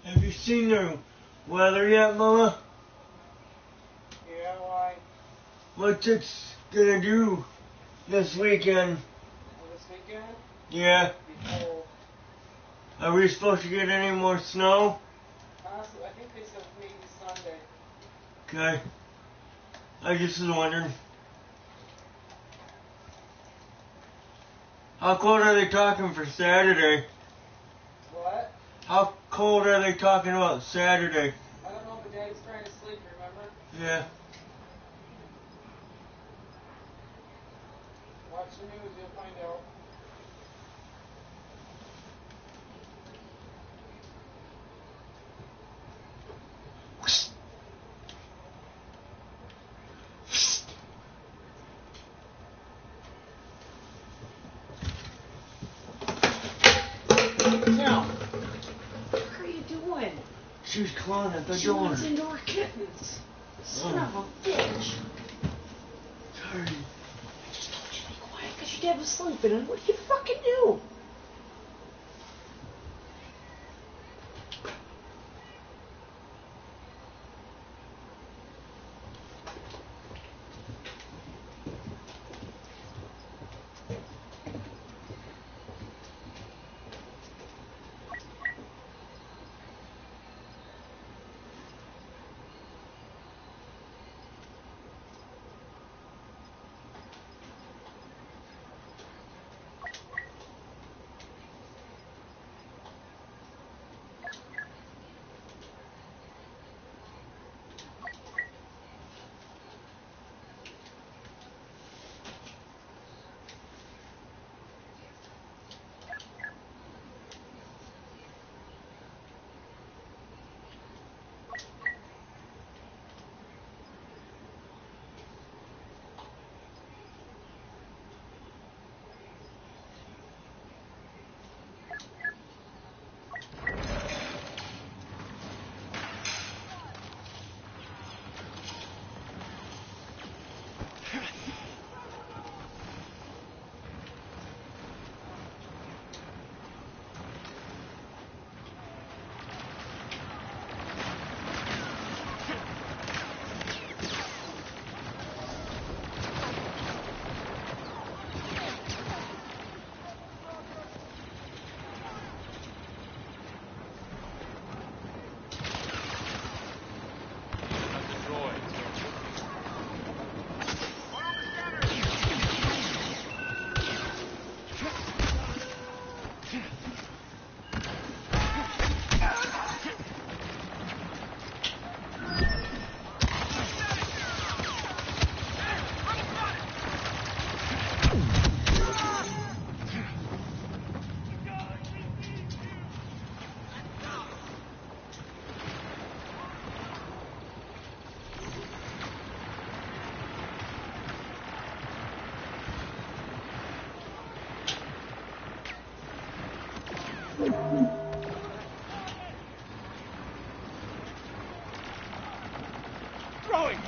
Have you seen the weather yet, Mama? Yeah, why? What's it gonna do this weekend? This weekend? Yeah. Be cold. Are we supposed to get any more snow? Honestly, I think they said maybe Sunday. Okay. I just was wondering. How cold are they talking for Saturday? What? How cold are they talking about Saturday? I don't know, but Daddy's trying to sleep, remember? Yeah. Watch the news, you'll find out. Now, what are you doing? She's clawing at the She door. wants indoor kittens. Son of a bitch. Sorry. I just told you to be quiet because your dad was sleeping, and what do you fucking do? Throwing!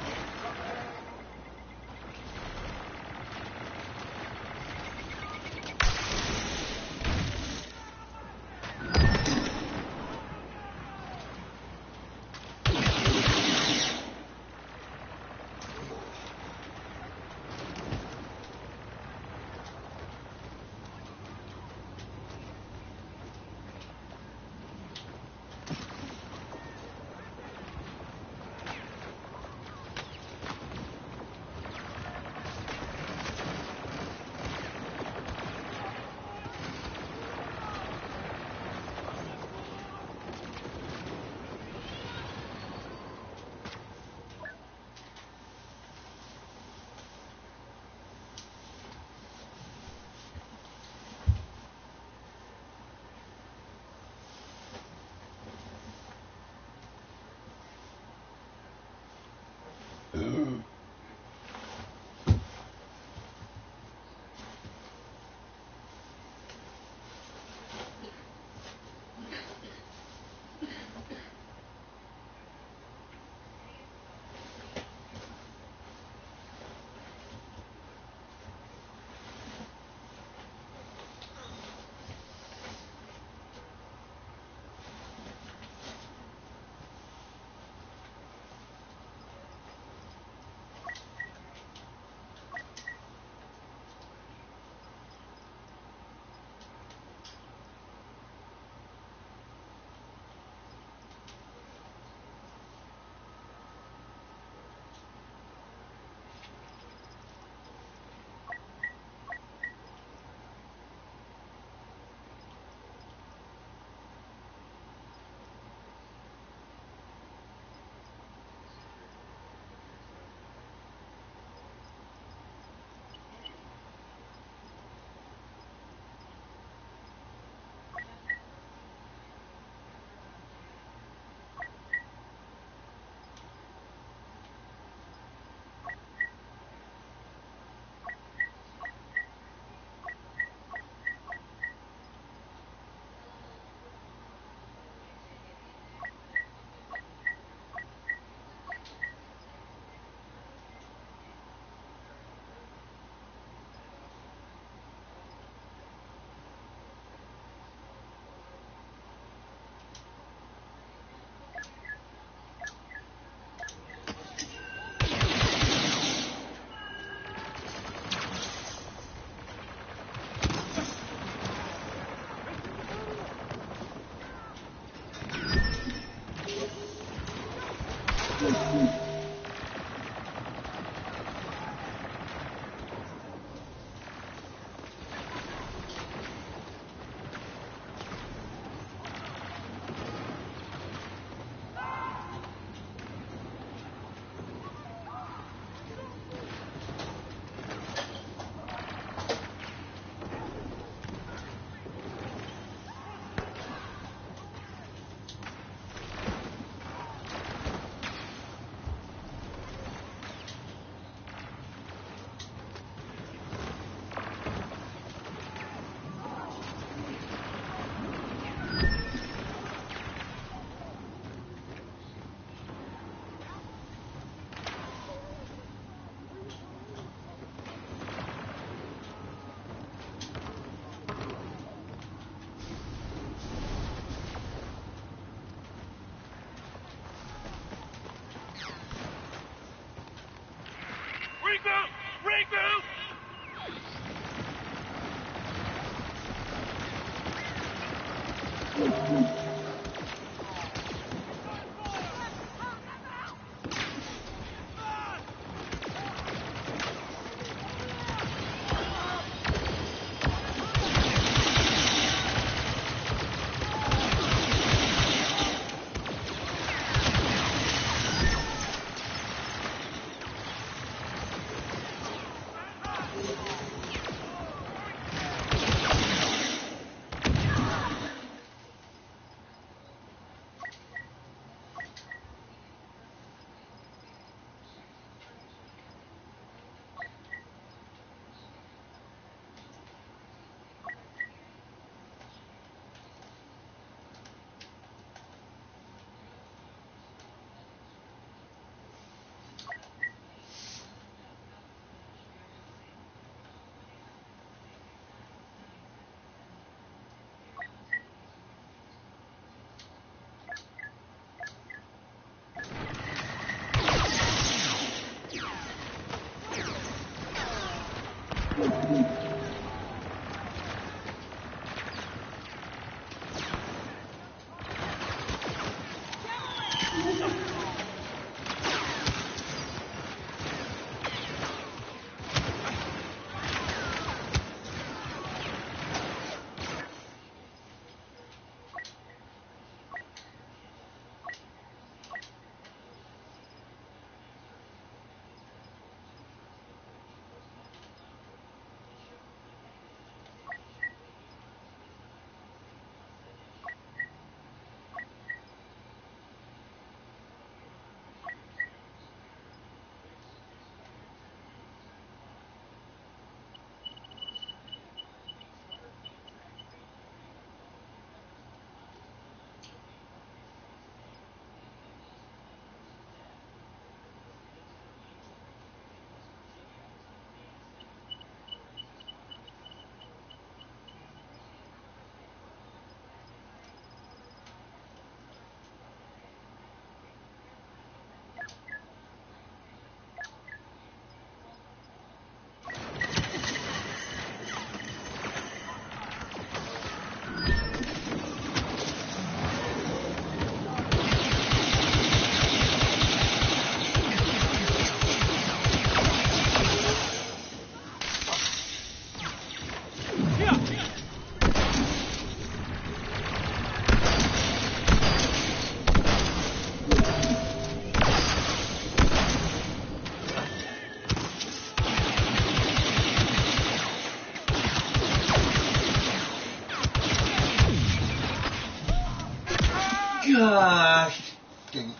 Gosh, dang it.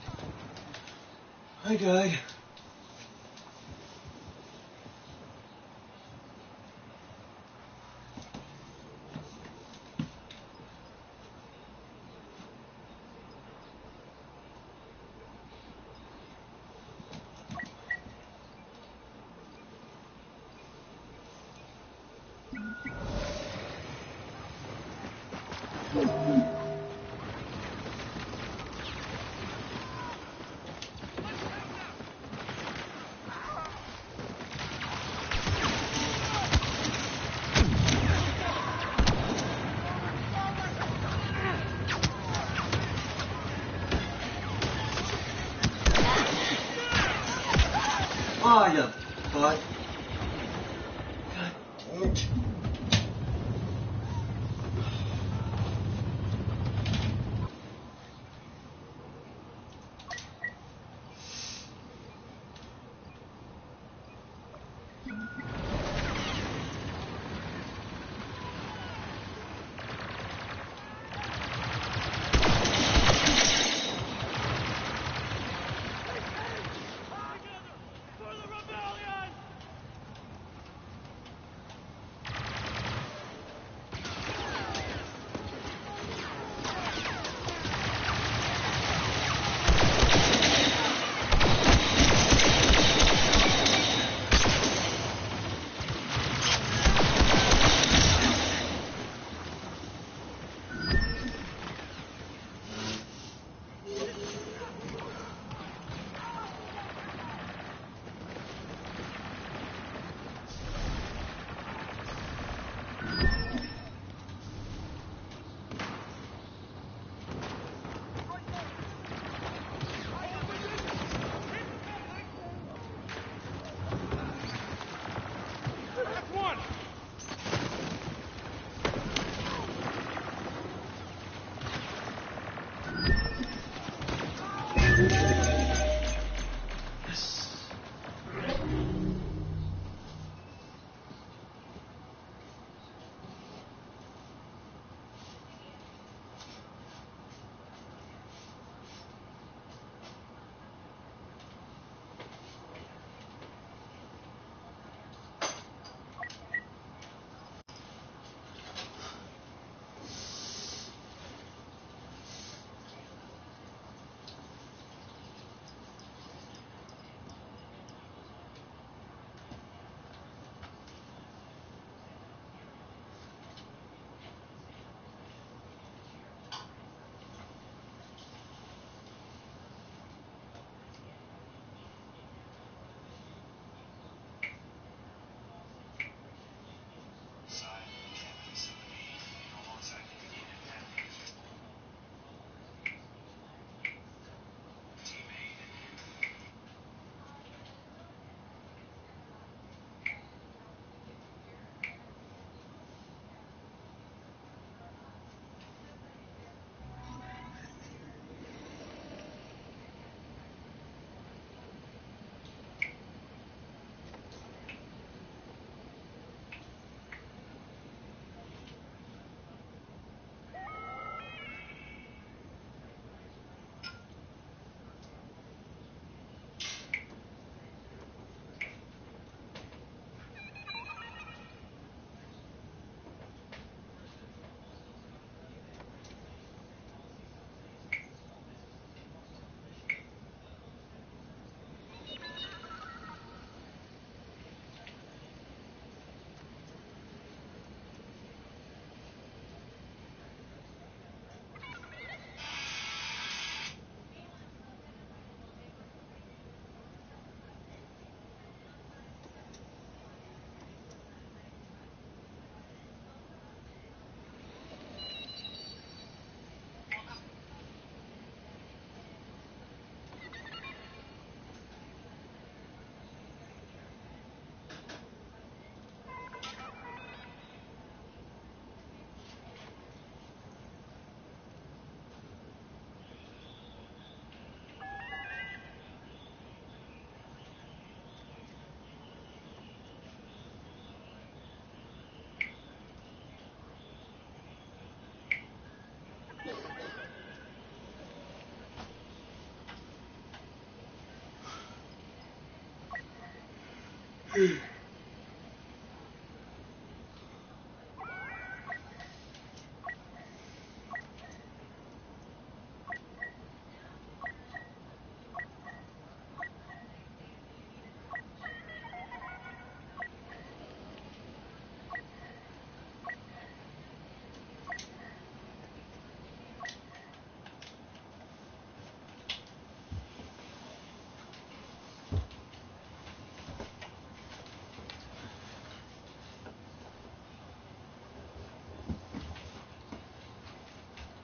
I died. Oh, you butt. God damn it.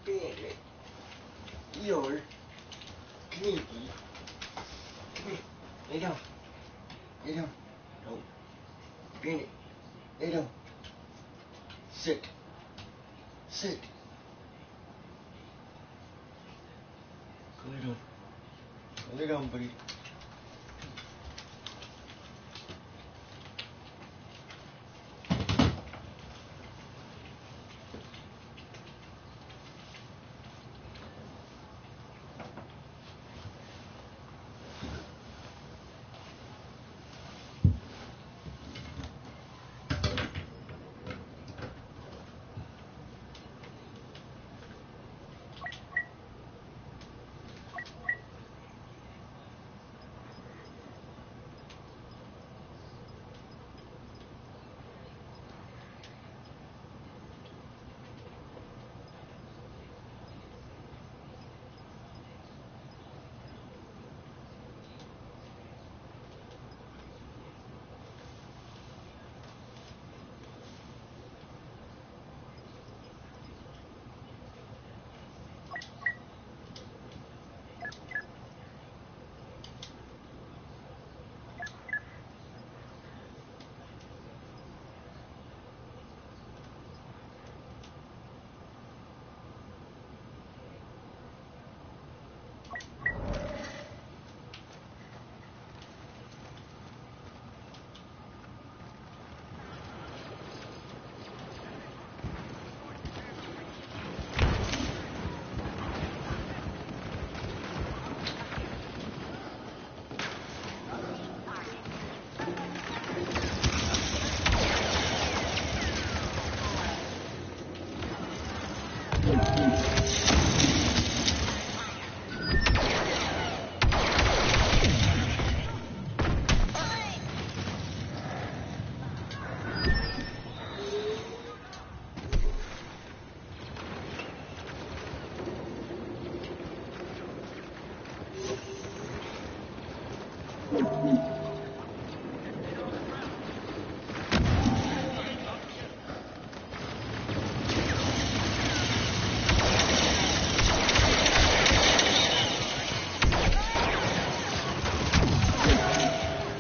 Bandit. You're sneaky. Come here. Lay down. Lay down. No. Bend it. Lay down. Sit. Sit. Go lay down. Go lay down, buddy.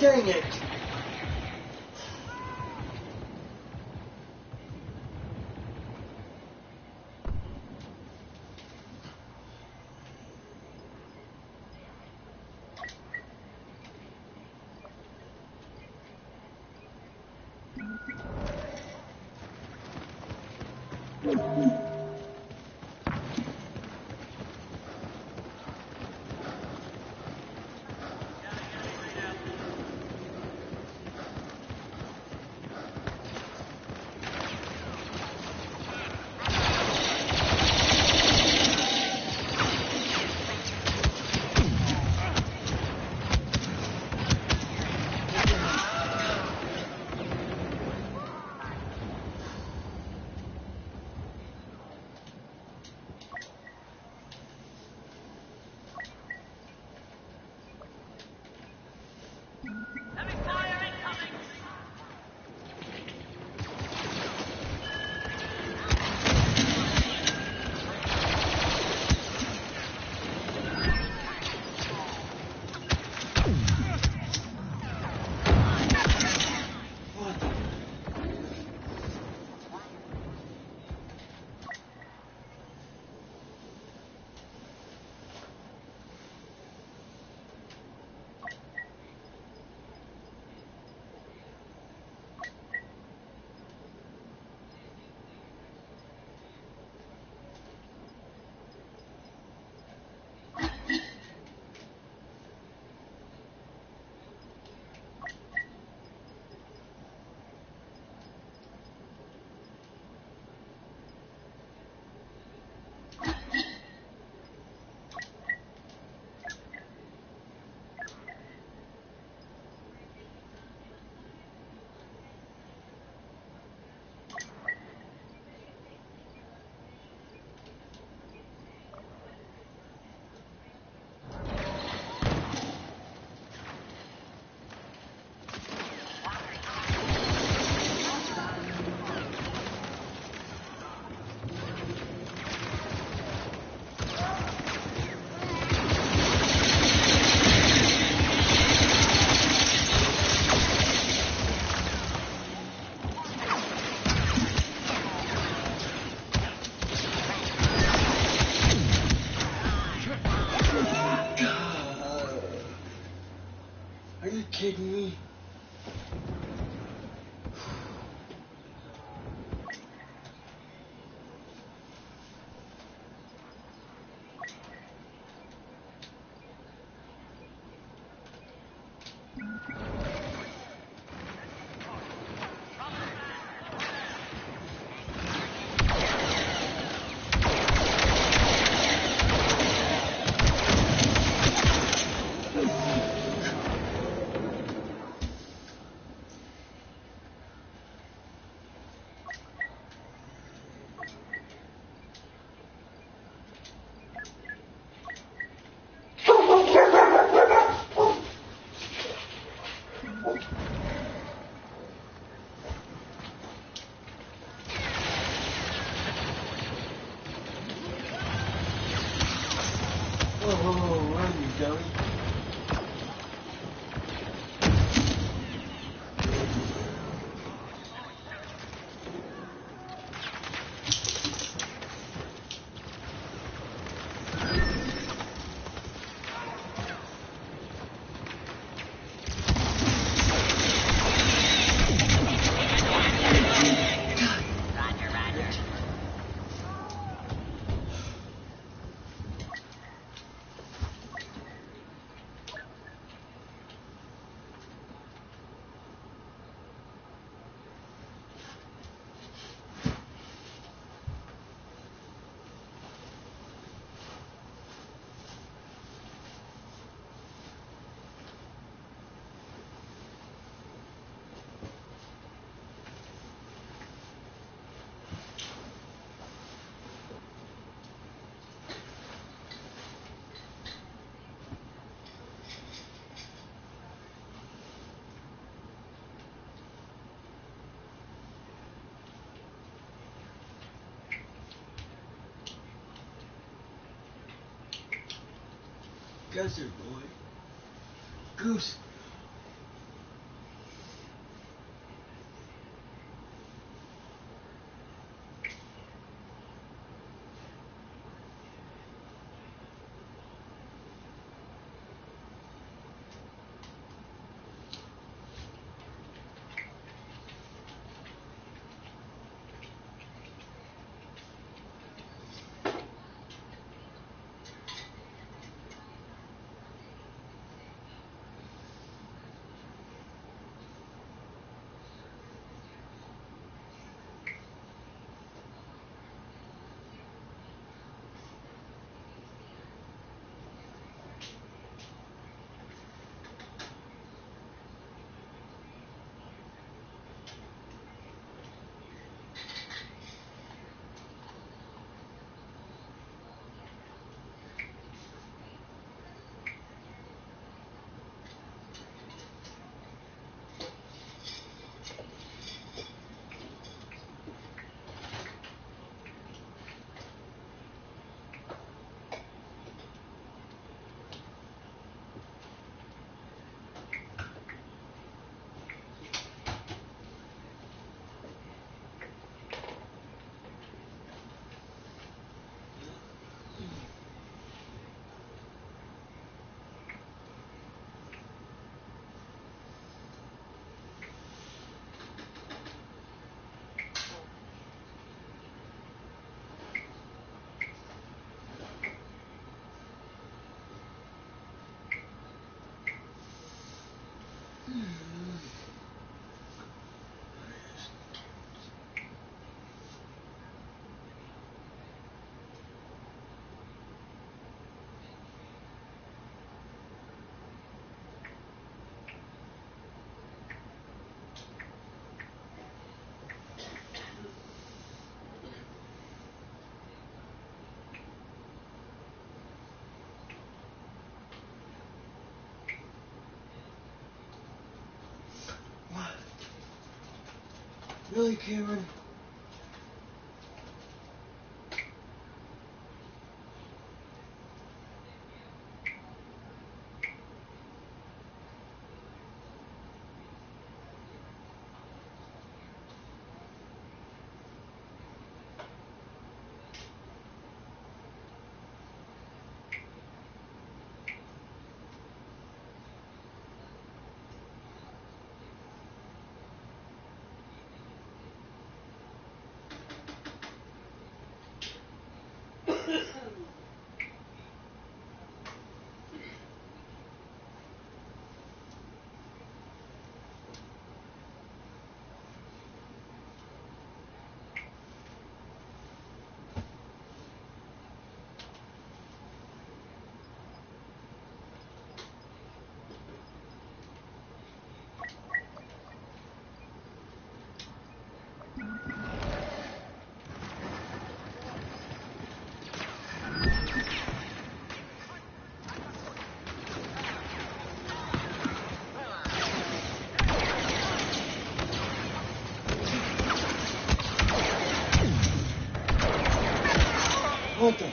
Dang it! Are you kidding me? Whoa, run, you dummy. Guzzard boy. Goose. Really, Cameron? What the?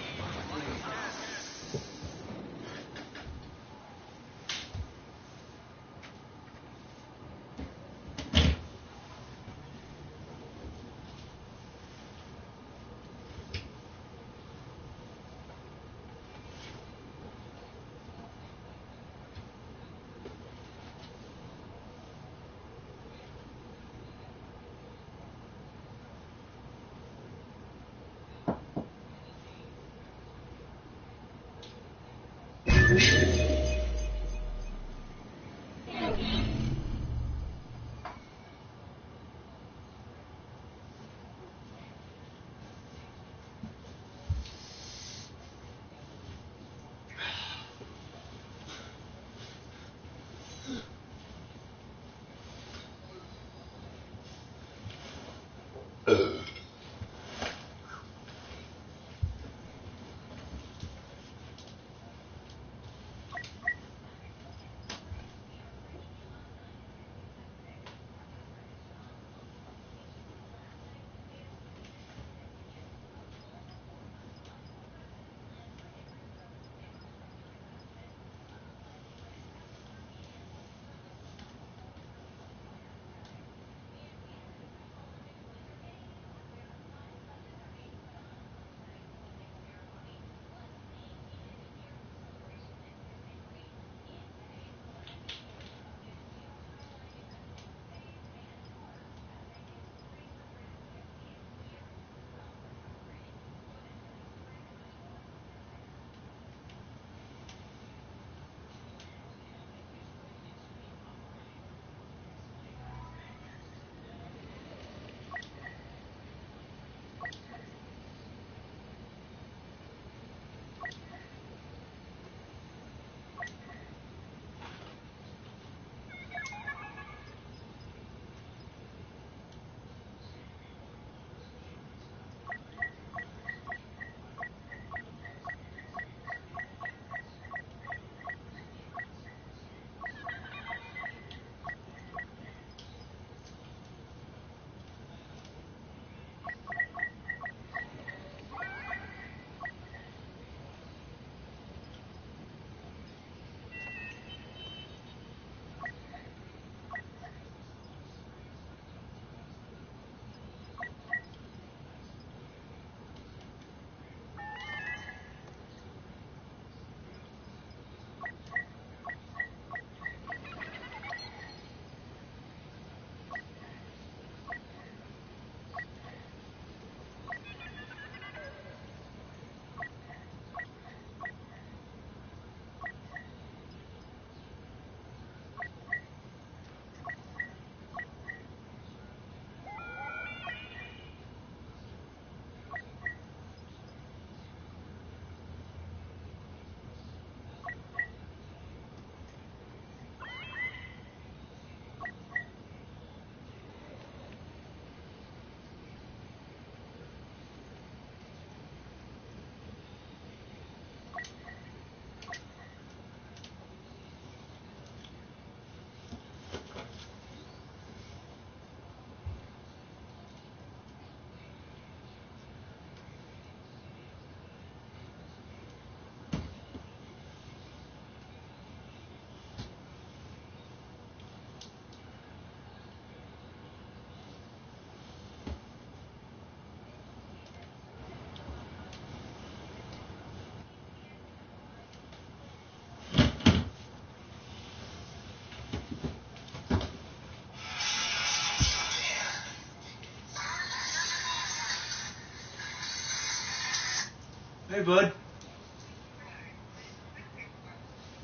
Hey, bud.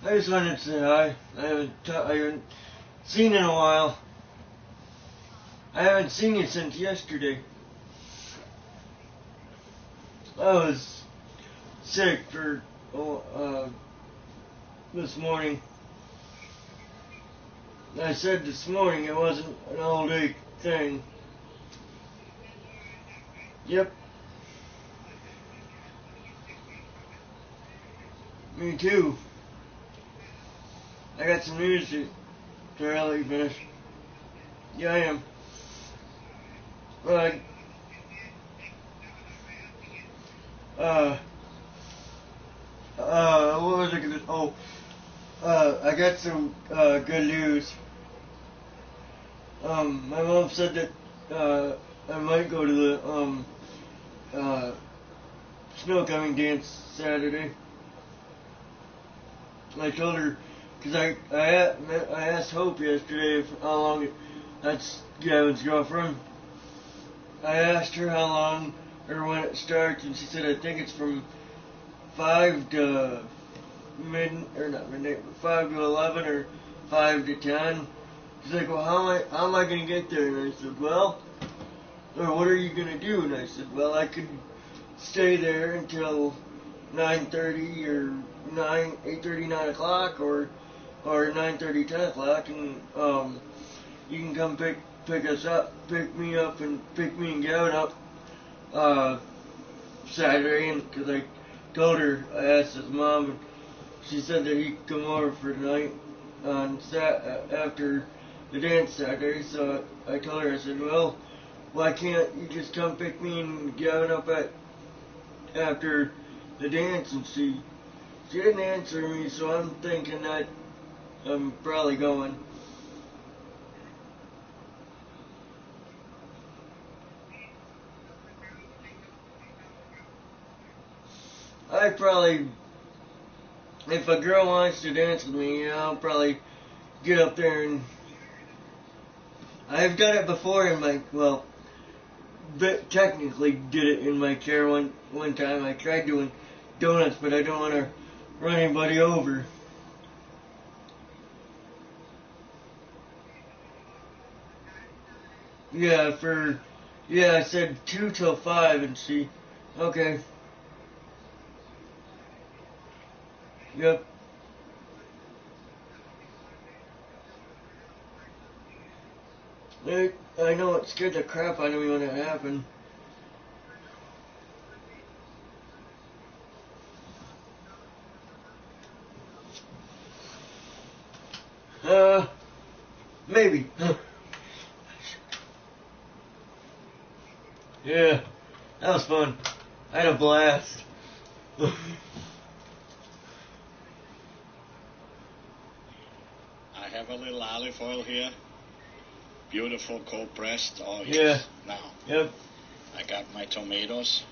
I just wanted to say hi. I haven't seen you in a while. I haven't seen you since yesterday. I was sick for this morning. I said this morning it wasn't an all-day thing. Yep. Me too. I got some news to let you finish. Yeah, I am. But, what was I gonna? Oh, I got some good news. My mom said that I might go to the snow coming dance Saturday. I told her because I asked Hope yesterday if, how long that's Gavin's girlfriend. I asked her how long or when it starts, and she said I think it's from 5 to not midnight, but 5 to 11 or 5 to 10. She's like, well, how am I gonna get there? And I said, well, or what are you gonna do? And I said, well, I could stay there until 9:30 or 8:30, 9 o'clock, or 9:30, 10 o'clock, and you can come pick us up, pick me and Gavin up Saturday, and because I told her, I asked his mom, and she said that he could come over for tonight on after the dance Saturday. So I told her, I said, well, why can't you just come pick me and Gavin up after the dance? And she didn't answer me, so I'm thinking that I'm probably going. I probably, if a girl wants to dance with me, I'll probably get up there, and I've done it before in my, well, technically did it in my car one time. I tried doing donuts, but I don't want to run anybody over. Yeah, I said 2 till 5, and she, okay, yep. I know it scared the crap out of me when it happened. Maybe. Yeah, that was fun. I had a blast. I have a little olive oil here. Beautiful cold pressed. Oh, yes. Yeah. Now, Yep. I got my tomatoes.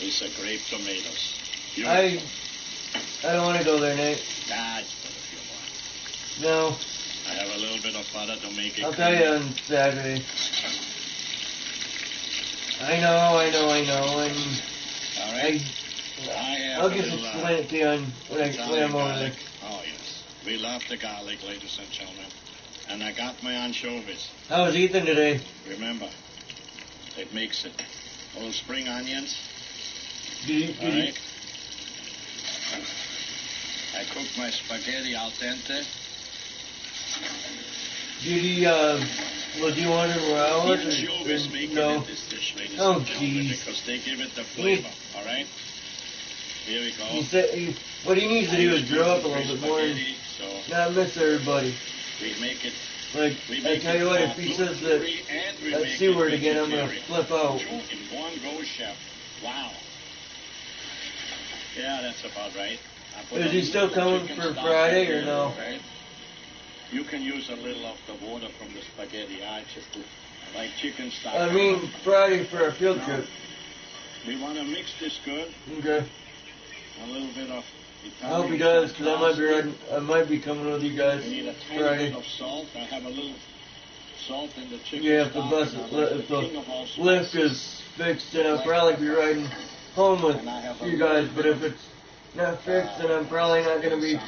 These are grape tomatoes. Beautiful. I don't want to go there, Nate. Nah, just put a few more. No. I have a little bit of butter to make it I'll tell you on Saturday. I know, and all right. I'll just explain it to you when I'm over there. Oh, yes. We love the garlic, ladies and gentlemen. And I got my anchovies. How was Ethan today? Remember, it makes it. Little spring onions. Did he? I cooked my spaghetti al dente. Did he, well, do you want it raw? Anchovies make it in this dish, ladies and gentlemen, because they give it the flavor, all right? Here we go. What he needs to do is grow up a little bit more and not miss everybody. We make it. Like, I tell you what, if he says that C word again, I'm going to flip out. Two in one go, chef. Wow. Yeah, that's about right. Is he still coming for Friday or no? Right? You can use a little of the water from the spaghetti. I just like chicken stock. I mean, Friday for our field trip. We want to mix this good. Okay. A little bit of Italian. I hope he does, because I might be coming with you guys We need a tiny Friday. bit of salt. I have a little salt in the chicken Yeah, if the stock. if the lift is fixed, then I'll probably be riding home with you guys. But if it's not fixed, then I'm probably not going to be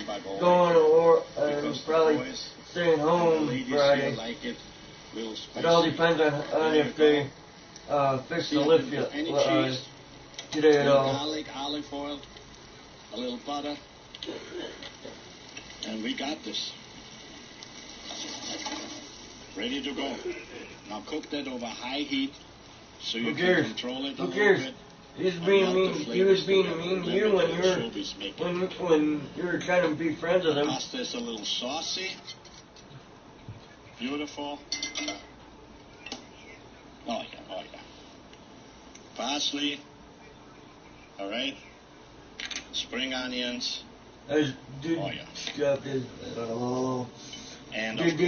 going, or I'm probably staying home Friday. Like it. It all depends on if they fix the lift yet, today at all. Garlic, olive oil, a little butter, and we got this. Ready to go. Now cook that over high heat so you can control it a little bit. He was being mean to you when you were trying to be friends with him. Pasta is a little saucy. Beautiful. Oh yeah. Parsley. All right. spring onions. I did Oh, yeah. scrap this. And, of course,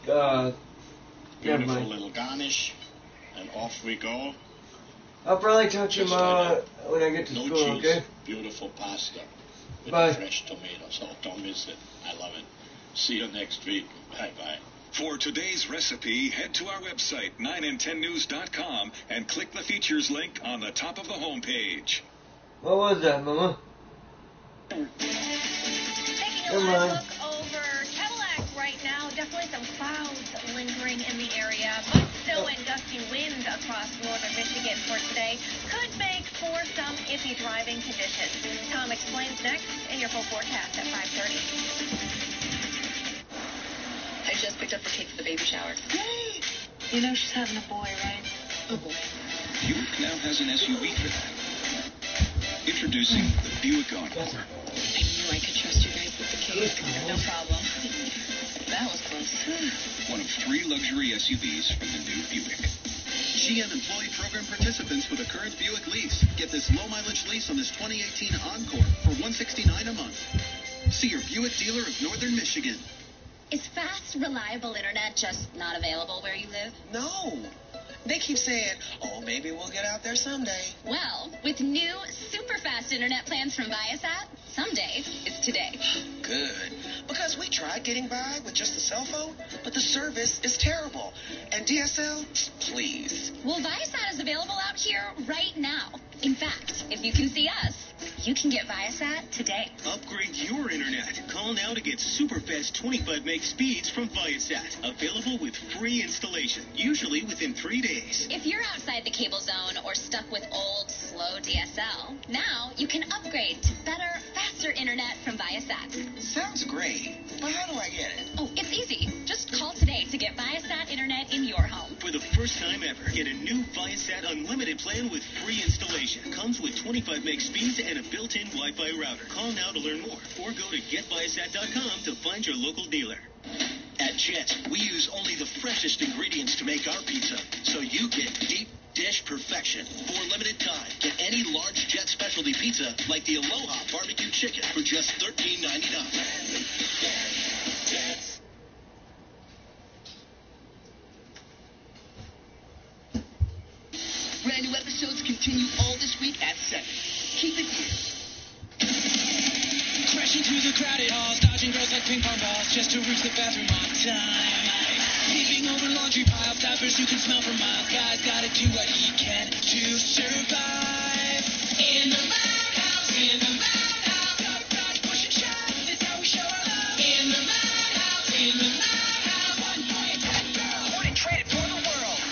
never beautiful mind. little garnish. And off we go. I'll probably touch him when I get to No school, cheese. okay? Beautiful pasta with Bye. fresh tomatoes. Oh, don't miss it. I love it. See you next week. Bye-bye. For today's recipe, head to our website, 9and10news.com, and click the features link on the top of the homepage. What was that, Mama? Taking a Come live on. look over Cadillac right now. Definitely some clouds lingering in the area, but still and gusty wind across northern Michigan for today could make for some iffy driving conditions. Tom explains next in your full forecast at 5:30. I just picked up the kid for the baby shower. Yay! You know she's having a boy, right? Oh boy. Buick now has an SUV for that. Introducing the Buick On. I knew I could trust you guys with the kid. No problem. That was close. One of 3 luxury SUVs from the new Buick. GM employee program participants with a current Buick lease get this low-mileage lease on this 2018 Encore for $169 a month. See your Buick dealer of Northern Michigan. Is fast, reliable internet just not available where you live? No. They keep saying, oh, maybe we'll get out there someday. Well, with new super fast internet plans from Viasat, someday is today. Good. Because we tried getting by with just a cell phone, but the service is terrible. And DSL, please. Well, Viasat is available out here right now. In fact, if you can see us, you can get Viasat today. Upgrade your internet. Call now to get super fast 25 meg speeds from Viasat. Available with free installation, usually within 3 days. If you're outside the cable zone or stuck with old, slow DSL, now you can upgrade to better, faster internet from Viasat. Sounds great, but how do I get it? Oh, it's easy. Just call today to get Viasat internet in your home. For the first time ever, get a new Viasat Unlimited plan with free installation. Comes with 25 meg speeds and a built-in Wi-Fi router. Call now to learn more, or go to getviasat.com to find your local dealer. At Jet, we use only the freshest ingredients to make our pizza, so you get deep dish perfection. For a limited time, get any large Jet specialty pizza like the Aloha barbecue chicken for just $13.99. Brand new episodes continue all this week at 7. Keep it here. Crashing through the crowded halls, dodging girls like ping pong balls, just to reach the bathroom on time. Leaping over laundry piles, diapers you can smell for miles. Guys gotta do what he can to survive. In the madhouse, in the madhouse, cut, push and shove, that's how we show our love. In the madhouse, one boy and that girl, wouldn't trade it for the world.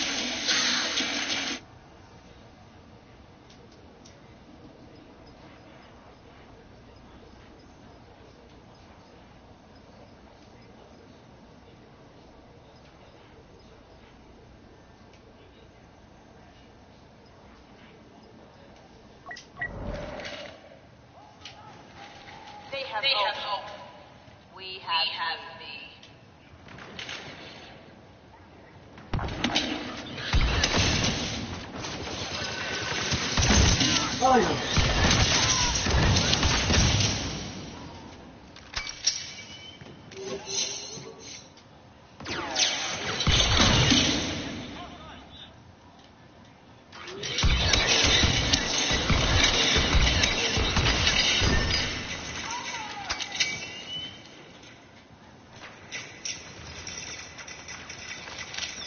They have hope. We have thee. Oh, yeah.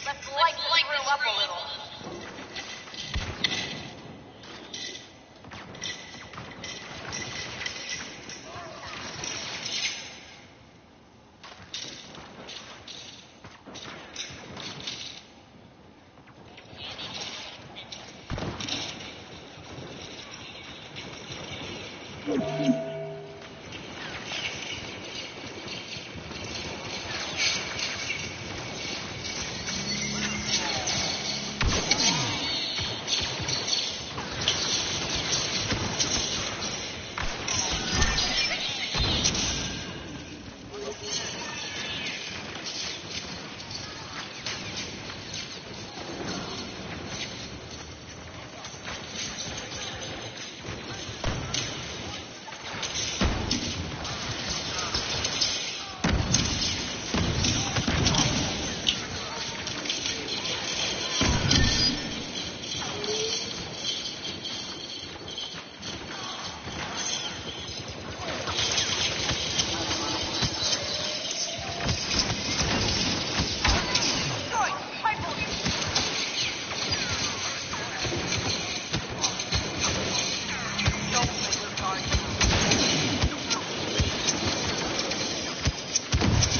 Let's light this room up a little.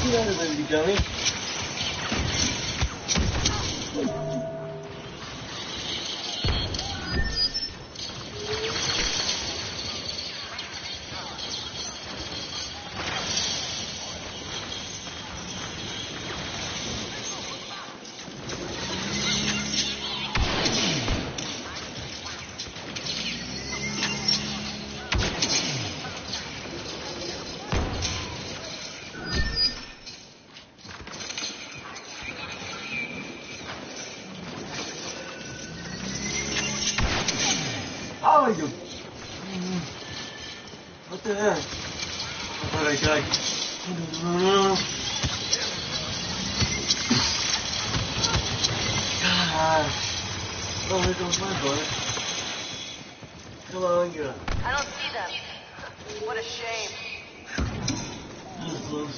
Get out of there, you dummy. Oh, you. What the heck? I thought I died. God. Oh, there goes my butt. Come on, get up. I don't see them. What a shame. That was close.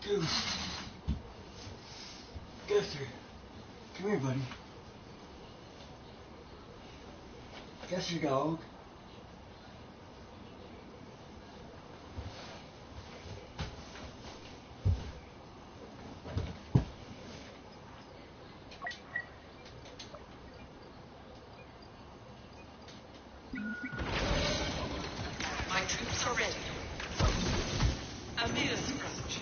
Dude. Guster. Come here, buddy. Guster, dog. My troops are ready. A mere scratch.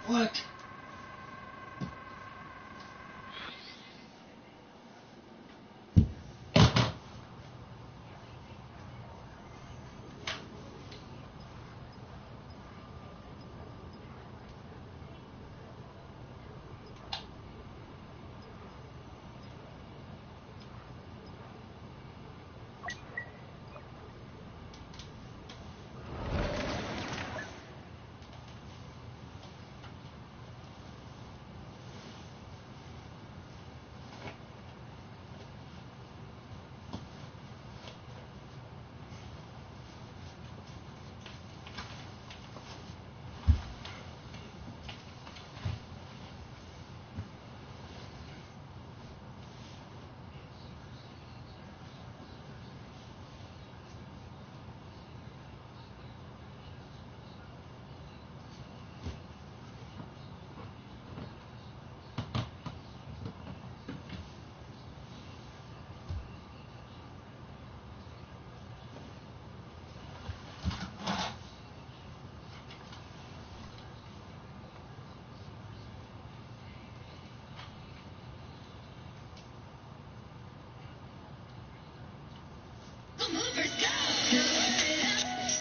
What?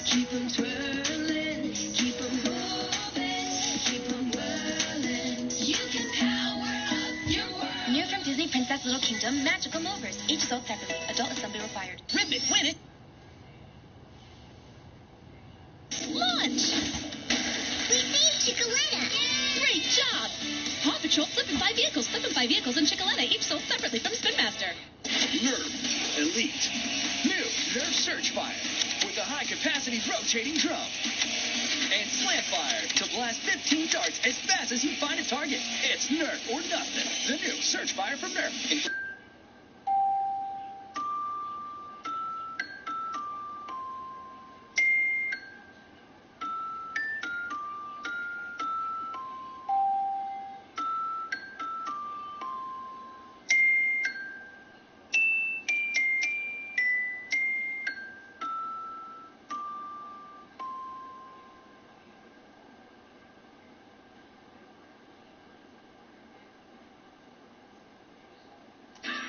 Keep 'em twirling, keep 'em moving, keep 'em whirling. You can power up your world. New from Disney Princess Little Kingdom, Magical Movers. Each sold separately. Adult assembly required. Patrol, Flip-n-Fly vehicles, Flip-n-Fly vehicles, and Chickaletta, each sold separately from Spin Master. Nerf Elite. New Nerf Surge Fire with a high-capacity rotating drum. And Slant Fire to blast 15 darts as fast as you find a target. It's Nerf or nothing. The new Surge Fire from Nerf.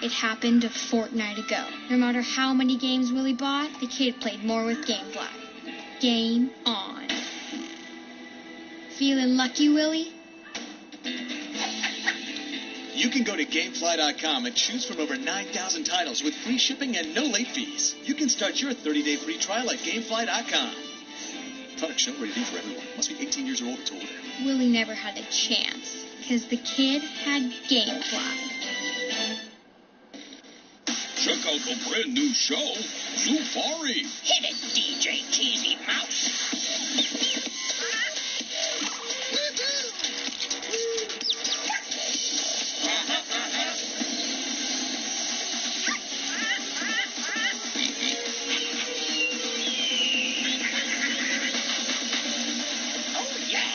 It happened a fortnight ago. No matter how many games Willie bought, the kid played more with GameFly. Game on. Feeling lucky, Willie? You can go to Gamefly.com and choose from over 9,000 titles with free shipping and no late fees. You can start your 30-day free trial at Gamefly.com. Product show rated for everyone. Must be 18 years or older to order. Willie never had a chance, because the kid had GameFly. Check out the brand new show, Zufari. Hit it, DJ Cheesy Mouse. Oh, yeah.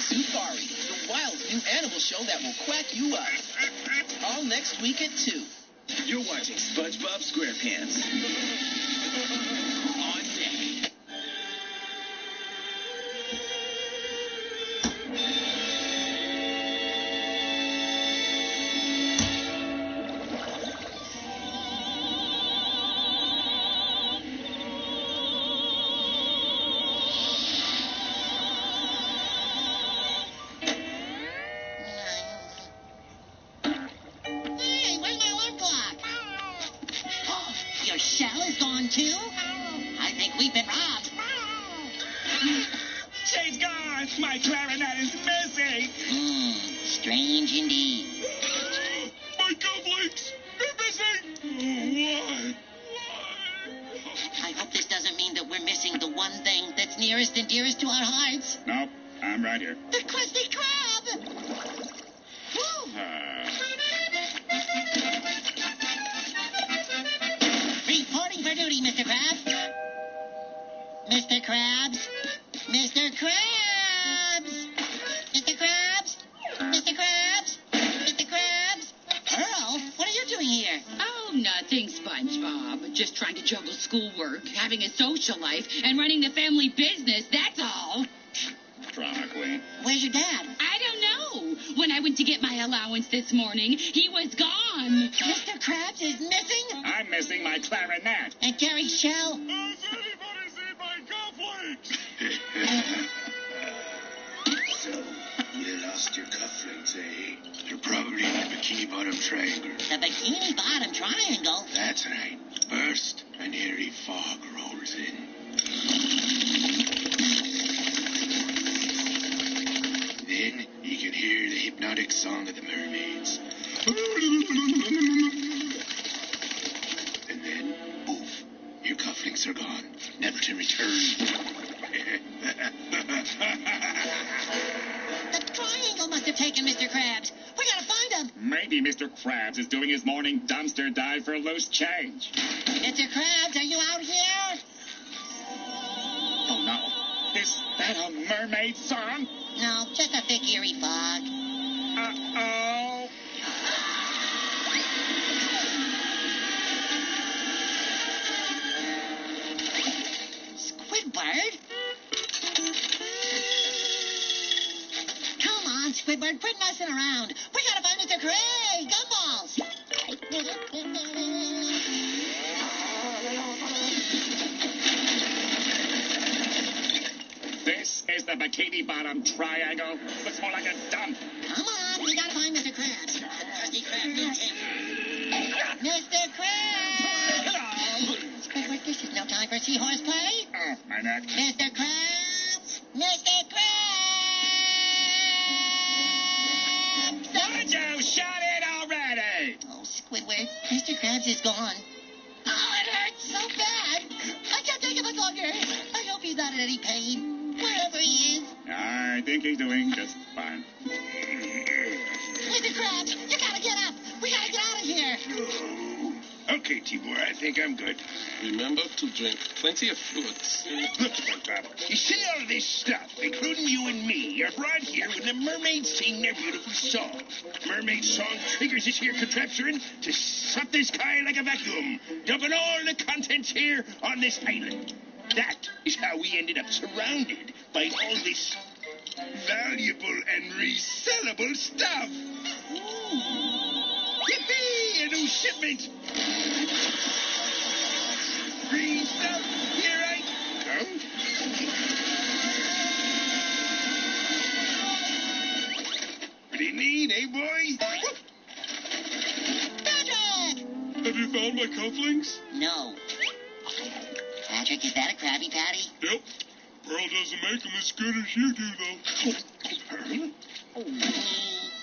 Zufari, the wild new animal show that will quack you up. All next week at 2. You're watching SpongeBob SquarePants. On deck. Hey, where's my alarm clock? Oh, your shell is gone too? I think we've been robbed. She's gone. My clarinet is missing. Strange indeed. My cufflinks, they're missing. Why? I hope this doesn't mean that we're missing the one thing that's nearest and dearest to our hearts. Nope, I'm right here. The Krusty Krab! Woo! Reporting for duty, Mr. Krabs. Mr. Krabs. Mr. Krabs. Mr. Krabs. Mr. Krabs. Mr. Krabs. Pearl, what are you doing here? Oh, nothing, SpongeBob. Just trying to juggle schoolwork, having a social life, and running the family business, that's all. Drama queen. Where's your dad? I don't know. When I went to get my allowance this morning, he was gone. Mr. Krabs is missing? I'm missing my clarinet. And Gary's shell? Has anybody seen my cufflinks? So, you lost your cufflinks, eh? They're probably in the Bikini Bottom Triangle. The Bikini Bottom Triangle? That's right. First, an eerie fog rolls in. Then you can hear the hypnotic song of the mermaids. And then, poof, your cufflinks are gone, never to return. The triangle must have taken Mr. Krabs. We gotta find him. Maybe Mr. Krabs is doing his morning dumpster dive for loose change. Mr. Krabs, are you out here? Oh, no. Is that a mermaid song? No, just a thick, eerie fog. Uh-oh. Squidward? Come on, Squidward, quit messing around. We gotta find Mr. Craig. Gumballs. This is the Bikini Bottom Triangle. Looks more like a dump. Come on, we gotta find Mr. Krabs. The Krusty Krab needs him. Mr. Krabs! Hello. Squidward, this is no time for seahorse play. Oh, my neck. Mr. Krabs! Mr. Krabs! Squidward. Mr. Krabs is gone. Oh, it hurts so bad. I can't take it much longer. I hope he's not in any pain, wherever he is. I think he's doing just fine. Mr. Krabs, you gotta get up. We gotta get out of here. Okay, T-Boy, I think I'm good. Remember to drink plenty of fruits. Look, SpongeBob, you see all this stuff, including you and me, are brought here when the mermaids sing their beautiful song. Mermaid song triggers this here contraption to suck the sky like a vacuum, dumping all the contents here on this island. That is how we ended up surrounded by all this valuable and resellable stuff. Yippee! A new shipment! Free stuff, here I come. Pretty neat, eh, boys? Patrick! Have you found my cufflinks? No. Patrick, is that a Krabby Patty? Yep. Pearl doesn't make them as good as you do, though. Pearl? Oh.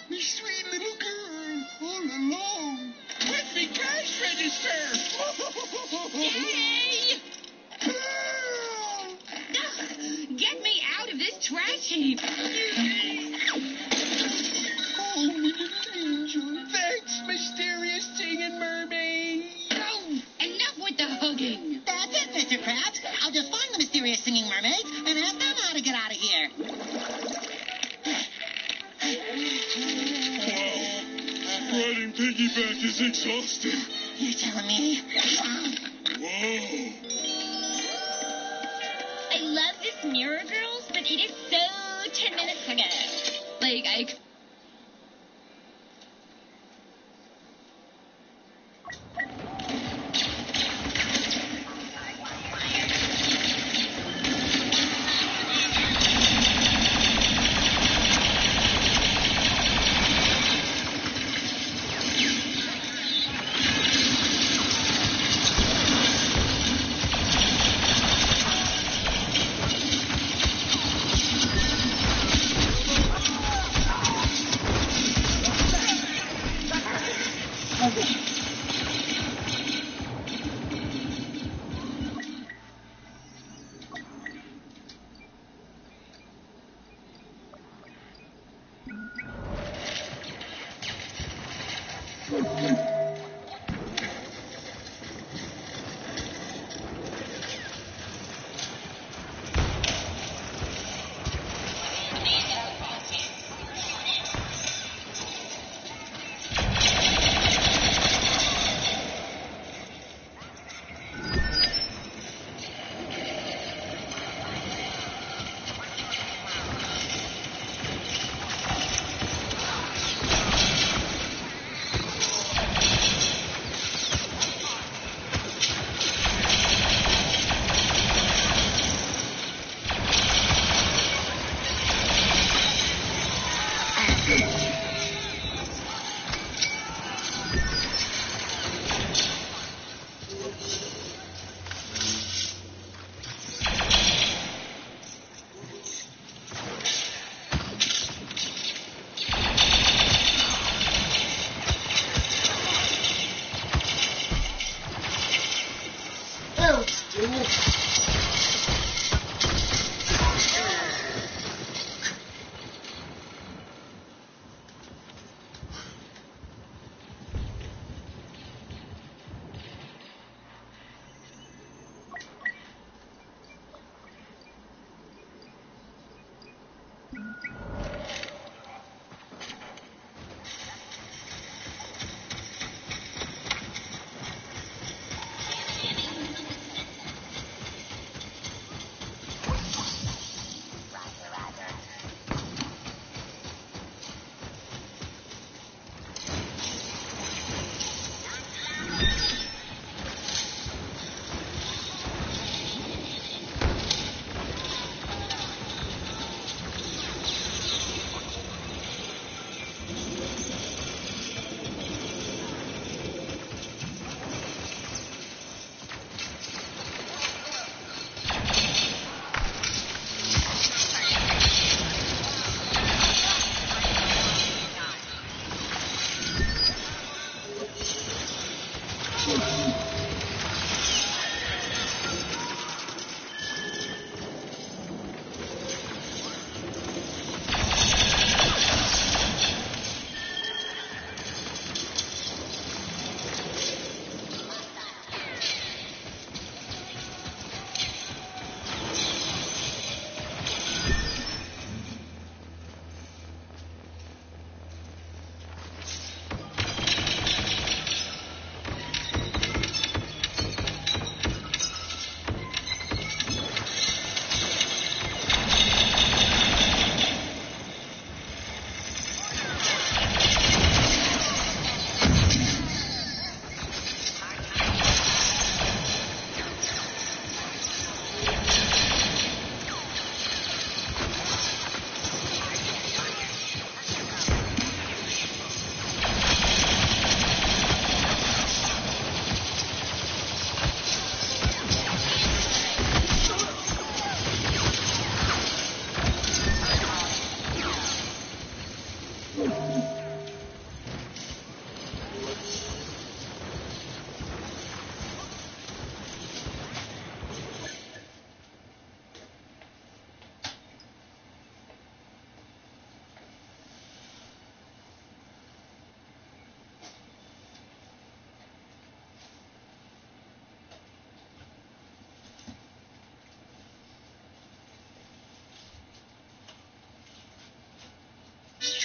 Me sweet little girl, all alone. With me cash register. Yay! Pearl! Get me out of this trash heap. Oh, me little angel. Thanks, mysterious singing mermaid. Oh, enough with the hugging. That's it, Mr. Krabs. I'll just find the mysterious singing mermaids and ask them how to get out of here. Wow. Riding piggyback is exhausting. You're telling me? Whoa. I love this Mirror Girls, but it is so 10 minutes ago. Like, I...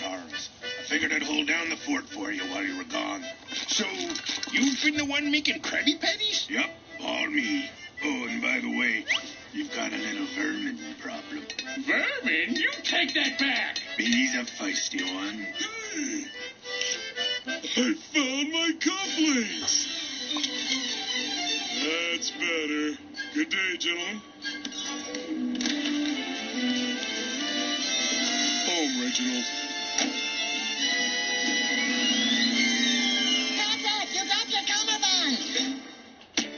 Charles. I figured I'd hold down the fort for you while you were gone. So, you've been the one making Krabby Patties? Yep, all me. Oh, and by the way, you've got a little vermin problem. Vermin? You take that back! He's a feisty one. I found my cufflinks. That's better. Good day, gentlemen. Home, Reginald. Patrick, you got your cummerbund.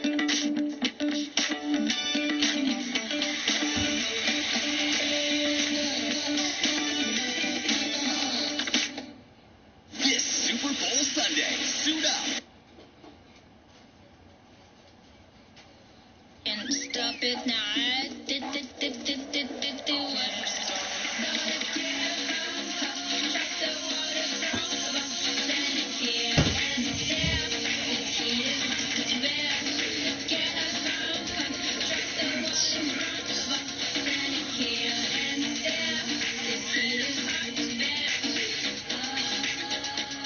This Super Bowl Sunday, suit up. And stop it now.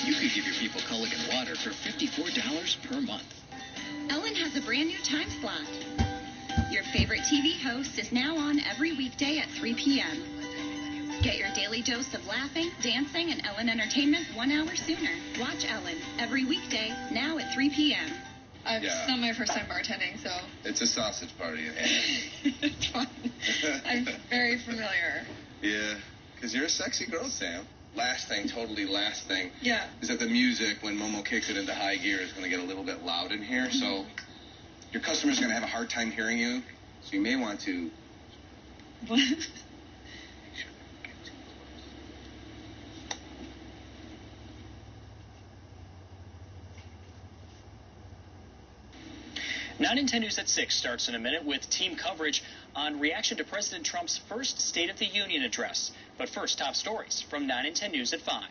You could give your people Culligan water for $54 per month. Ellen has a brand new time slot. Your favorite TV host is now on every weekday at 3 p.m. Get your daily dose of laughing, dancing, and Ellen entertainment 1 hour sooner. Watch Ellen every weekday, now at 3 p.m. It's not my first time bartending, so It's a sausage party. it's fun. I'm very familiar. Yeah, because you're a sexy girl, Sam. Last thing Yeah. is that the music, when Momo kicks it into high gear, is going to get a little bit loud in here. So your customer's going to have a hard time hearing you. So you may want to... What? Nine in 10 News at 6 starts in a minute with team coverage on reaction to President Trump's first State of the Union address. But first, top stories from 9 in 10 News at 5.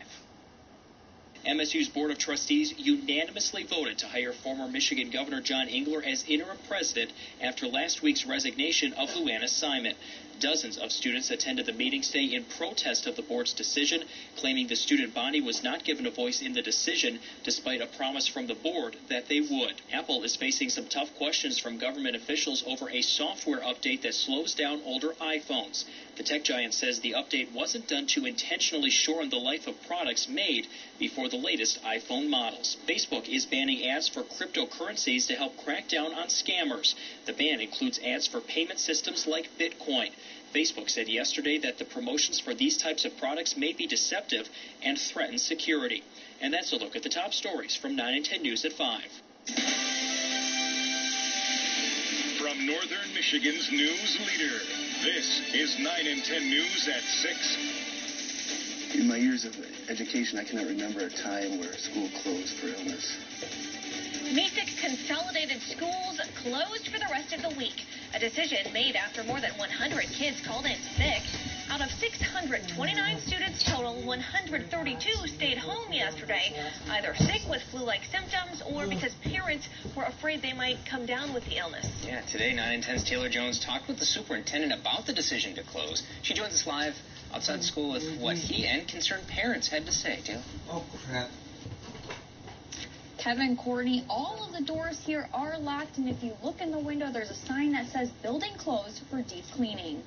MSU's Board of Trustees unanimously voted to hire former Michigan Governor John Engler as interim president after last week's resignation of Luann Simon. Dozens of students attended the meeting today in protest of the board's decision, claiming the student body was not given a voice in the decision, despite a promise from the board that they would. Apple is facing some tough questions from government officials over a software update that slows down older iPhones. The tech giant says the update wasn't done to intentionally shorten the life of products made before the latest iPhone models. Facebook is banning ads for cryptocurrencies to help crack down on scammers. The ban includes ads for payment systems like Bitcoin. Facebook said yesterday that the promotions for these types of products may be deceptive and threaten security. And that's a look at the top stories from 9 and 10 News at 5. From Northern Michigan's news leader, this is 9 and 10 News at 6. In my years of education, I cannot remember a time where a school closed for illness. MESIC's consolidated schools closed for the rest of the week. A decision made after more than 100 kids called in sick. Out of 629 students total, 132 stayed home yesterday, either sick with flu-like symptoms or because parents were afraid they might come down with the illness. Yeah, today 9 and 10's Taylor Jones talked with the superintendent about the decision to close. She joins us live outside school with what he and concerned parents had to say. Taylor? Oh, crap. Kevin, Courtney, all of the doors here are locked, and if you look in the window, there's a sign that says building closed for deep cleaning.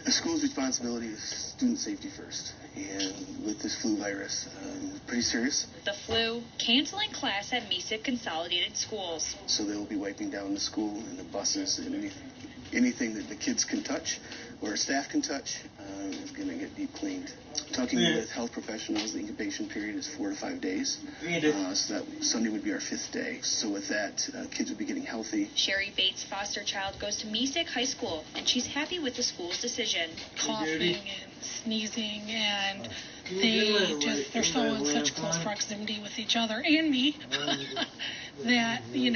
A school's responsibility is student safety first, and with this flu virus, pretty serious. The flu, canceling class at MESIC Consolidated Schools. So they'll be wiping down the school and the buses and anything that the kids can touch or staff can touch is going to get deep cleaned. Talking with health professionals, the incubation period is 4 to 5 days. So that Sunday would be our 5th day. So with that, kids would be getting healthy. Sherry Bates' foster child goes to MESIC High School, and she's happy with the school's decision. Coughing and sneezing, and they're so in such close proximity with each other and me that, the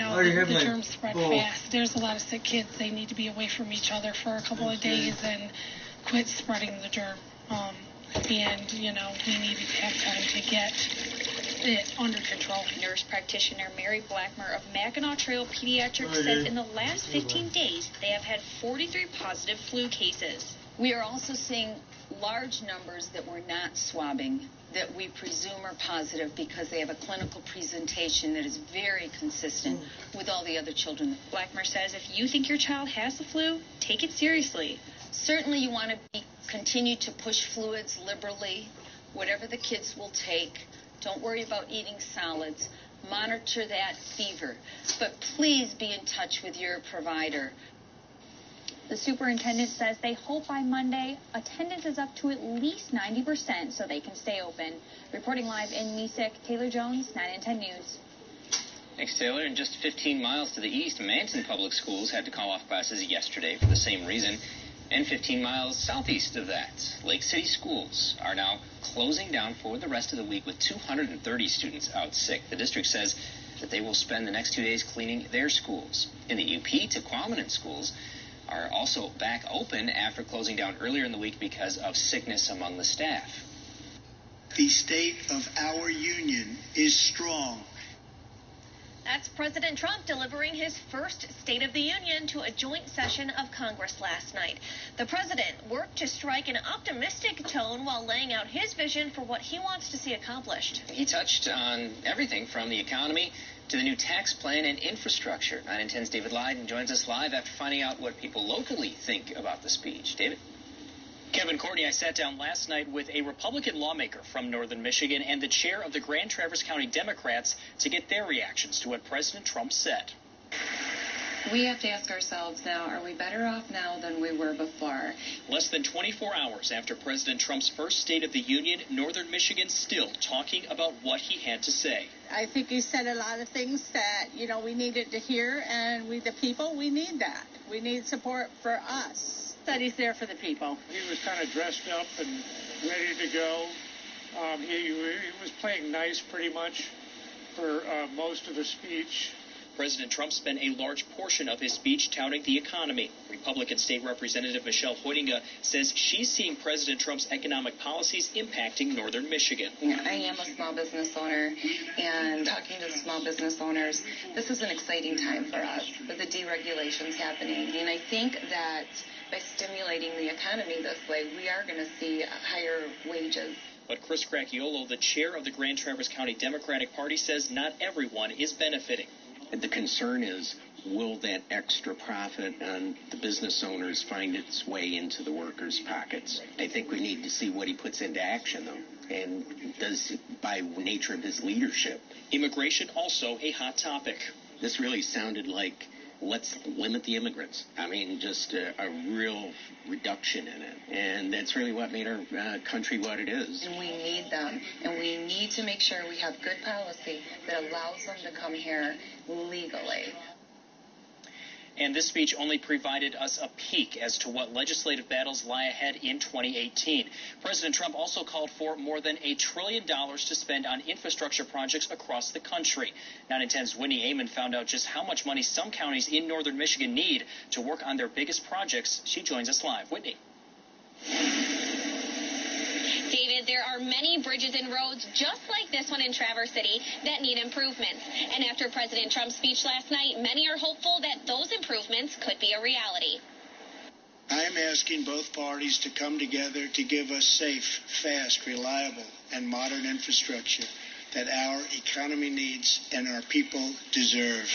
germs spread fast. There's a lot of sick kids. They need to be away from each other for a couple of days and quit spreading the germ. And, we needed to have time to get it under control. Nurse practitioner Mary Blackmer of Mackinac Trail Pediatrics says in the last 15 days, they have had 43 positive flu cases. We are also seeing large numbers that we're not swabbing that we presume are positive because they have a clinical presentation that is very consistent with all the other children. Blackmer says if you think your child has the flu, take it seriously. Certainly you want to continue to push fluids liberally, whatever the kids will take. Don't worry about eating solids. Monitor that fever. But please be in touch with your provider. The superintendent says they hope by Monday attendance is up to at least 90% so they can stay open. Reporting live in Mesek, Taylor Jones, 9 and 10 News. Thanks, Taylor. And just 15 miles to the east, Manson Public Schools had to call off classes yesterday for the same reason. And 15 miles southeast of that, Lake City schools are now closing down for the rest of the week with 230 students out sick. The district says that they will spend the next 2 days cleaning their schools. In the UP, Tequamanon schools are also back open after closing down earlier in the week because of sickness among the staff. The state of our union is strong. That's President Trump delivering his first State of the Union to a joint session of Congress last night. The president worked to strike an optimistic tone while laying out his vision for what he wants to see accomplished. He touched on everything from the economy to the new tax plan and infrastructure. 9 and 10's David Lyden joins us live after finding out what people locally think about the speech. David? Kevin Courtney, I sat down last night with a Republican lawmaker from northern Michigan and the chair of the Grand Traverse County Democrats to get their reactions to what President Trump said. We have to ask ourselves now, are we better off now than we were before? Less than 24 hours after President Trump's first State of the Union, northern Michigan still talking about what he had to say. I think he said a lot of things that, we needed to hear, and we, the people, we need that. We need support for us. That he's there for the people. He was kind of dressed up and ready to go. He was playing nice pretty much for most of the speech. President Trump spent a large portion of his speech touting the economy. Republican State Representative Michelle Hoytinga says she's seeing President Trump's economic policies impacting northern Michigan. I am a small business owner, and talking to the small business owners, this is an exciting time for us with the deregulations happening. And I think that by stimulating the economy this way, we are going to see higher wages. But Chris Cracchiolo, the chair of the Grand Traverse County Democratic Party, says not everyone is benefiting. The concern is, will that extra profit on the business owners find its way into the workers' pockets? I think we need to see what he puts into action, though, and does by nature of his leadership. Immigration also a hot topic. This really sounded like, let's limit the immigrants. I mean, just a real reduction in it. And that's really what made our country what it is. And we need them. And we need to make sure we have good policy that allows them to come here legally. And this speech only provided us a peek as to what legislative battles lie ahead in 2018. President Trump also called for more than $1 trillion to spend on infrastructure projects across the country. 9 and 10's Whitney Amon found out just how much money some counties in northern Michigan need to work on their biggest projects. She joins us live. Whitney. David, there are many bridges and roads just like this one in Traverse City that need improvements. And after President Trump's speech last night, many are hopeful that those improvements could be a reality. I'm asking both parties to come together to give us safe, fast, reliable, and modern infrastructure that our economy needs and our people deserve.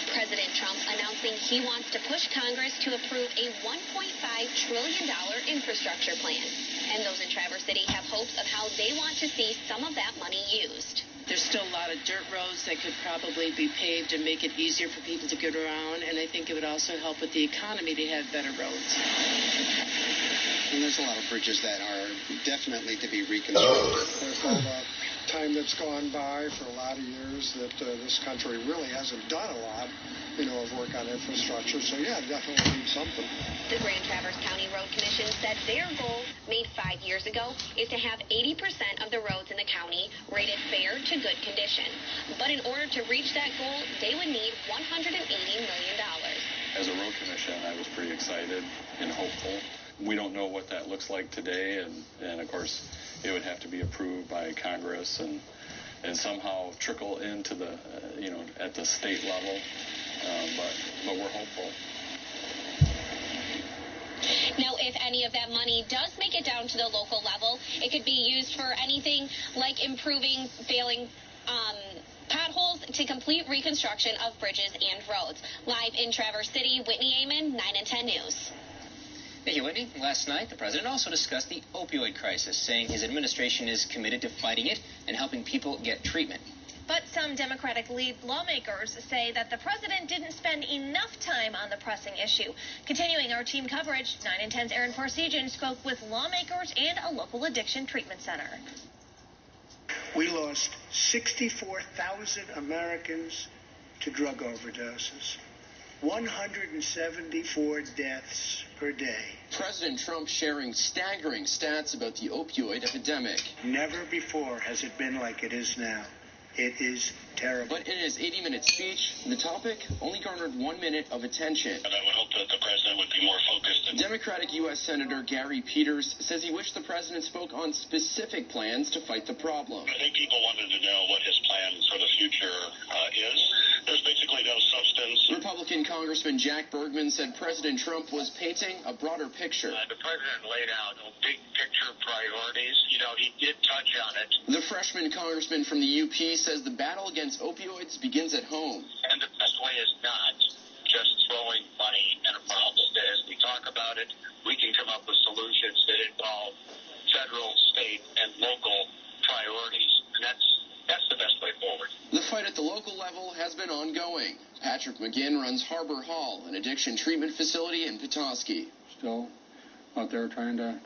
President Trump announcing he wants to push Congress to approve a $1.5 trillion infrastructure plan. And those in Traverse City have hopes of how they want to see some of that money used. There's still a lot of dirt roads that could probably be paved and make it easier for people to get around. And I think it would also help with the economy to have better roads. And there's a lot of bridges that are definitely to be reconstructed. There's all the time that's gone by for a lot of years that this country really hasn't done a lot, of work on infrastructure. So, yeah, definitely need something. The Grand Traverse County Road Commission said their goal, made 5 years ago, is to have 80% of the roads in the county rated fair to good condition. But in order to reach that goal, they would need $180 million. As a road commission, I was pretty excited and hopeful. We don't know what that looks like today, and of course, it would have to be approved by Congress and somehow trickle into the, at the state level. But we're hopeful. Now, if any of that money does make it down to the local level, it could be used for anything like improving failing potholes to complete reconstruction of bridges and roads. Live in Traverse City, Whitney Amon, 9 and 10 News. Thank you, Whitney. Last night, the president also discussed the opioid crisis, saying his administration is committed to fighting it and helping people get treatment. But some Democratic lead lawmakers say that the president didn't spend enough time on the pressing issue. Continuing our team coverage, 9 and 10's Aaron Parsegian spoke with lawmakers and a local addiction treatment center. We lost 64,000 Americans to drug overdoses. 174 deaths per day. President Trump sharing staggering stats about the opioid epidemic. Never before has it been like it is now. It is terrible. But in his 80-minute speech, the topic only garnered 1 minute of attention. And I would hope that the president would be more focused. Democratic U.S. Senator Gary Peters says he wished the president spoke on specific plans to fight the problem. I think people wanted to know what his plan for the future is. There's basically no substance. Republican Congressman Jack Bergman said President Trump was painting a broader picture. The president laid out big picture priorities. You know, he did touch on it. The freshman congressman from the UP says the battle against opioids begins at home. And the best way is not just throwing money at a problem. As we talk about it, we can come up with solutions that involve federal, state, and local priorities. And that's the best way forward. The fight at the local level has been ongoing. Patrick McGinn runs Harbor Hall, an addiction treatment facility in Petoskey. Still out there trying to,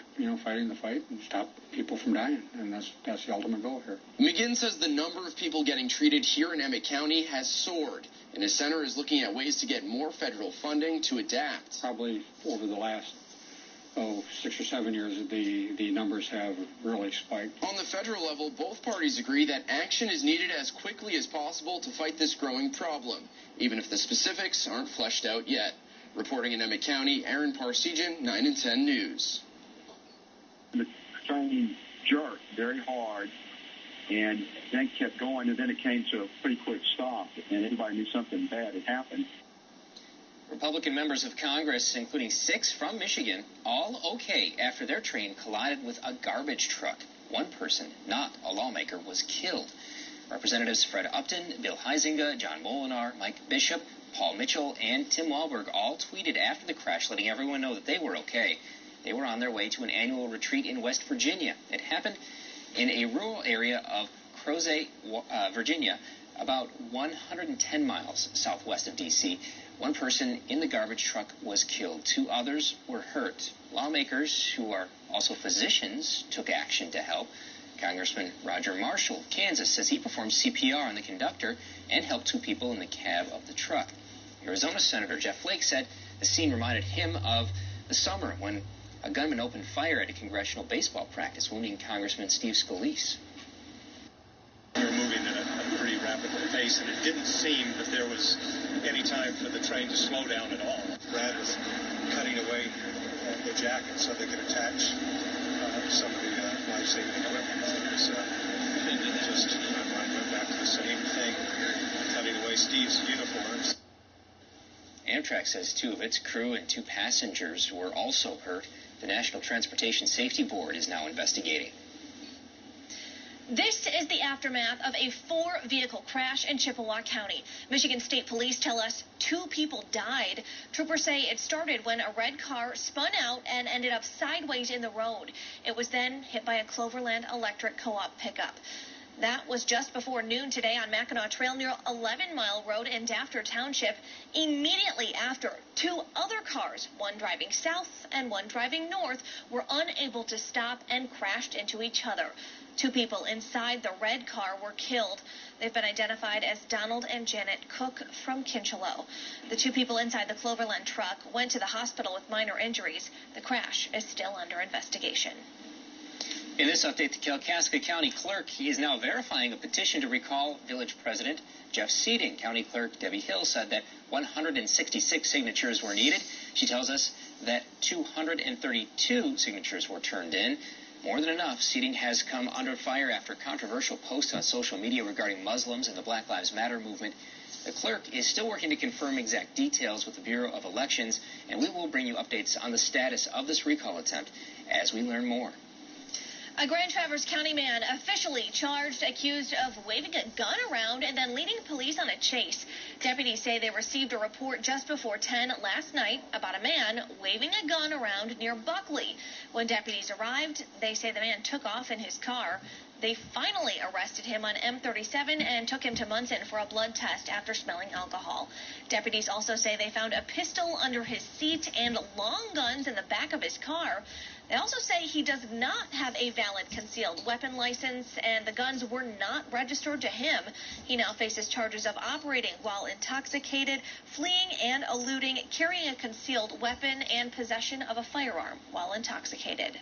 fighting the fight and stop people from dying. And that's the ultimate goal here. McGinn says the number of people getting treated here in Emmett County has soared, and his center is looking at ways to get more federal funding to adapt. Probably over the last 6 or 7 years, the numbers have really spiked. On the federal level, both parties agree that action is needed as quickly as possible to fight this growing problem, even if the specifics aren't fleshed out yet. Reporting in Emmett County, Aaron Parsegian, 9 and 10 News. The train jerked very hard and then kept going, and then it came to a pretty quick stop, and everybody knew something bad had happened. Republican members of Congress, including 6 from Michigan, all okay after their train collided with a garbage truck. One person, not a lawmaker, was killed. Representatives Fred Upton, Bill Huizenga, John Molinar, Mike Bishop, Paul Mitchell, and Tim Walberg all tweeted after the crash, letting everyone know that they were okay. They were on their way to an annual retreat in West Virginia. It happened in a rural area of Crozet, Virginia, about 110 miles southwest of D.C. One person in the garbage truck was killed. 2 others were hurt. Lawmakers, who are also physicians, took action to help. Congressman Roger Marshall of Kansas says he performed CPR on the conductor and helped 2 people in the cab of the truck. Arizona Senator Jeff Flake said the scene reminded him of the summer when a gunman opened fire at a congressional baseball practice, wounding Congressman Steve Scalise. We were moving at a pretty rapid pace, and it didn't seem that there was any time for the train to slow down at all. Brad was cutting away the jacket so they could attach some of the life-saving equipment. It was just, my mind went back to the same thing, cutting away Steve's uniforms. Amtrak says 2 of its crew and 2 passengers were also hurt. The National Transportation Safety Board is now investigating. This is the aftermath of a 4-vehicle crash in Chippewa County. Michigan State Police tell us 2 people died. Troopers say it started when a red car spun out and ended up sideways in the road. It was then hit by a Cloverland Electric co-op pickup. That was just before noon today on Mackinac Trail near 11 Mile Road in Dafter Township. Immediately after, 2 other cars, one driving south and one driving north, were unable to stop and crashed into each other. 2 people inside the red car were killed. They've been identified as Donald and Janet Cook from Kincheloe. The 2 people inside the Cloverland truck went to the hospital with minor injuries. The crash is still under investigation. In this update, the Kalkaska County Clerk is now verifying a petition to recall Village President Jeff Seating. County Clerk Debbie Hill said that 166 signatures were needed. She tells us that 232 signatures were turned in. More than enough. Seating has come under fire after controversial posts on social media regarding Muslims and the Black Lives Matter movement. The clerk is still working to confirm exact details with the Bureau of Elections, and we will bring you updates on the status of this recall attempt as we learn more. A Grand Traverse County man officially charged, accused of waving a gun around and then leading police on a chase. Deputies say they received a report just before 10 last night about a man waving a gun around near Buckley. When deputies arrived, they say the man took off in his car. They finally arrested him on M37 and took him to Munson for a blood test after smelling alcohol. Deputies also say they found a pistol under his seat and long guns in the back of his car. They also say he does not have a valid concealed weapon license, and the guns were not registered to him. He now faces charges of operating while intoxicated, fleeing and eluding, carrying a concealed weapon, and possession of a firearm while intoxicated.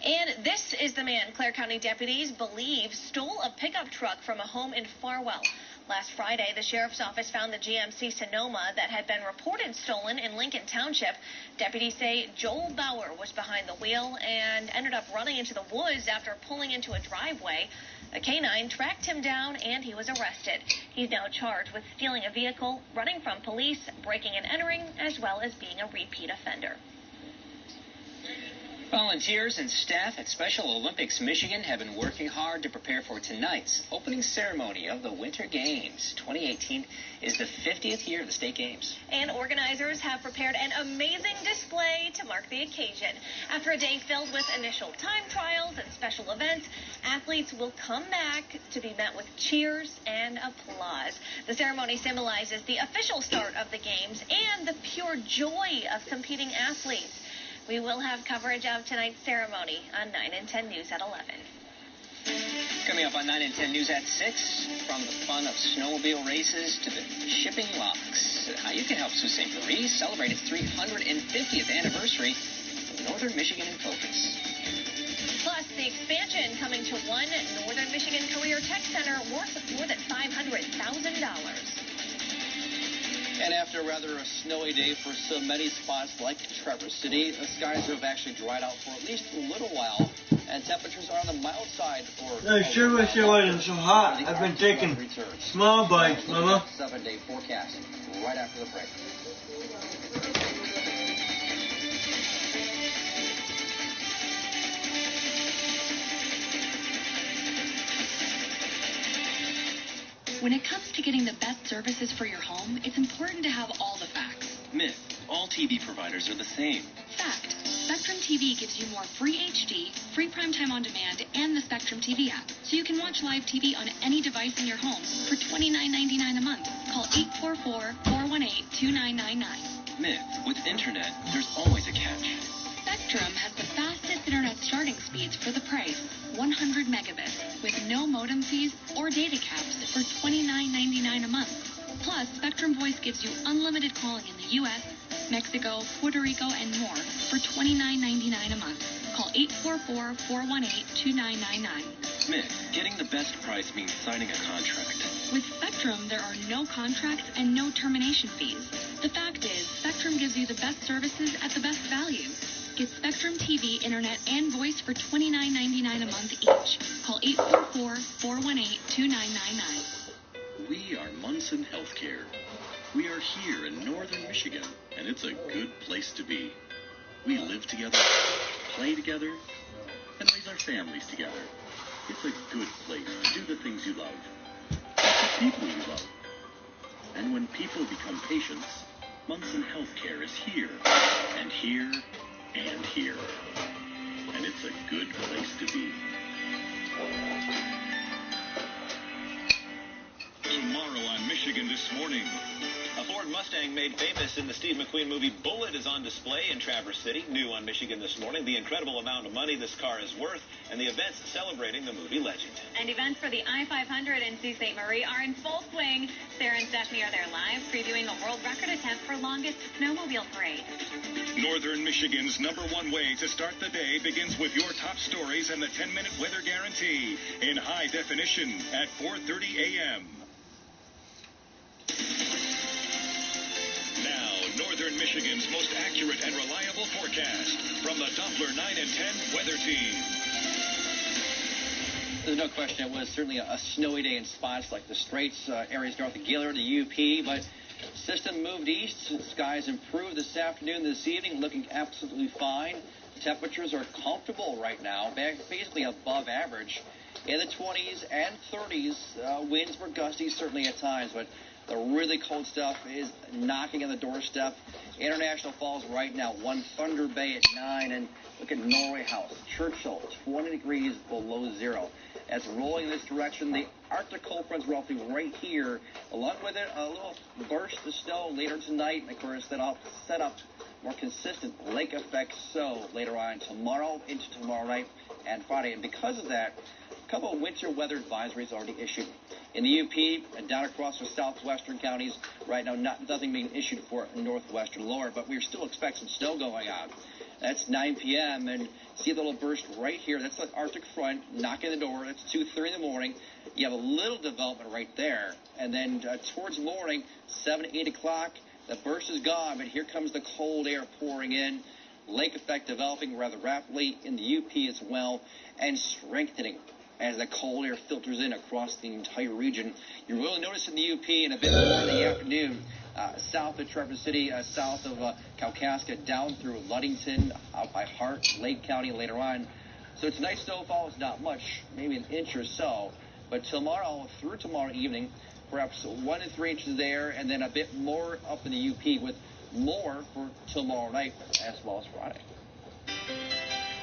And this is the man Clare County deputies believe stole a pickup truck from a home in Farwell. Last Friday, the sheriff's office found the GMC Sonoma that had been reported stolen in Lincoln Township. Deputies say Joel Bauer was behind the wheel and ended up running into the woods after pulling into a driveway. A canine tracked him down and he was arrested. He's now charged with stealing a vehicle, running from police, breaking and entering, as well as being a repeat offender. Volunteers and staff at Special Olympics Michigan have been working hard to prepare for tonight's opening ceremony of the Winter Games. 2018 is the 50th year of the state games. And organizers have prepared an amazing display to mark the occasion. After a day filled with initial time trials and special events, athletes will come back to be met with cheers and applause. The ceremony symbolizes the official start of the games and the pure joy of competing athletes. We will have coverage of tonight's ceremony on 9 and 10 News at 11. Coming up on 9 and 10 News at 6, from the fun of snowmobile races to the shipping locks, how you can help Sault Ste. Marie celebrate its 350th anniversary of Northern Michigan in Focus. Plus, the expansion coming to one Northern Michigan Career Tech Center worth more than $500,000. And after rather a snowy day for so many spots like Traverse City, the skies have actually dried out for at least a little while, and temperatures are on the mild side for... I sure wish it wasn't so hot. I've been taking small bites, Mama. 7-day forecast right after the break. When it comes to getting the best services for your home, it's important to have all the facts. Myth. All TV providers are the same. Fact. Spectrum TV gives you more free HD, free primetime on demand, and the Spectrum TV app, so you can watch live TV on any device in your home for $29.99 a month. Call 844-418-2999. Myth. With internet, there's always a catch. Spectrum has the fastest internet starting speeds for the price, 100 megabits, with no modem fees or data caps for $29.99 a month. Plus, Spectrum Voice gives you unlimited calling in the U.S., Mexico, Puerto Rico, and more for $29.99 a month. Call 844-418-2999. Myth. Getting the best price means signing a contract. With Spectrum, there are no contracts and no termination fees. The fact is, Spectrum gives you the best services at the best value. Get Spectrum TV, Internet, and Voice for $29.99 a month each. Call 844-418-2999. We are Munson Healthcare. We are here in Northern Michigan, and it's a good place to be. We live together, play together, and raise our families together. It's a good place to do the things you love, with the people you love. And when people become patients, Munson Healthcare is here, and here, and here. And it's a good place to be. Tomorrow on Michigan This Morning. A Ford Mustang made famous in the Steve McQueen movie Bullet is on display in Traverse City. New on Michigan This Morning, the incredible amount of money this car is worth and the events celebrating the movie legend. And events for the I-500 in Sault Ste. Marie are in full swing. Sarah and Stephanie are there live previewing a world record attempt for longest snowmobile parade. Northern Michigan's #1 way to start the day begins with your top stories and the 10-minute weather guarantee in high definition at 4:30 a.m. Now, Northern Michigan's most accurate and reliable forecast from the Doppler 9 and 10 Weather Team. There's no question it was certainly a snowy day in spots like the Straits, areas north of Gaylord, the UP, but system moved east. Skies improved this afternoon, this evening, looking absolutely fine. Temperatures are comfortable right now, basically above average. In the 20s and 30s, winds were gusty certainly at times, but the really cold stuff is knocking on the doorstep. International Falls right now, one Thunder Bay at 9, and look at Norway House, Churchill, 20 degrees below zero. As rolling in this direction, the Arctic cold front's roughly right here. Along with it, a little burst of snow later tonight, and of course that'll set up more consistent lake effect so later on tomorrow into tomorrow night and Friday. And because of that, a couple of winter weather advisories already issued. In the UP and down across the southwestern counties, right now nothing being issued for northwestern lower, but we still expect some snow going on. That's 9 p.m. and see a little burst right here. That's the Arctic front knocking the door. That's 2:30 in the morning. You have a little development right there. And then towards morning, 7, 8 o'clock, the burst is gone, but here comes the cold air pouring in. Lake effect developing rather rapidly in the UP as well and strengthening as the cold air filters in across the entire region. You really notice in the UP and a bit more in the afternoon. South of Traverse City, south of Kalkaska, down through Ludington, out by Hart, Lake County later on. So tonight's snowfall is not much, maybe an inch or so. But tomorrow, through tomorrow evening, perhaps 1 to 3 inches there, and then a bit more up in the UP with more for tomorrow night as well as Friday.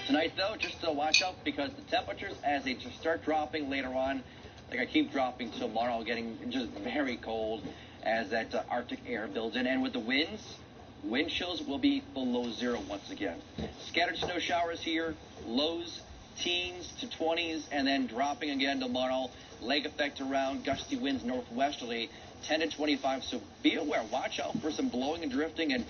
Tonight, though, just watch out because the temperatures, as they just start dropping later on, they're going to keep dropping tomorrow, getting just very cold as that Arctic air builds in. And with the winds, wind chills will be below zero once again. Scattered snow showers here, lows, teens to 20s, and then dropping again tomorrow. Lake effect around, gusty winds northwesterly, 10 to 25. So be aware, watch out for some blowing and drifting and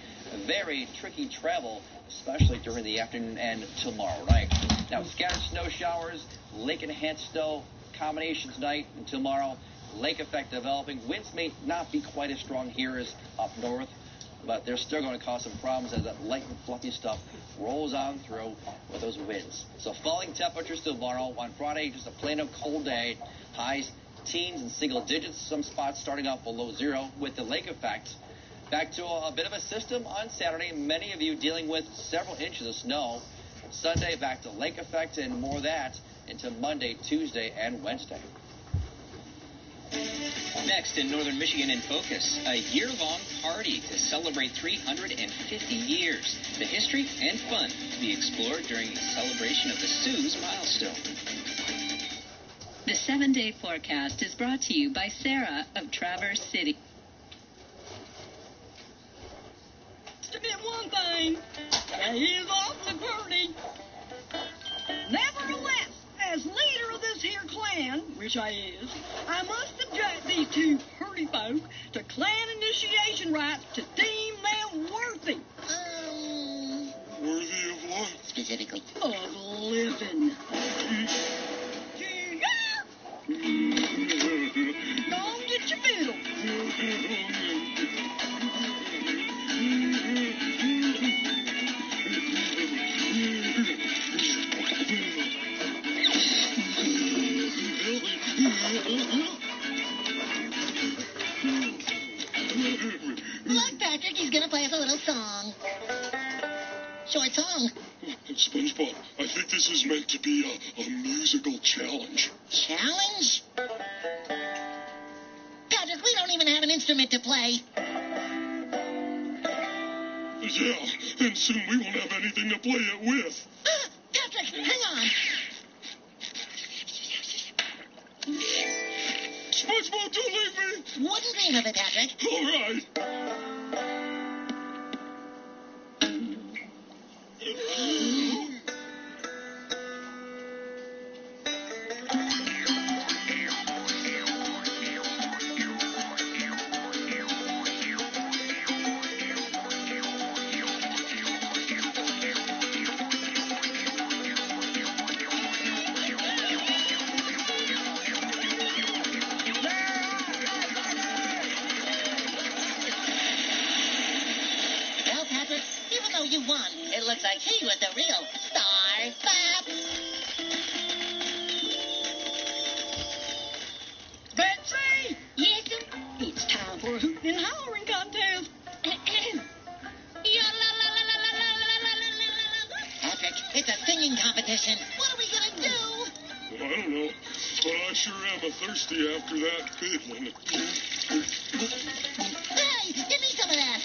very tricky travel, especially during the afternoon and tomorrow night. Now, scattered snow showers, lake enhanced snow combination tonight and tomorrow. Lake effect developing. Winds may not be quite as strong here as up north, but they're still going to cause some problems as that light and fluffy stuff rolls on through with those winds. So falling temperatures tomorrow. On Friday, just a plain old cold day. Highs teens and single digits. Some spots starting out below zero with the lake effect. Back to a bit of a system on Saturday. Many of you dealing with several inches of snow. Sunday back to lake effect and more of that into Monday, Tuesday, and Wednesday. Next in Northern Michigan in Focus, a year-long party to celebrate 350 years. The history and fun to be explored during the celebration of the Sioux's milestone. The 7-day forecast is brought to you by Sarah of Traverse City. To admit one thing, that is awfully pretty. Nevertheless, as leader of this here clan, which I is, I must subject these two pretty folk to clan initiation rites to deem them worthy. Worthy of what? Specifically, of living. Don't get your fiddle. Look, Patrick, he's going to play us a little song. Short song. SpongeBob, I think this is meant to be a musical challenge. Challenge? Patrick, we don't even have an instrument to play. Yeah, and soon we won't have anything to play it with. Patrick, hang on. SpongeBob, don't leave me. Wouldn't dream of it, Patrick. All right. You won. It looks like he was the real star. Bap. But I sure am a thirsty after that big one. Hey, give me some of that.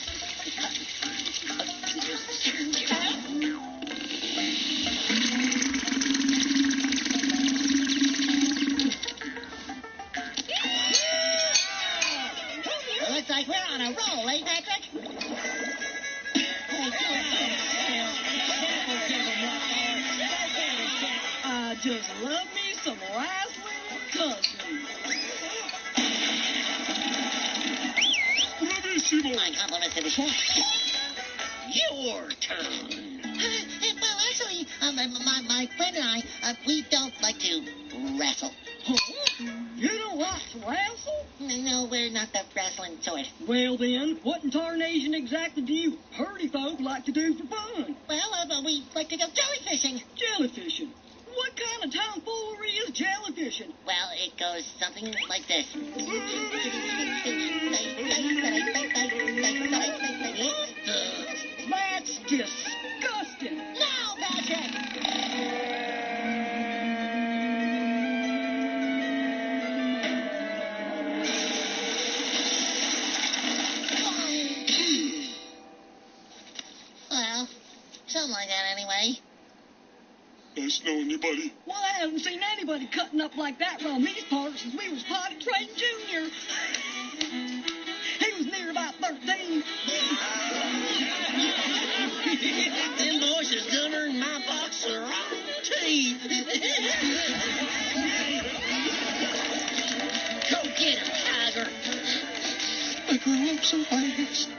Looks like we're on a roll, eh, Patrick? I just love me some wrestling country. Bravissimo! My compliments to the chef. Your turn. Well, actually, my friend and I, we don't like to wrestle. You don't like to wrestle? No, we're not the wrestling sort. Well then, what in tarnation exactly do you hurdy folk like to do for fun? Well, we like to go jellyfishing. Jellyfishing? What kind of tomfoolery is jellyfishing? Well, it goes something like this. That's disgusting. No, Patrick! Well, something like that anyway. Nice knowing you, buddy. Well, I haven't seen anybody cutting up like that around these parts since we was potty trading junior. He was near about 13. Them boys is gunner in my box of rotten teeth. Go get him, Tiger. I grew up so fast.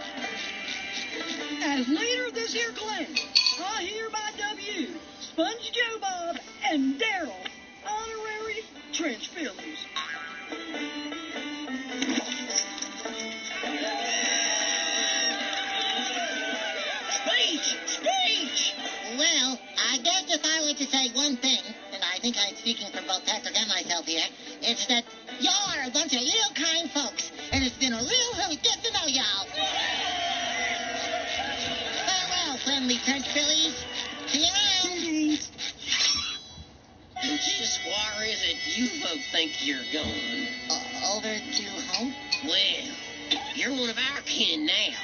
As leader of this here clan, I hereby dub you Spongy Joe Bob and Daryl honorary trench fillers. Speech! Well, I guess if I were to say one thing, and I think I'm speaking for both Patrick and myself here, it's that y'all are a bunch of real kind folks, and it's been a real hoot get to know y'all. Farewell, friendly trench fillies. See you around. Just where is it you folk think you're going? Over to home? Well, you're one of our kin now,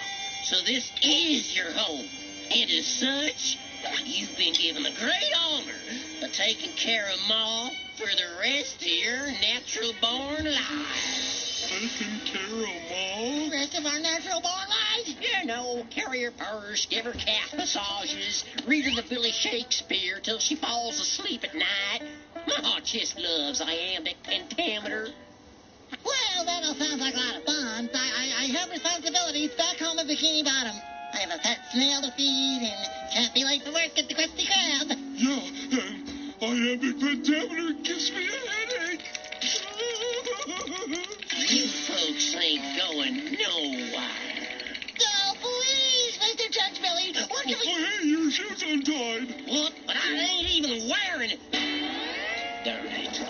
so this is your home. And as such, you've been given the great honor of taking care of Ma for the rest of your natural-born life. Taking care of Ma? Rest of our natural-born lives? You know, carry her purse, give her calf massages, read her the Billy Shakespeare till she falls asleep at night. Ma just loves iambic pentameter. Well, that all sounds like a lot of fun. I have responsibilities back home at Bikini Bottom. I have a pet snail to feed and can't be late for work at the Krusty Krab. Yeah, and iambic pentameter gives me a headache. You folks ain't going nowhere. Oh, please, Mr. Judge Billy. What can we... Oh, hey, your shoe's untied. What? But I ain't even wearing it. Darn it.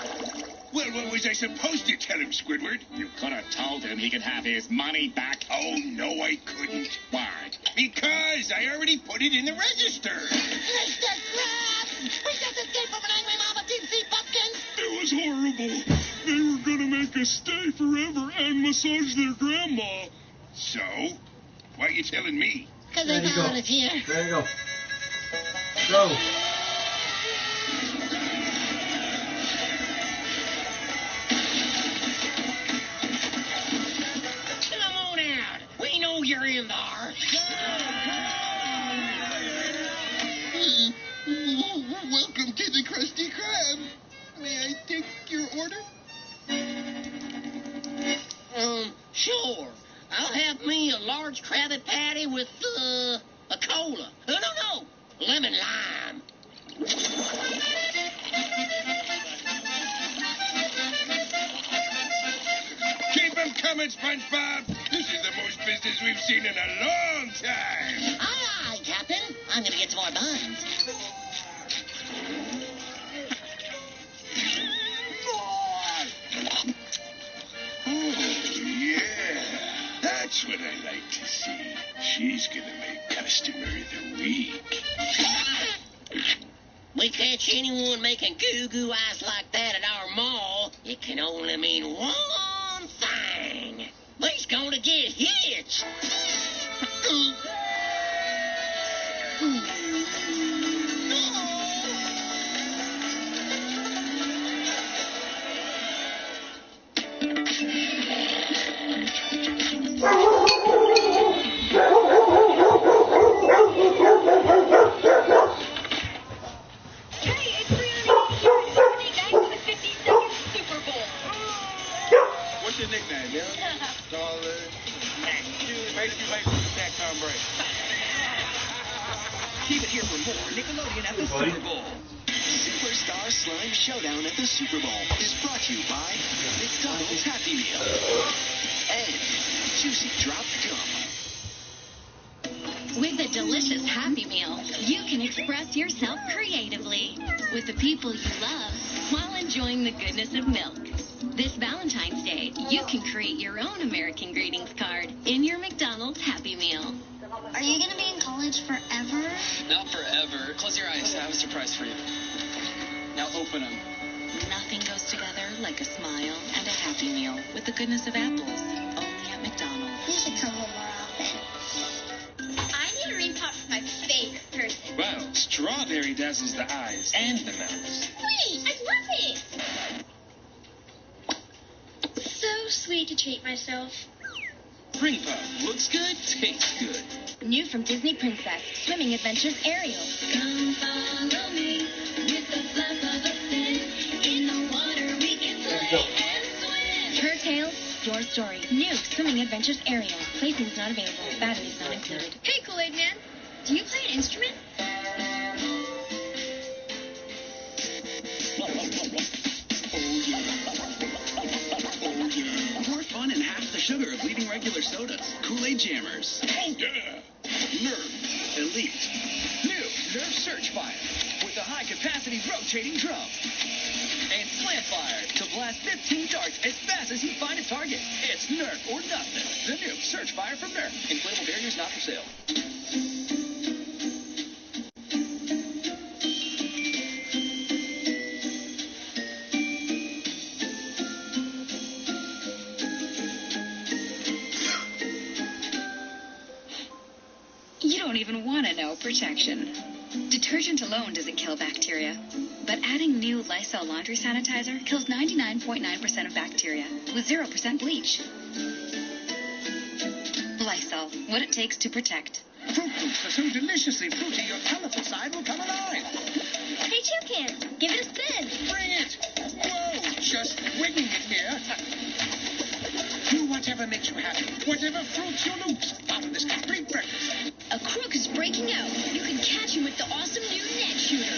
Well, what was I supposed to tell him, Squidward? You could have told him he could have his money back. Oh, no, I couldn't. Why? Because I already put it in the register. Mr. Krab! We just escaped from an angry mob of deep-sea bumpkins. It was horrible. They were going to make us stay forever and massage their grandma. So? Why are you telling me? Because they found us here. There you go. Go. Come on out. We know you're in there. Welcome to the Krusty Krab. May I take your order? Sure. I'll have me a large Krabby Patty with, a cola. No. Lemon lime. Keep them coming, SpongeBob. This is the most business we've seen in a long time. Aye, Captain. I'm going to get some more buns. Oh, yeah. That's what I like to see. She's gonna make customer of the week. We catch anyone making goo-goo eyes like that at our mall, it can only mean one thing. He's gonna get hitched. What's your nickname, yeah? Taller. Make you make that time break. Keep it here for more Nickelodeon at the Super Bowl. Superstar Slime Showdown at the Super Bowl is brought to you by McDonald's Happy Meal and Juicy Drop Gum. With a delicious Happy Meal, you can express yourself creatively with the people you love while enjoying the goodness of milk. This Valentine's Day, you can create your own American greetings card in your McDonald's Happy Meal. Are you going to be in college forever? Not forever. Close your eyes. I have a surprise for you. Now open them. Nothing goes together like a smile and a Happy Meal with the goodness of apples, only at McDonald's. You should come home more often. I need a ring pop for my fake person. Well, strawberry dazzles the eyes and the mouth. Sweet! I love it! So sweet to treat myself. Ring pop looks good, tastes good. New from Disney Princess, Swimming Adventures Ariel. Come follow me with the flap of a fin. In the water we can play and swim. Her tale, your story. New Swimming Adventures Ariel. Playthings not available. Batteries not included. Hey, Kool-Aid Man. Do you play an instrument? More fun and half the sugar of leading regular sodas. Kool-Aid Jammers. Oh, yeah. Nerf Elite. New Nerf Surge Fire with a high-capacity rotating drum. And Slant Fire to blast 15 darts as fast as you find a target. It's Nerf or nothing. The new Surge Fire from Nerf. Inflatable barriers not for sale. You don't even want to know protection. Detergent alone doesn't kill bacteria, but adding new Lysol laundry sanitizer kills 99.9% of bacteria with 0% bleach. Lysol, what it takes to protect. Fruit Loops are so deliciously fruity, your colorful side will come alive. Hey, Toucan, give it a spin. Bring it! Whoa, just winging it here. Do whatever makes you happy. Whatever fruits your loops. Out of this complete breakfast. A crook is breaking out. You can catch him with the awesome new net shooter.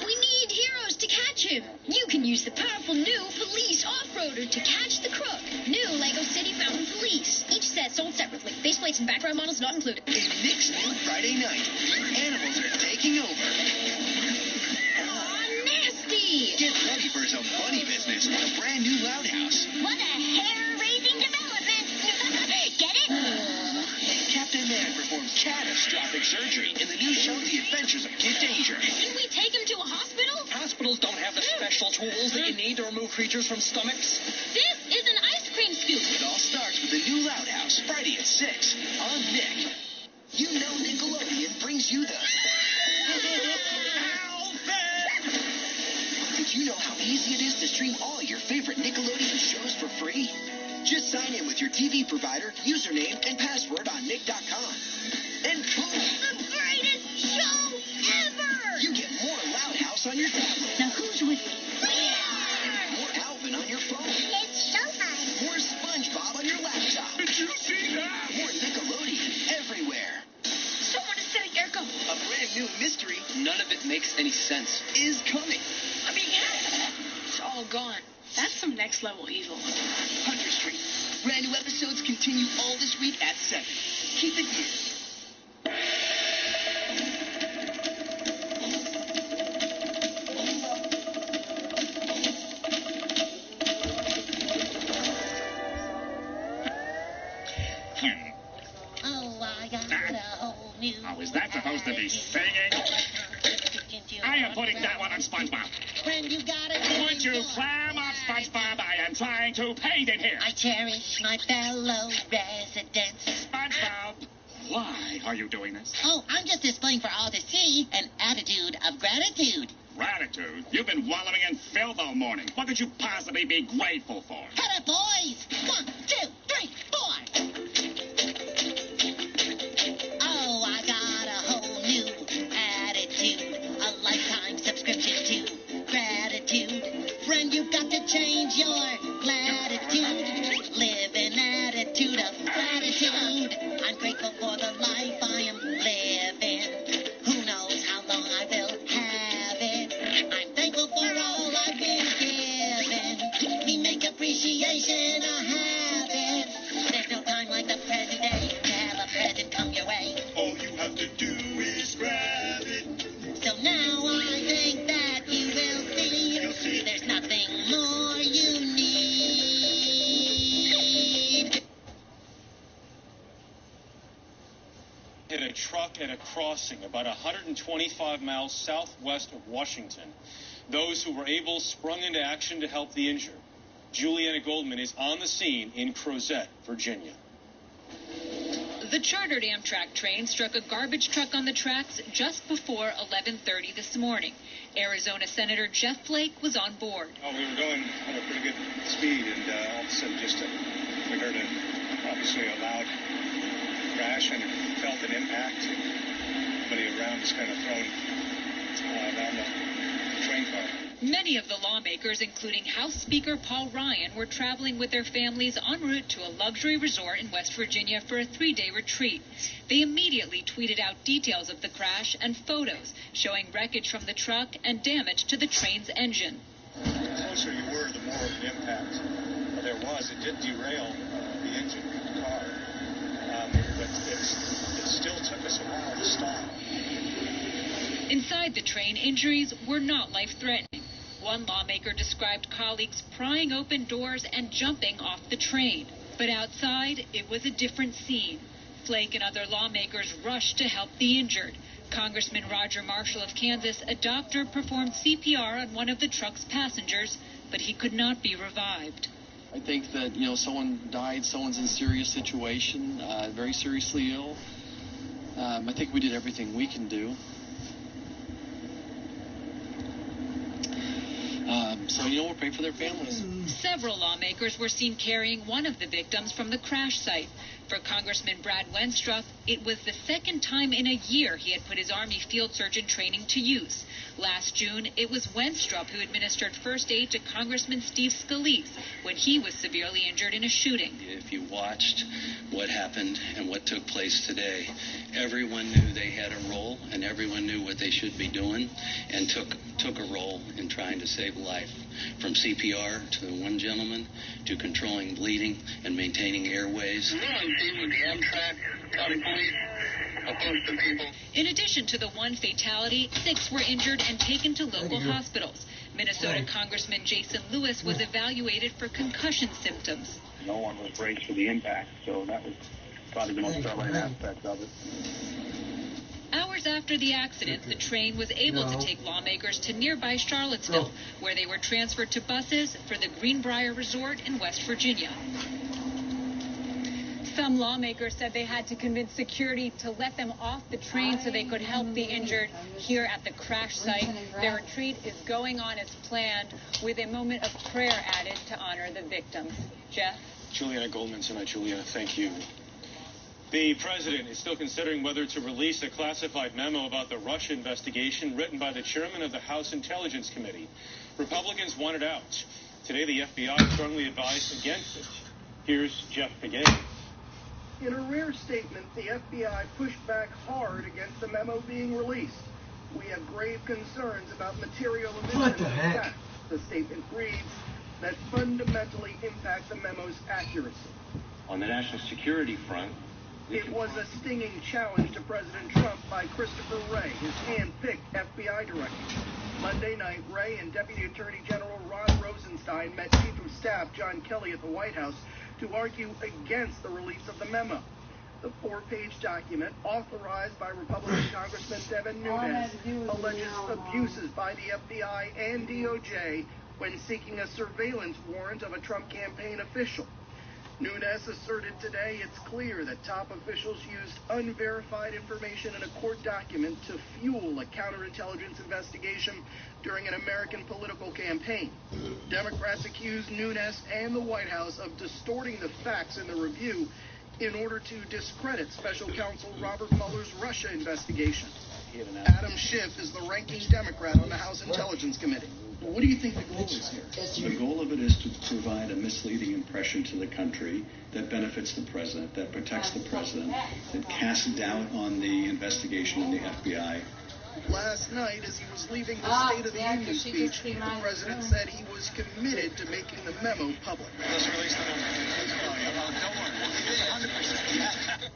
We need heroes to catch him. You can use the powerful new Police Off-Roader to catch the crook. New Lego City Fountain Police. Each set sold separately. Faceplates and background models not included. In Nick's new Friday night, animals are taking over. Aw, nasty! Get ready for some funny business with a brand new Loud House. What a hair-raising development. Get it? Captain Man performs catastrophic surgery in the new show The Adventures of Kid Danger. Did we take him to a hospital? Hospitals don't have the special tools that you need to remove creatures from stomachs. This is an ice cream scoop. It all starts with the new Loud House, Friday at 6 on Nick. You know Nickelodeon brings you the... Did you know how easy it is to stream all your favorite Nickelodeon shows for free? Just sign in with your TV provider, username, and password on Nick.com. And boom! The greatest show ever! You get more Loud House on your tablet. Now who's with me? More Alvin on your phone. It's showtime. More SpongeBob on your laptop. Did you see that? More Nickelodeon everywhere. Someone is setting Ergo. A brand new mystery, none of it makes any sense, is coming. I mean, it's all gone. That's some next level evil. 100th Street. Brand new episodes continue all this week at 7. Keep it here. Oh, I got a whole new... Oh, is that supposed to be singing? I am putting that one on SpongeBob. Friend, you got it. Would you clam up SpongeBob, I am trying to paint in here. I cherish my fellow residents. SpongeBob, why are you doing this? Oh, I'm just displaying for all to see an attitude of gratitude. Gratitude? You've been wallowing in filth all morning. What could you possibly be grateful for? Head up, boys! 1, 2, 3, 4! Oh, I got a whole new attitude. A lifetime subscription to gratitude. Friend, you've got to change your latitude. Live an attitude of gratitude. I'm grateful for the life I am living. Who knows how long I will have it. I'm thankful for all I've been given. We make appreciation a habit. There's no time like the present day to have a present come your way. All you have to do is grab it. So now I think that you will see. You'll see. There's nothing more you need. Hit a truck at a crossing about 125 miles southwest of Washington. Those who were able sprung into action to help the injured. Juliana Goldman is on the scene in Crozet, Virginia. The chartered Amtrak train struck a garbage truck on the tracks just before 11:30 this morning. Arizona Senator Jeff Flake was on board. Oh, we were going at a pretty good speed, and all of a sudden we heard obviously a loud crash and felt an impact. Everybody around was kind of thrown down the train car. Many of the lawmakers, including House Speaker Paul Ryan, were traveling with their families en route to a luxury resort in West Virginia for a 3-day retreat. They immediately tweeted out details of the crash and photos showing wreckage from the truck and damage to the train's engine. The closer you were, the more of an impact there was. It did derail the engine of the car, but it still took us a while to stop. Inside the train, injuries were not life-threatening. One lawmaker described colleagues prying open doors and jumping off the train. But outside, it was a different scene. Flake and other lawmakers rushed to help the injured. Congressman Roger Marshall of Kansas, a doctor, performed CPR on one of the truck's passengers, but he could not be revived. I think that, someone died, someone's in a serious situation, very seriously ill. I think we did everything we can do. We'll pray for their families. Several lawmakers were seen carrying one of the victims from the crash site. For Congressman Brad Wenstrup, it was the second time in a year he had put his Army field surgeon training to use. Last June, it was Wenstrup who administered first aid to Congressman Steve Scalise when he was severely injured in a shooting. If you watched what happened and what took place today, everyone knew they had a role and everyone knew what they should be doing and took a role in trying to save life. From CPR to the one gentleman to controlling bleeding and maintaining airways. In addition to the one fatality, 6 were injured and taken to local hospitals. Minnesota Congressman Jason Lewis was evaluated for concussion symptoms. No one was braced for the impact, so that was probably the most troubling aspect of it. Hours after the accident, the train was able to take lawmakers to nearby Charlottesville, where they were transferred to buses for the Greenbrier Resort in West Virginia. Some lawmakers said they had to convince security to let them off the train so they could help the injured here at the crash site. Their retreat is going on as planned, with a moment of prayer added to honor the victims. Jeff? Juliana Goldman tonight. Juliana, thank you. The president is still considering whether to release a classified memo about the Russia investigation written by the chairman of the House Intelligence Committee. Republicans want it out. Today, the FBI strongly advised against it. Here's Jeff Pagay. In a rare statement, the FBI pushed back hard against the memo being released. We have grave concerns about material omissions and facts, the statement reads, that fundamentally impact the memo's accuracy. On the national security front, it was a stinging challenge to President Trump by Christopher Wray, his hand-picked FBI director. Monday night, Wray and Deputy Attorney General Rod Rosenstein met Chief of Staff John Kelly at the White House to argue against the release of the memo. The 4-page document, authorized by Republican Congressman Devin Nunes, alleges abuses by the FBI and DOJ when seeking a surveillance warrant of a Trump campaign official. Nunes asserted today it's clear that top officials used unverified information in a court document to fuel a counterintelligence investigation during an American political campaign. Democrats accused Nunes and the White House of distorting the facts in the review in order to discredit Special Counsel Robert Mueller's Russia investigation. Adam Schiff is the ranking Democrat on the House Intelligence Committee. What do you think the goal is here? The goal of it is to provide a misleading impression to the country that benefits the president, that protects the president, that casts doubt on the investigation in the FBI. Last night, as he was leaving the State of the Union speech, the president said he was committed to making the memo public. Let's release the memo. Don't worry. 100%.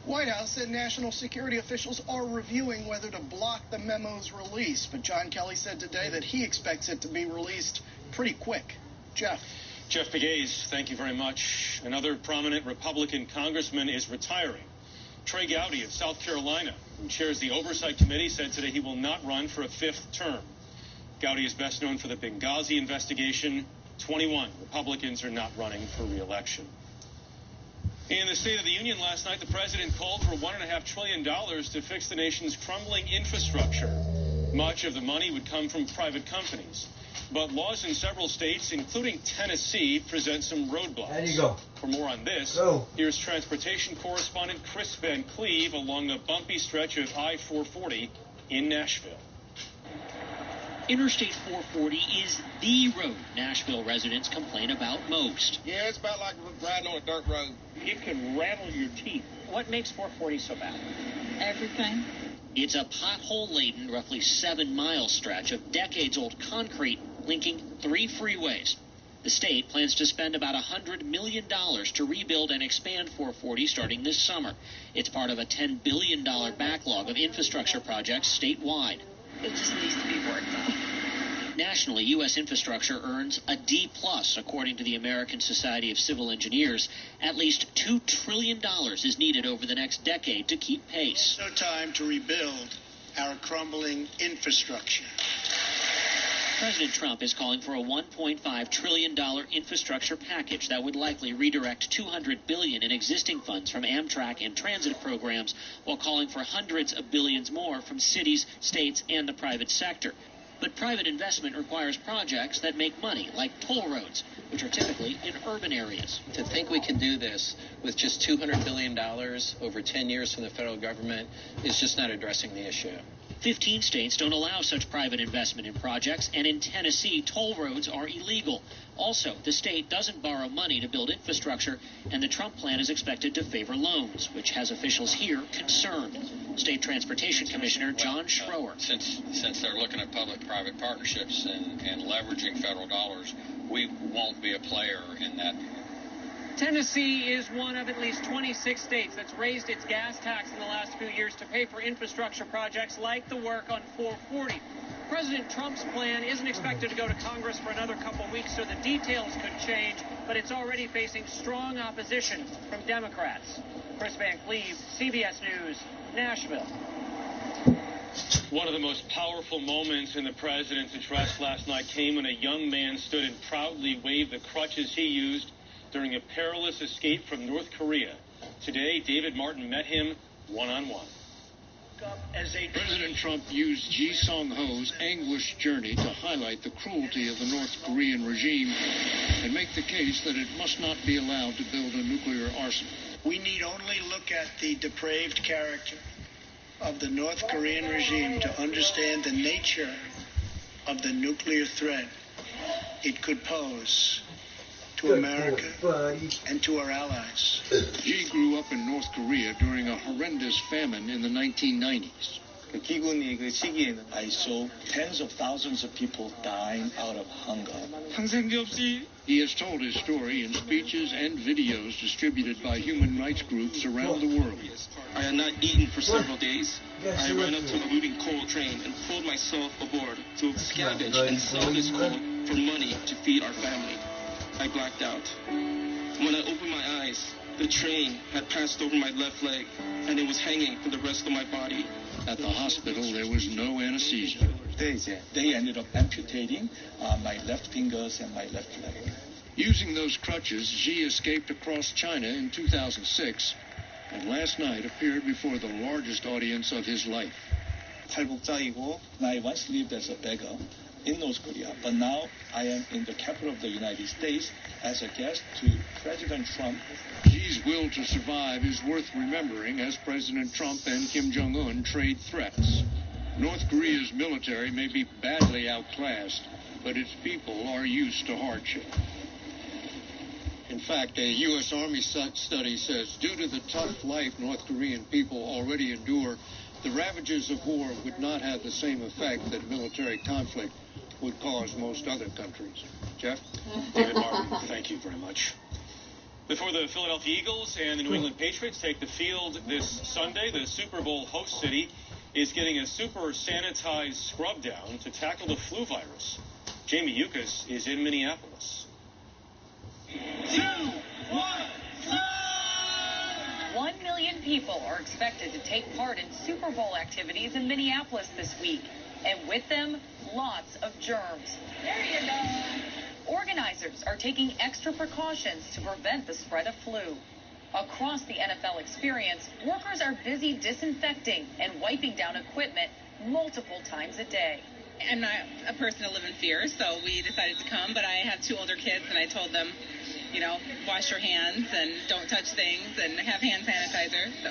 White House said national security officials are reviewing whether to block the memo's release, but John Kelly said today that he expects it to be released pretty quick. Jeff Pegues, thank you very much. Another prominent Republican congressman is retiring. Trey Gowdy of South Carolina, who chairs the Oversight Committee, said today he will not run for a fifth term. Gowdy is best known for the Benghazi investigation. 21 Republicans are not running for re-election. In the State of the Union last night, the president called for $1.5 trillion to fix the nation's crumbling infrastructure. Much of the money would come from private companies. But laws in several states, including Tennessee, present some roadblocks. There you go. For more on this, here's transportation correspondent Chris Van Cleve along the bumpy stretch of I-440 in Nashville. Interstate 440 is the road Nashville residents complain about most. Yeah, it's about like riding on a dirt road. It can rattle your teeth. What makes 440 so bad? Everything. It's a pothole-laden, roughly 7-mile stretch of decades-old concrete linking 3 freeways. The state plans to spend about $100 million to rebuild and expand 440 starting this summer. It's part of a $10 billion backlog of infrastructure projects statewide. It just needs to be worked on. Nationally, U.S. infrastructure earns a D+, according to the American Society of Civil Engineers. At least $2 trillion is needed over the next decade to keep pace. No time to rebuild our crumbling infrastructure. President Trump is calling for a $1.5 trillion infrastructure package that would likely redirect $200 billion in existing funds from Amtrak and transit programs, while calling for hundreds of billions more from cities, states, and the private sector. But private investment requires projects that make money, like toll roads, which are typically in urban areas. To think we can do this with just $200 billion over 10 years from the federal government is just not addressing the issue. 15 states don't allow such private investment in projects, and in Tennessee, toll roads are illegal. Also, the state doesn't borrow money to build infrastructure, and the Trump plan is expected to favor loans, which has officials here concerned. State Transportation Commissioner John Schroer. Since they're looking at public-private partnerships and leveraging federal dollars, we won't be a player in that. Tennessee is one of at least 26 states that's raised its gas tax in the last few years to pay for infrastructure projects like the work on 440. President Trump's plan isn't expected to go to Congress for another couple weeks, so the details could change, but it's already facing strong opposition from Democrats. Chris Van Cleve, CBS News, Nashville. One of the most powerful moments in the president's address last night came when a young man stood and proudly waved the crutches he used during a perilous escape from North Korea. Today, David Martin met him one-on-one. President Trump used Ji Song-ho's anguished journey to highlight the cruelty of the North Korean regime and make the case that it must not be allowed to build a nuclear arsenal. We need only look at the depraved character of the North Korean regime to understand the nature of the nuclear threat it could pose to America and to our allies. Ji grew up in North Korea during a horrendous famine in the 1990s. I saw tens of thousands of people dying out of hunger. He has told his story in speeches and videos distributed by human rights groups around the world. I had not eaten for several days. I ran up to a moving coal train and pulled myself aboard to scavenge and sell this coal for money to feed our family. I blacked out. When I opened my eyes, the train had passed over my left leg, and it was hanging from the rest of my body. At the hospital, there was no anesthesia. They ended up amputating my left fingers and my left leg. Using those crutches, Xi escaped across China in 2006 and last night appeared before the largest audience of his life. 탈북자이고, I once lived as a beggar in North Korea, but now I am in the capital of the United States as a guest to President Trump. Xi's will to survive is worth remembering as President Trump and Kim Jong-un trade threats. North Korea's military may be badly outclassed, but its people are used to hardship. In fact, a U.S. Army study says due to the tough life North Korean people already endure, the ravages of war would not have the same effect that military conflict would cause most other countries. Jeff? David Martin, thank you very much. Before the Philadelphia Eagles and the New England Patriots take the field this Sunday, the Super Bowl host city is getting a super sanitized scrub down to tackle the flu virus. Jamie Yukas is in Minneapolis. 2, 1, 1 million people are expected to take part in Super Bowl activities in Minneapolis this week, and with them, lots of germs. There you go. Organizers are taking extra precautions to prevent the spread of flu. Across the NFL experience, workers are busy disinfecting and wiping down equipment multiple times a day. I'm not a person to live in fear, so we decided to come, but I have 2 older kids, and I told them, you know, wash your hands and don't touch things and have hand sanitizer. So,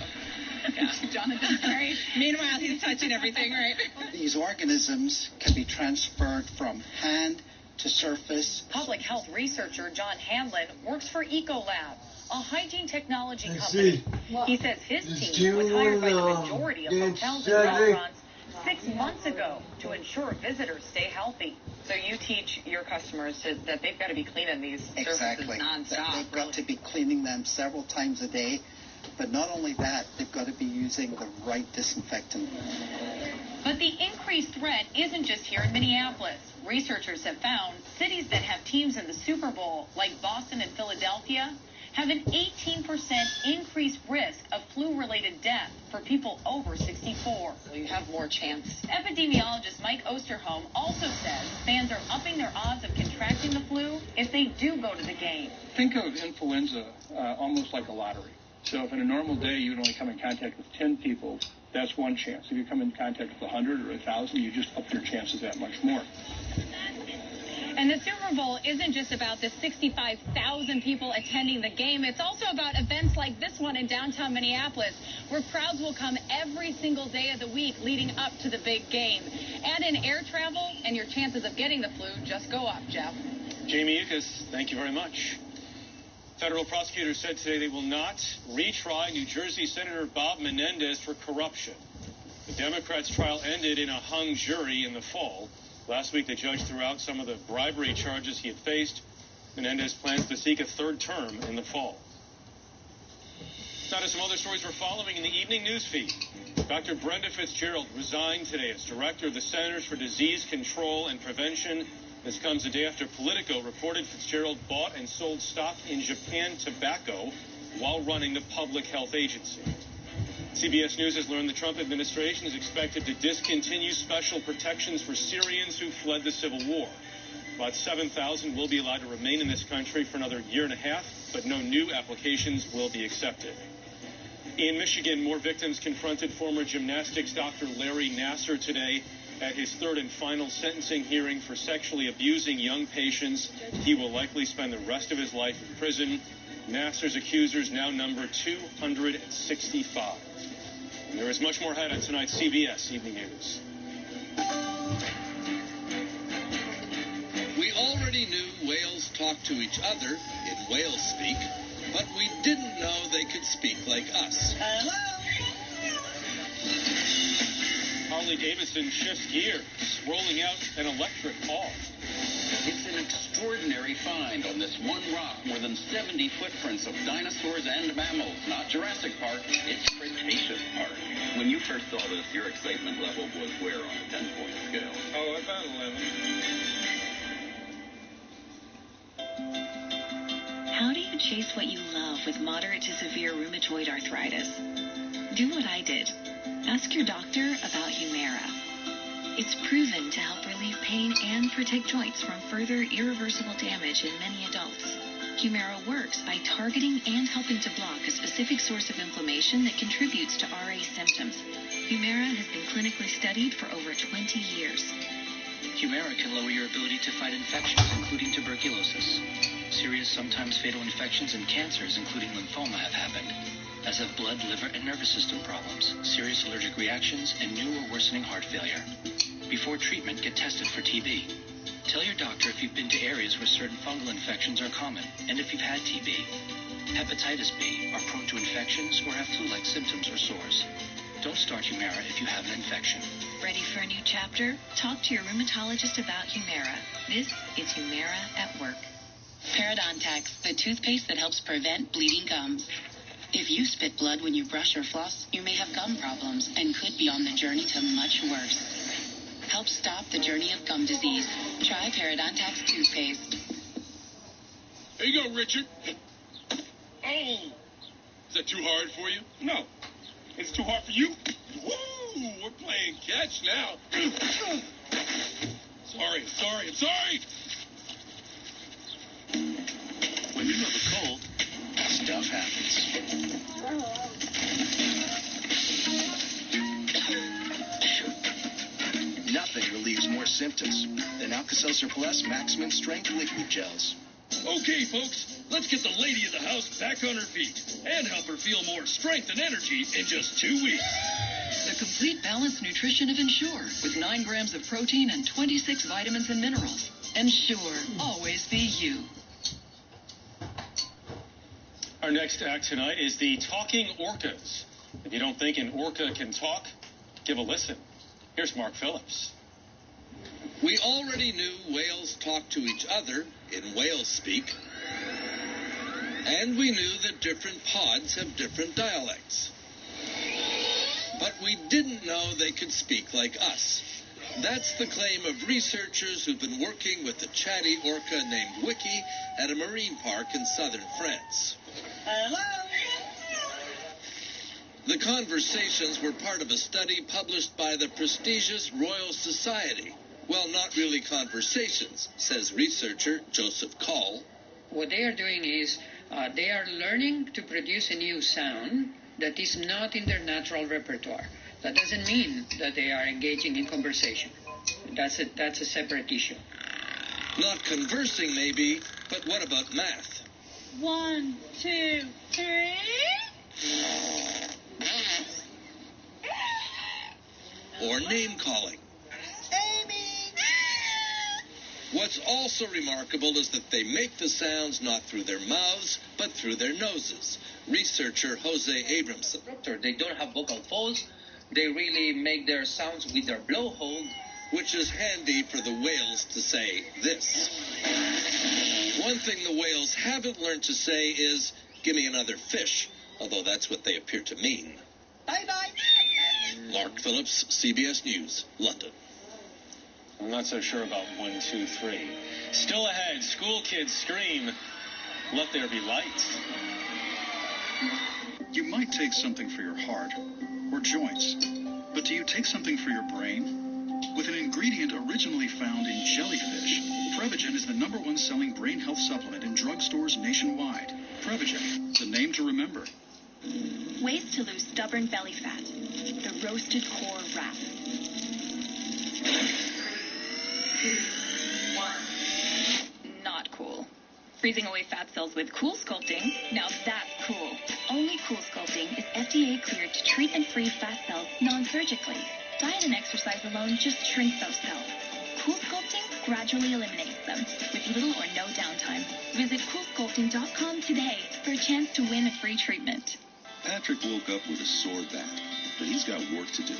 yeah. Jonathan's great. Meanwhile, he's touching everything, right? These organisms can be transferred from hand to surface. Public health researcher John Hanlon works for Ecolab, a hygiene technology company. He says his team was hired by the majority of hotels and restaurants 6 months ago to ensure visitors stay healthy. So you teach your customers that they've got to be cleaning these surfaces nonstop. They've got to be cleaning them several times a day. But not only that, they've got to be using the right disinfectant. But the increased threat isn't just here in Minneapolis. Researchers have found cities that have teams in the Super Bowl, like Boston and Philadelphia, have an 18% increased risk of flu-related death for people over 64. You have more chance. Epidemiologist Mike Osterholm also says fans are upping their odds of contracting the flu if they do go to the game. Think of influenza almost like a lottery. So if in a normal day you would only come in contact with 10 people, that's one chance. If you come in contact with 100 or 1,000, you just up your chances that much more. And the Super Bowl isn't just about the 65,000 people attending the game. It's also about events like this one in downtown Minneapolis, where crowds will come every single day of the week leading up to the big game. Add in air travel, and your chances of getting the flu just go up, Jeff. Jamie Yukas, thank you very much. Federal prosecutors said today they will not retry New Jersey Senator Bob Menendez for corruption. The Democrats' trial ended in a hung jury in the fall. Last week, the judge threw out some of the bribery charges he had faced. Menendez plans to seek a 3rd term in the fall. Now to some other stories we're following in the evening news feed. Dr. Brenda Fitzgerald resigned today as director of the Centers for Disease Control and Prevention. This comes a day after Politico reported Fitzgerald bought and sold stock in Japan Tobacco while running the public health agency. CBS News has learned the Trump administration is expected to discontinue special protections for Syrians who fled the civil war. About 7,000 will be allowed to remain in this country for another year and a half, but no new applications will be accepted. In Michigan, more victims confronted former gymnastics Dr. Larry Nassar today at his 3rd and final sentencing hearing for sexually abusing young patients. He will likely spend the rest of his life in prison. Nassar's accusers now number 265. And there is much more ahead on tonight's CBS Evening News. We already knew whales talk to each other in whale speak, but we didn't know they could speak like us. Harley Davidson shifts gears, rolling out an electric paw. It's an extraordinary find on this one rock. More than 70 footprints of dinosaurs and mammals. Not Jurassic Park, it's Cretaceous Park. When you first saw this, your excitement level was where on a 10-point scale? Oh, about 11. How do you chase what you love with moderate to severe rheumatoid arthritis? Do what I did. Ask your doctor about Humira. It's proven to help relieve pain and protect joints from further irreversible damage in many adults. Humira works by targeting and helping to block a specific source of inflammation that contributes to RA symptoms. Humira has been clinically studied for over 20 years. Humira can lower your ability to fight infections, including tuberculosis. Serious, sometimes fatal infections and cancers, including lymphoma, have happened, as have blood, liver, and nervous system problems, serious allergic reactions, and new or worsening heart failure. Before treatment, get tested for TB. Tell your doctor if you've been to areas where certain fungal infections are common, and if you've had TB. Hepatitis B, are prone to infections, or have flu-like symptoms or sores. Don't start Humira if you have an infection. Ready for a new chapter? Talk to your rheumatologist about Humira. This is Humira at Work. Parodontax, the toothpaste that helps prevent bleeding gums. If you spit blood when you brush or floss, you may have gum problems and could be on the journey to much worse. Help stop the journey of gum disease. Try Parodontax toothpaste. There you go, Richard. Oh! Is that too hard for you? No. It's too hard for you? Woo! We're playing catch now. Sorry. When you know the cold, stuff happens. Nothing relieves more symptoms than Alka-Seltzer Plus Maximum Strength Liquid Gels. Okay, folks, let's get the lady of the house back on her feet and help her feel more strength and energy in just 2 weeks. The complete balanced nutrition of Ensure with 9 grams of protein and 26 vitamins and minerals. Ensure, always be you. Our next act tonight is the Talking Orcas. If you don't think an orca can talk, give a listen. Here's Mark Phillips. We already knew whales talk to each other in whale speak, and we knew that different pods have different dialects. But we didn't know they could speak like us. That's the claim of researchers who've been working with a chatty orca named Wiki at a marine park in southern France. Hello? The conversations were part of a study published by the prestigious Royal Society. Well, not really conversations, says researcher Joseph Call. What they are doing is they are learning to produce a new sound that is not in their natural repertoire. That doesn't mean that they are engaging in conversation. That's a separate issue. Not conversing, maybe, but what about math? 1, 2, 3. Or name-calling. What's also remarkable is that they make the sounds not through their mouths, but through their noses. Researcher Jose Abramson. They don't have vocal folds. They really make their sounds with their blowhole. Which is handy for the whales to say this. One thing the whales haven't learned to say is, give me another fish, although that's what they appear to mean. Bye-bye. Mark Phillips, CBS News, London. I'm not so sure about 1, 2, 3. Still ahead, school kids scream, let there be light. You might take something for your heart or joints, but do you take something for your brain? With an ingredient originally found in jellyfish, Prevagen is the #1 selling brain health supplement in drugstores nationwide. Prevagen, the name to remember. Ways to lose stubborn belly fat. The roasted core wrap. 2, 1. Not cool. Freezing away fat cells with Cool Sculpting. Now that's cool. Only Cool Sculpting is FDA cleared to treat and freeze fat cells non-surgically. Diet and exercise alone just shrink those cells. Cool Sculpting gradually eliminates them with little or no downtime. Visit CoolSculpting.com today for a chance to win a free treatment. Patrick woke up with a sore back, but he's got work to do.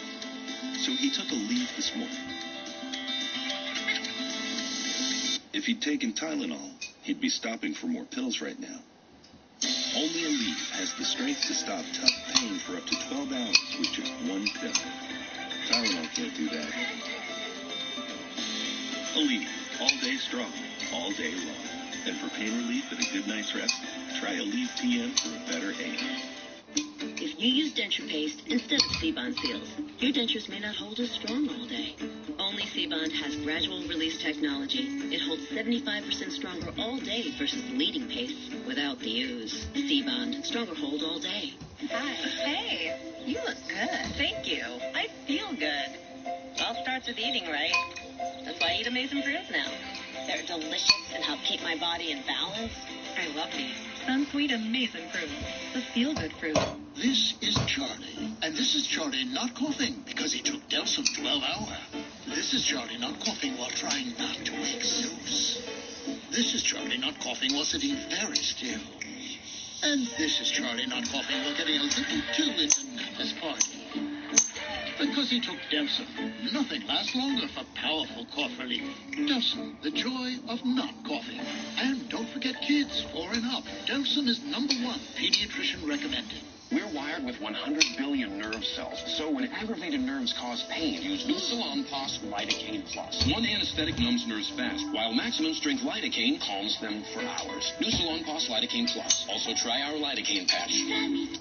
So he took a leave this morning. If he'd taken Tylenol, he'd be stopping for more pills right now. Only Aleve has the strength to stop tough pain for up to 12 hours with just 1 pill. Tylenol can't do that. Aleve, all day strong, all day long. And for pain relief and a good night's rest, try Aleve PM for a better aim. If you use denture paste instead of Seabond seals, your dentures may not hold as strong all day. Only Seabond has gradual release technology. It holds 75% stronger all day versus leading paste without the ooze. Seabond, stronger hold all day. Hi. Hey, you look good. Thank you. I feel good. It all starts with eating right. That's why I eat Amazing Fruits now. They're delicious and help keep my body in balance. I love these. Sunsweet Amazing Fruits. The feel-good fruit. This is Charlie. And this is Charlie not coughing because he took Delsum 12-hour. This is Charlie not coughing while trying not to wake Zeus. This is Charlie not coughing while sitting very still. And this is Charlie not coughing while getting a little too into Nana's party. Because he took Delsum. Nothing lasts longer for powerful cough relief. Delsum, the joy of not coughing. And don't forget kids, 4 and up. Delsum is #1 pediatrician recommended. We're wired with 100 billion nerve cells, so when aggravated nerves cause pain, use Nusalon Pos Lidocaine Plus. One anesthetic numbs nerves fast, while maximum strength lidocaine calms them for hours. Nusalon Pos Lidocaine Plus. Also try our lidocaine patch.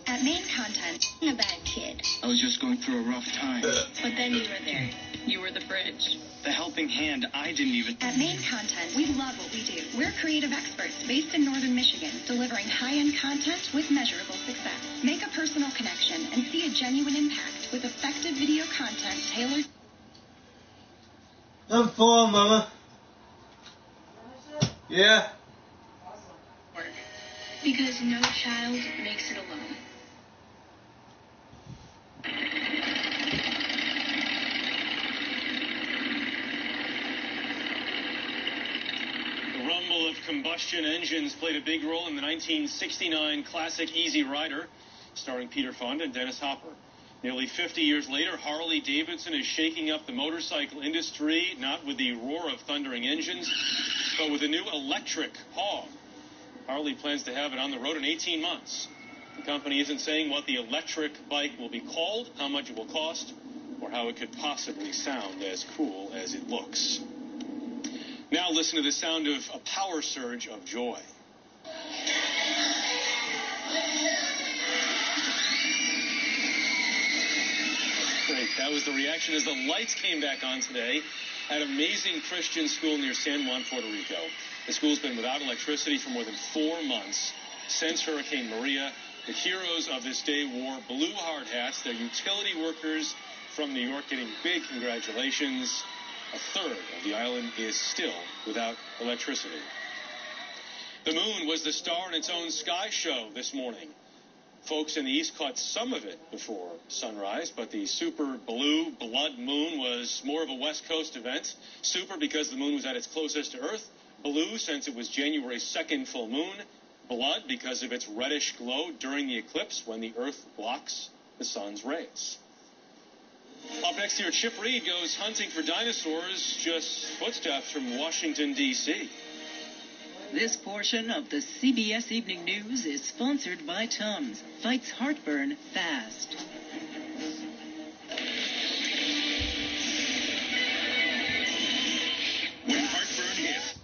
At Main Content, I'm a bad kid. I was just going through a rough time. But then you were there. You were the bridge. The helping hand I didn't even... At Main Content, we love what we do. We're creative experts based in Northern Michigan, delivering high-end content with measurable success. Make a personal connection and see a genuine impact with effective video content tailored... I'm full, Mama. Yeah? Because no child makes it alone. The rumble of combustion engines played a big role in the 1969 classic Easy Rider, starring Peter Fonda and Dennis Hopper. Nearly 50 years later, Harley-Davidson is shaking up the motorcycle industry, not with the roar of thundering engines, but with a new electric hog. Harley plans to have it on the road in 18 months. The company isn't saying what the electric bike will be called, how much it will cost, or how it could possibly sound as cool as it looks. Now listen to the sound of a power surge of joy. Great. That was the reaction as the lights came back on today at Amazing Christian School near San Juan, Puerto Rico. The school's been without electricity for more than 4 months since Hurricane Maria. The heroes of this day wore blue hard hats. They're utility workers from New York getting big congratulations. A third of the island is still without electricity. The moon was the star in its own sky show this morning. Folks in the east caught some of it before sunrise, but the super blue blood moon was more of a West Coast event. Super because the moon was at its closest to Earth. Blue since it was January's second full moon. Blood because of its reddish glow during the eclipse when the Earth blocks the sun's rays. Up next here, Chip Reed goes hunting for dinosaurs just footsteps from Washington, D.C. This portion of the CBS Evening News is sponsored by Tums. Fights heartburn fast. When heartburn hits,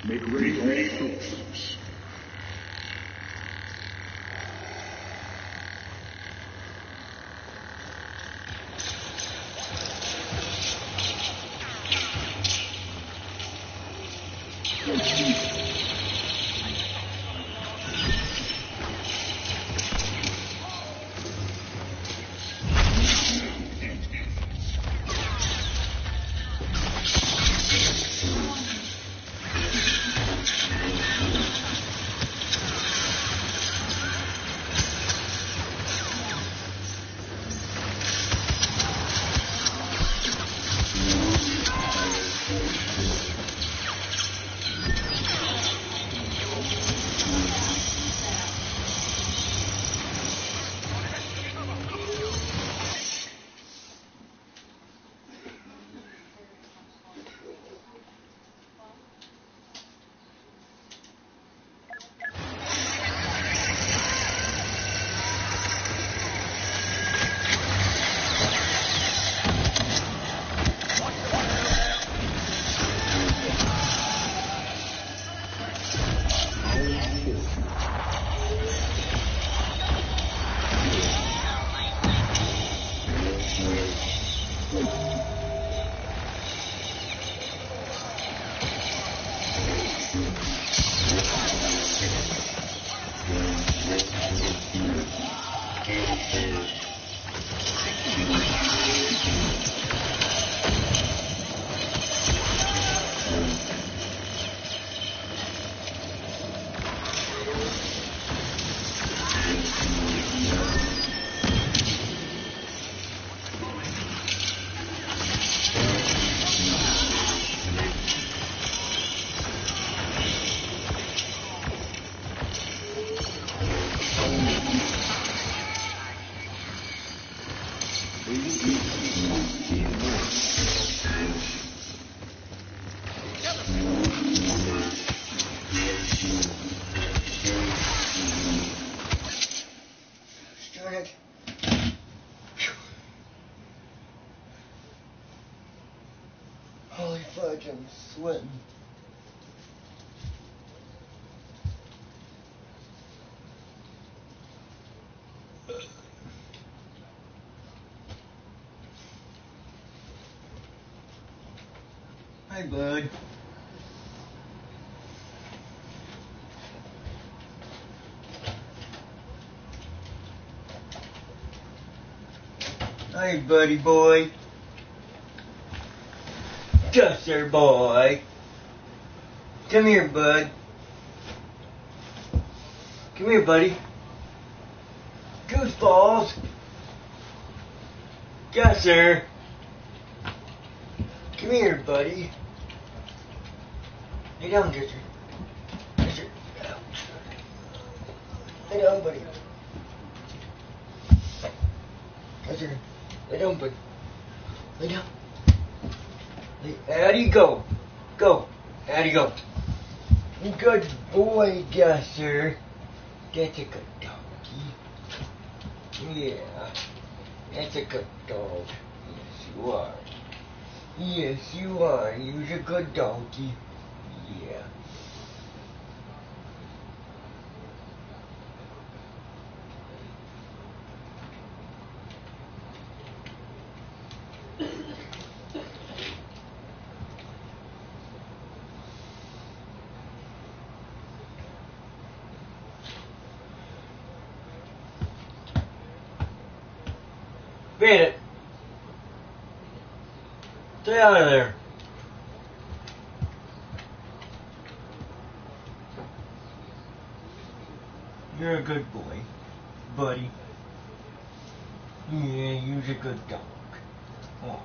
Make ready for cruise. sweating. Hi, bud. Hi, buddy boy. Just there, boy. Come here, bud. Come here, buddy. Gooseballs. Gusser. Come here, buddy. Lay down, Gusser. Gusser. Lay down, buddy. Gusser. Lay down, buddy. Lay down. Out you go. Go. Out you go. Good boy, Gusser. That's a good doggy. Yeah. That's a good dog. Yes, you are. Yes, you are. You're a good doggy. Yeah. Bandit. Stay out of there. You're a good boy, buddy. Yeah, you're a good dog. Oh.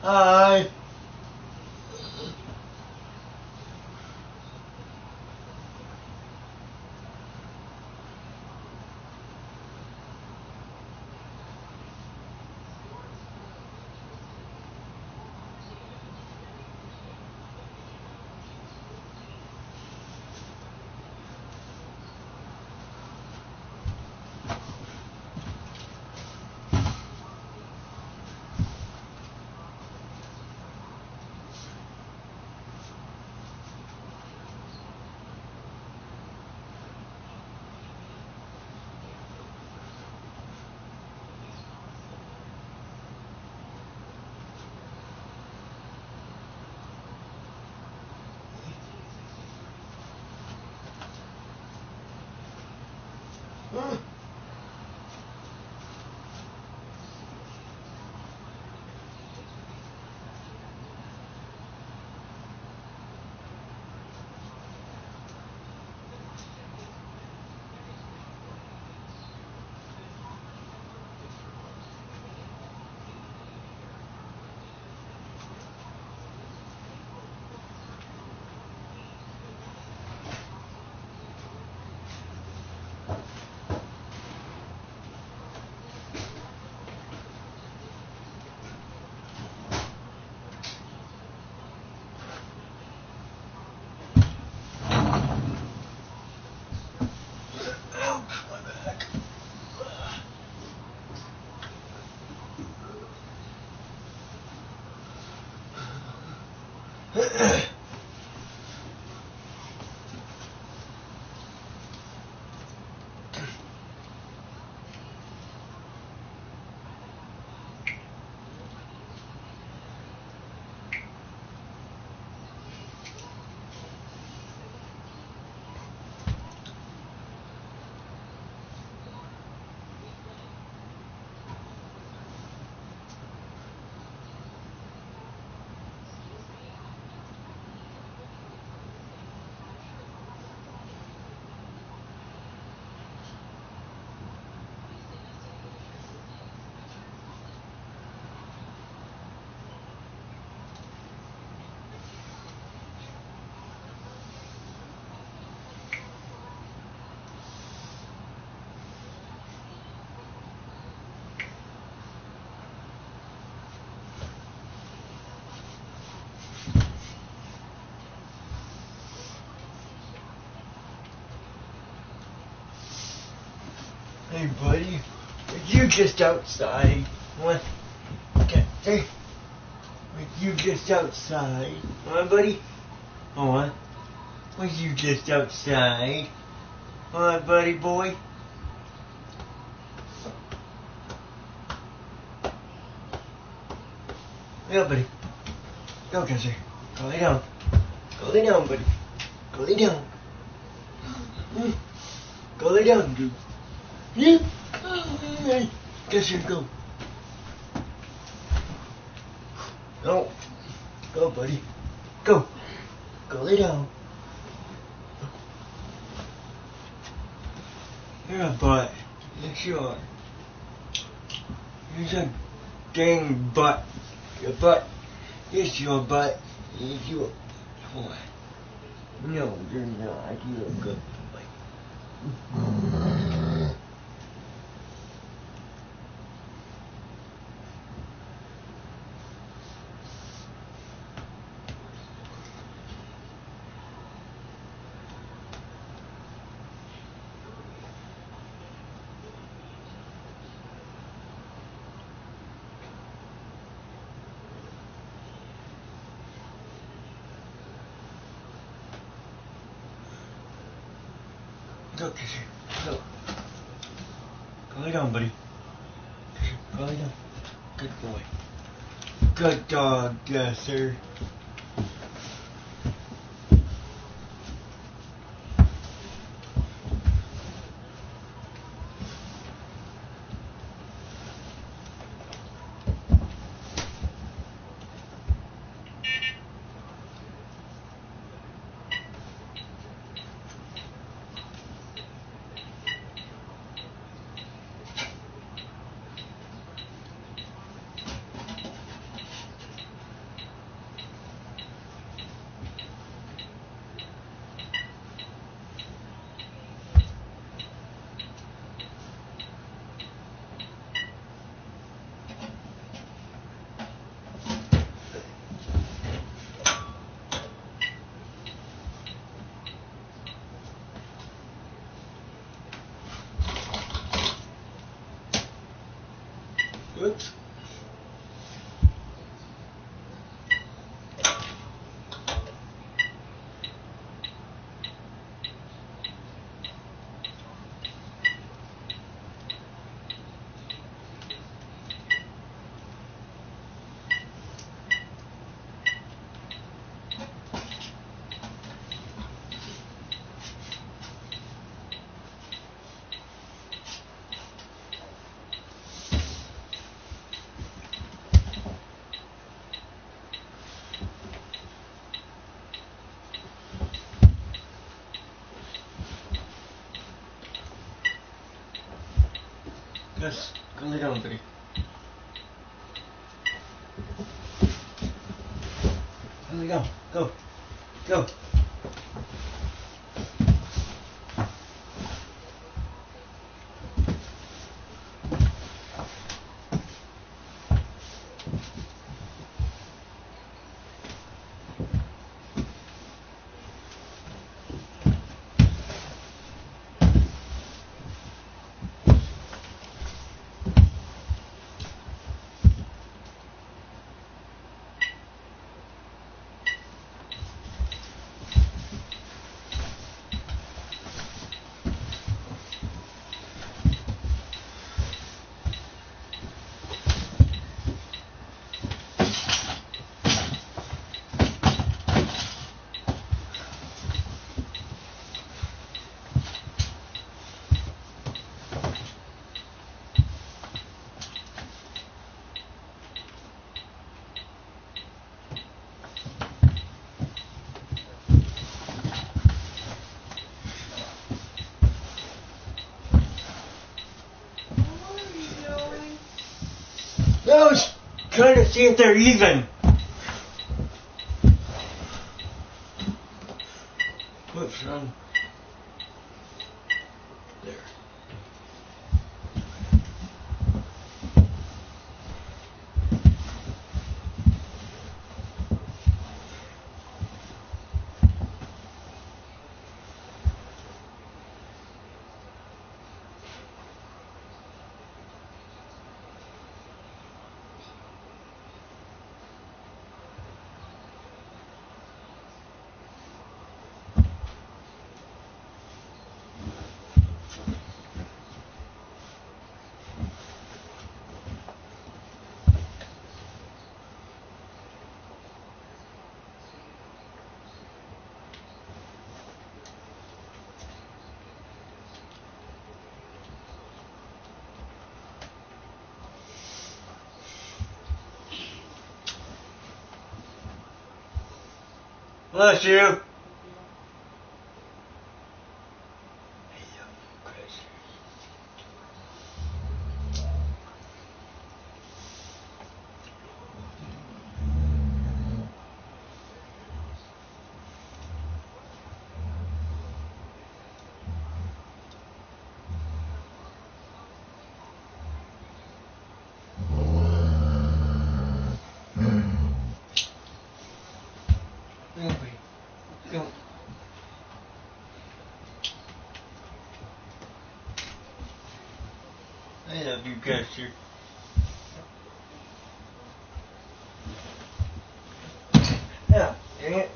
Hi. Hey, buddy, are you just outside? What? Okay, hey, are you just outside? What, buddy? What? Was you just outside? What, buddy boy? Yeah, buddy. Go, Kessler. Go lay down. Go lay down, buddy. Go lay down. Go lay down, dude. Yeah. Kessler, go. Go. Go, buddy. Go. Go lay down. You're a butt. Yes, you are. You're a dang butt. You're a butt. Yes, you're a butt. Yes, you're a boy. No, you're not. You're a good boy. Go, Kisser. Go. Go lay down, buddy. Kisser, go lay down. Good boy. Good dog, yes, sir. Oops. Yes, go lay down, buddy. Go lay down. Go. Go. I was trying to see if they're even. What's wrong? There. Bless you. Go. I love you, Custer. Yeah, dang it.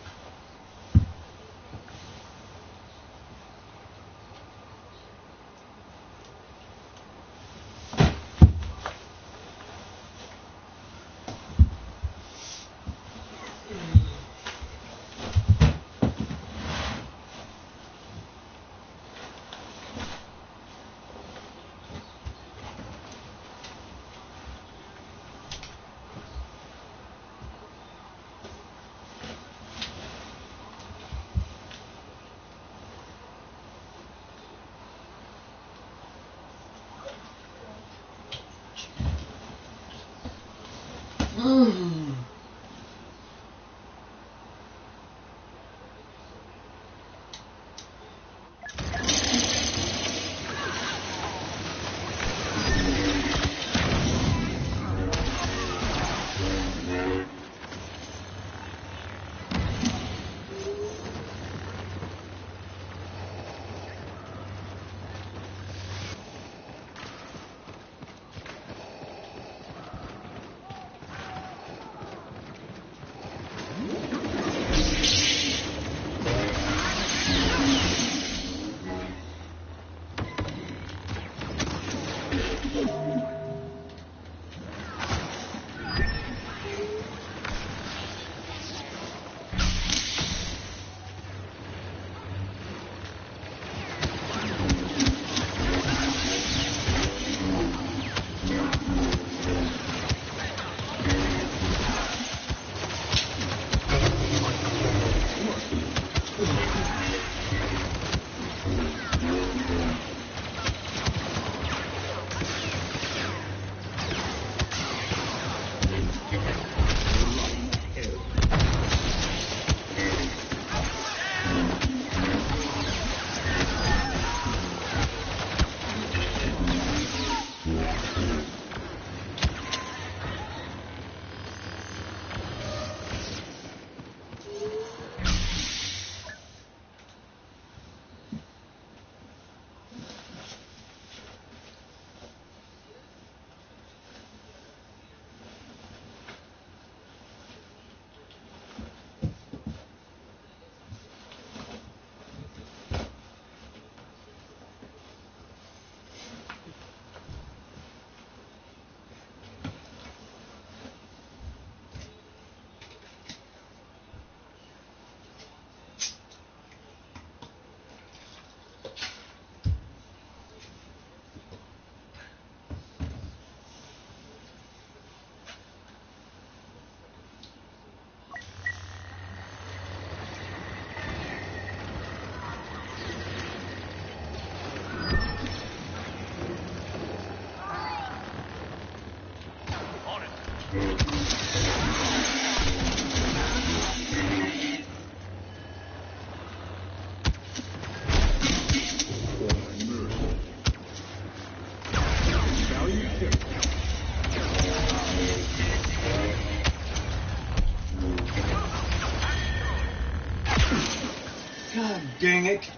God dang it.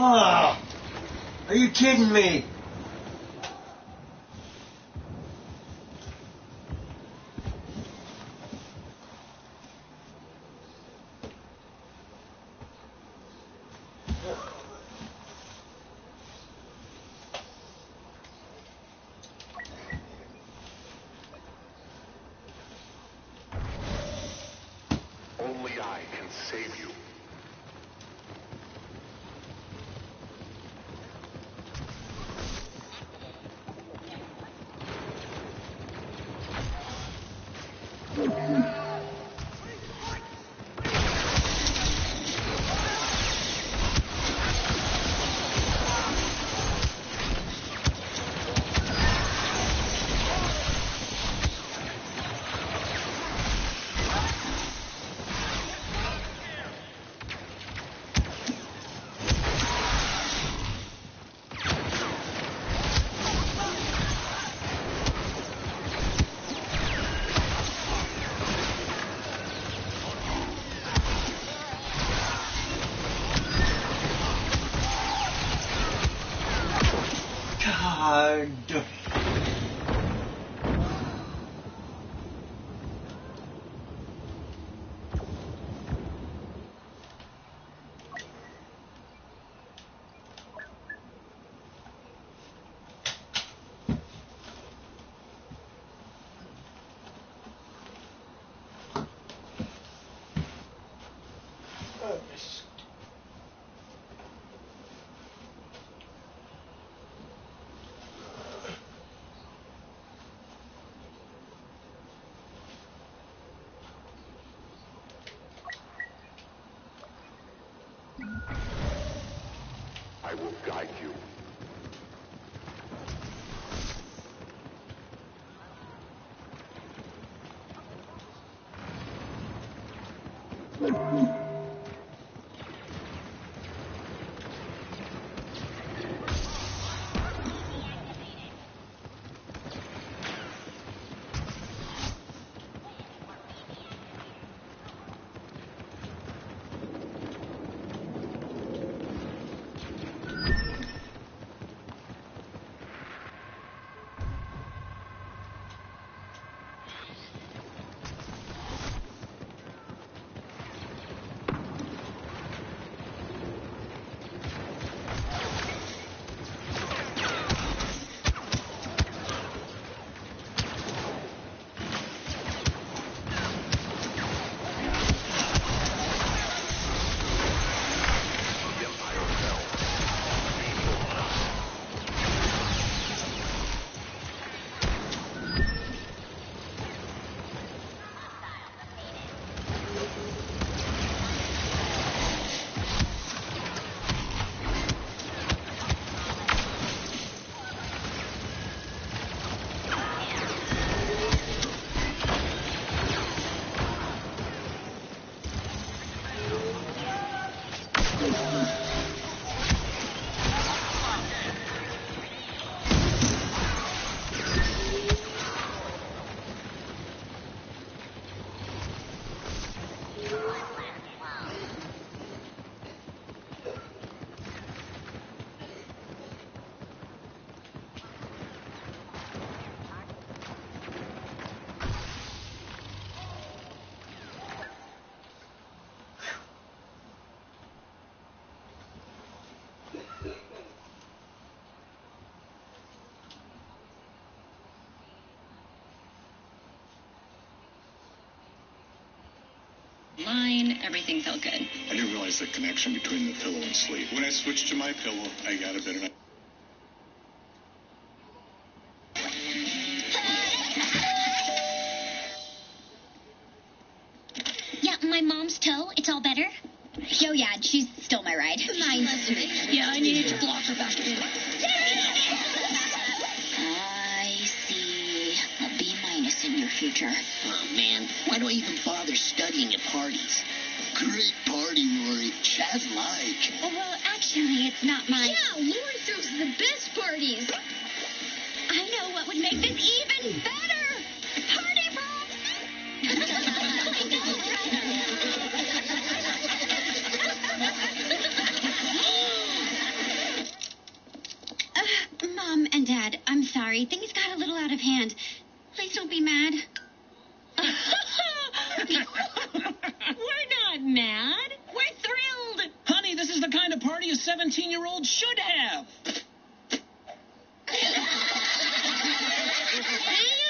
Oh, are you kidding me? Only I can save you. God. I will guide you. Line, everything felt good. I didn't realize the connection between the pillow and sleep. When I switched to my pillow, I got a better night. Yeah, my mom's toe. It's all better. Oh, yeah, she's still my ride. Mine's too. Yeah, I needed to block her back in. I see a B- in your future. Oh, man, why do I even bother studying at parties? Great party, Rory. Chaz like. Oh, well, actually, it's not my... Yeah, Lori throws the best parties. I know what would make this even better. Party hand. Please don't be mad. We're not mad. We're thrilled. Honey, this is the kind of party a 17-year-old should have. Hey,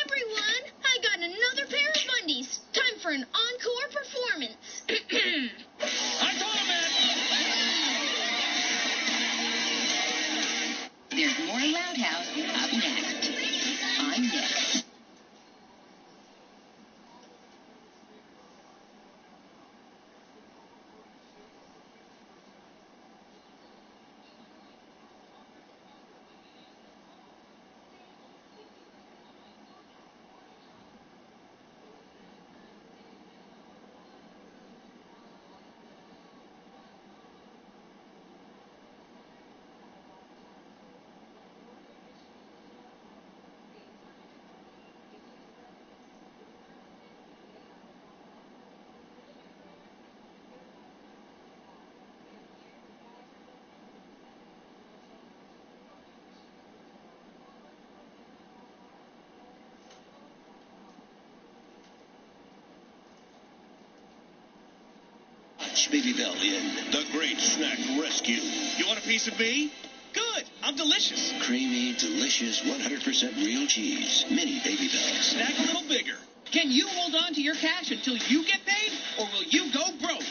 everyone. I got another pair of undies. Time for an encore performance. I told him that. There's more Loud House up next. On next. Baby Bell in the Great Snack Rescue. You want a piece of me? Good. I'm delicious. Creamy, delicious, 100% real cheese. Mini Baby Bells. Snack a little bigger. Can you hold on to your cash until you get paid, or will you go broke?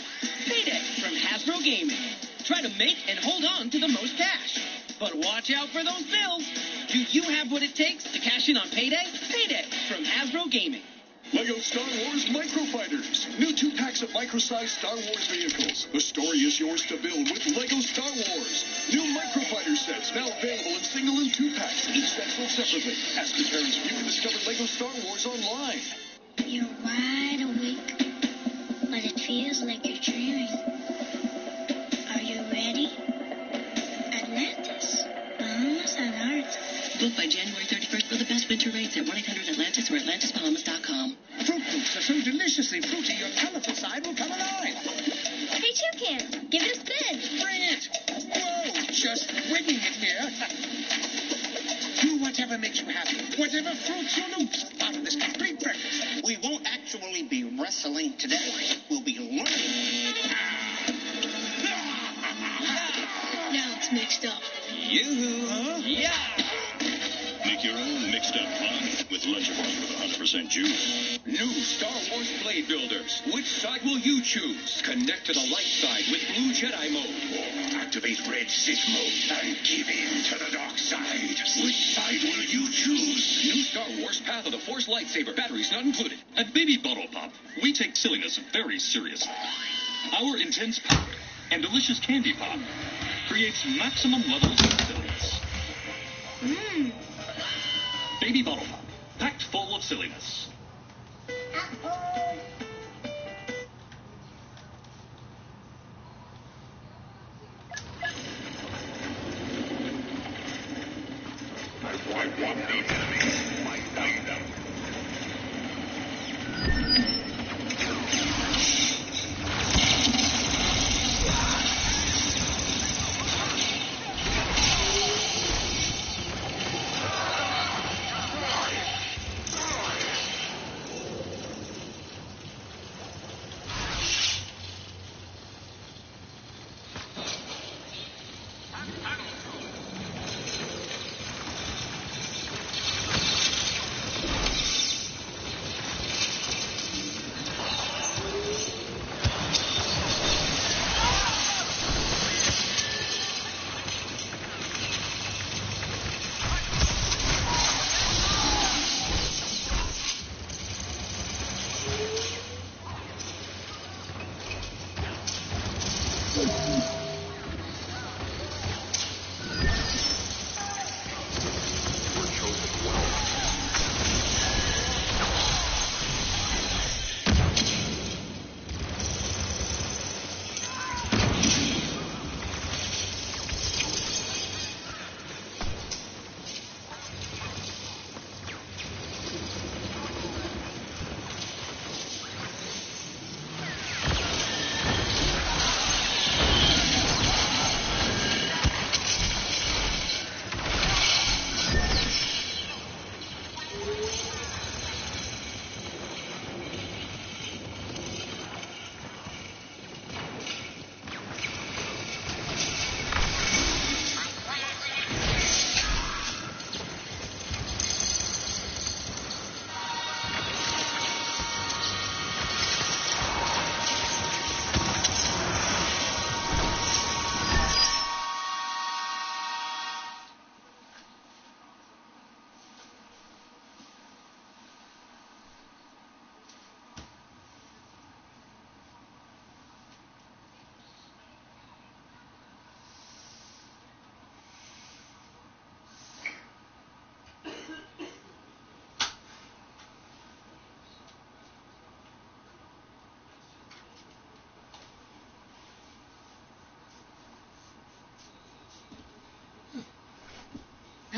Payday from Hasbro Gaming. Try to make and hold on to the most cash. But watch out for those bills. Do you have what it takes to cash in on payday? Payday from Hasbro Gaming. Lego Star Wars Microfighters. New 2-packs of micro-sized Star Wars vehicles. The story is yours to build with Lego Star Wars. New Microfighter sets now available in single and 2-packs. Each set sold separately. Ask your parents if you can discover Lego Star Wars online. You're wide awake, but it feels like you're dreaming. Are you ready? Atlantis. Vamos al arte. Book by January 31st for the best winter rates at 1-800-ATLANTIS or AtlantisBahamas.com. Fruit Loops are so deliciously fruity, your colorful side will come alive. Hey, Toucan, give it a spin. Bring it. Whoa, just winging it here. Do whatever makes you happy. Whatever fruits your loops. Part of this complete breakfast. We won't actually be wrestling today. We'll be learning. Now it's mixed up. Yoo-hoo. Huh? Yeah. Make your own mixed up fun with Lunchables with 100% juice. New Star Wars Blade Builders. Which side will you choose? Connect to the light side with Blue Jedi mode. Or activate Red Sith mode and give in to the dark side. Which side will you choose? New Star Wars Path of the Force lightsaber. Batteries not included. At Baby Bottle Pop, we take silliness very seriously. Our intense power and delicious candy pop creates maximum levels of silliness. Baby Bottle Pop, packed full of silliness. I want the enemy. I need them.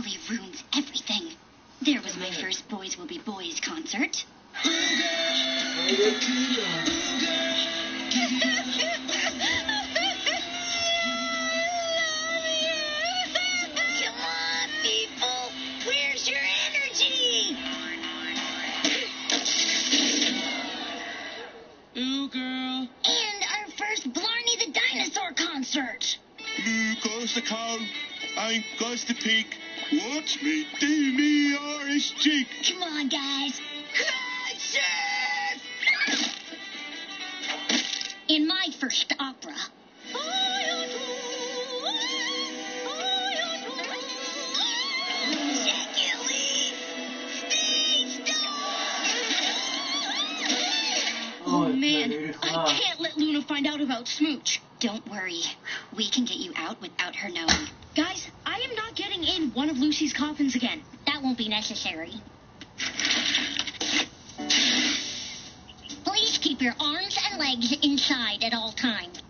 totally ruins everything. There was my first Boys Will Be Boys concert. Come on, people. Where's your energy? Ooh, girl. And our first Blarney the Dinosaur concert. Moo goes the cow, I goes the pig. Watch me do me Irish jig. Come on, guys. Concert! In my first opera. Oh, Man, I can't let Luna find out about Smooch. Don't worry. We can get you out without her knowing. Guys, I am not getting in one of Lucy's coffins again. That won't be necessary. Please keep your arms and legs inside at all times.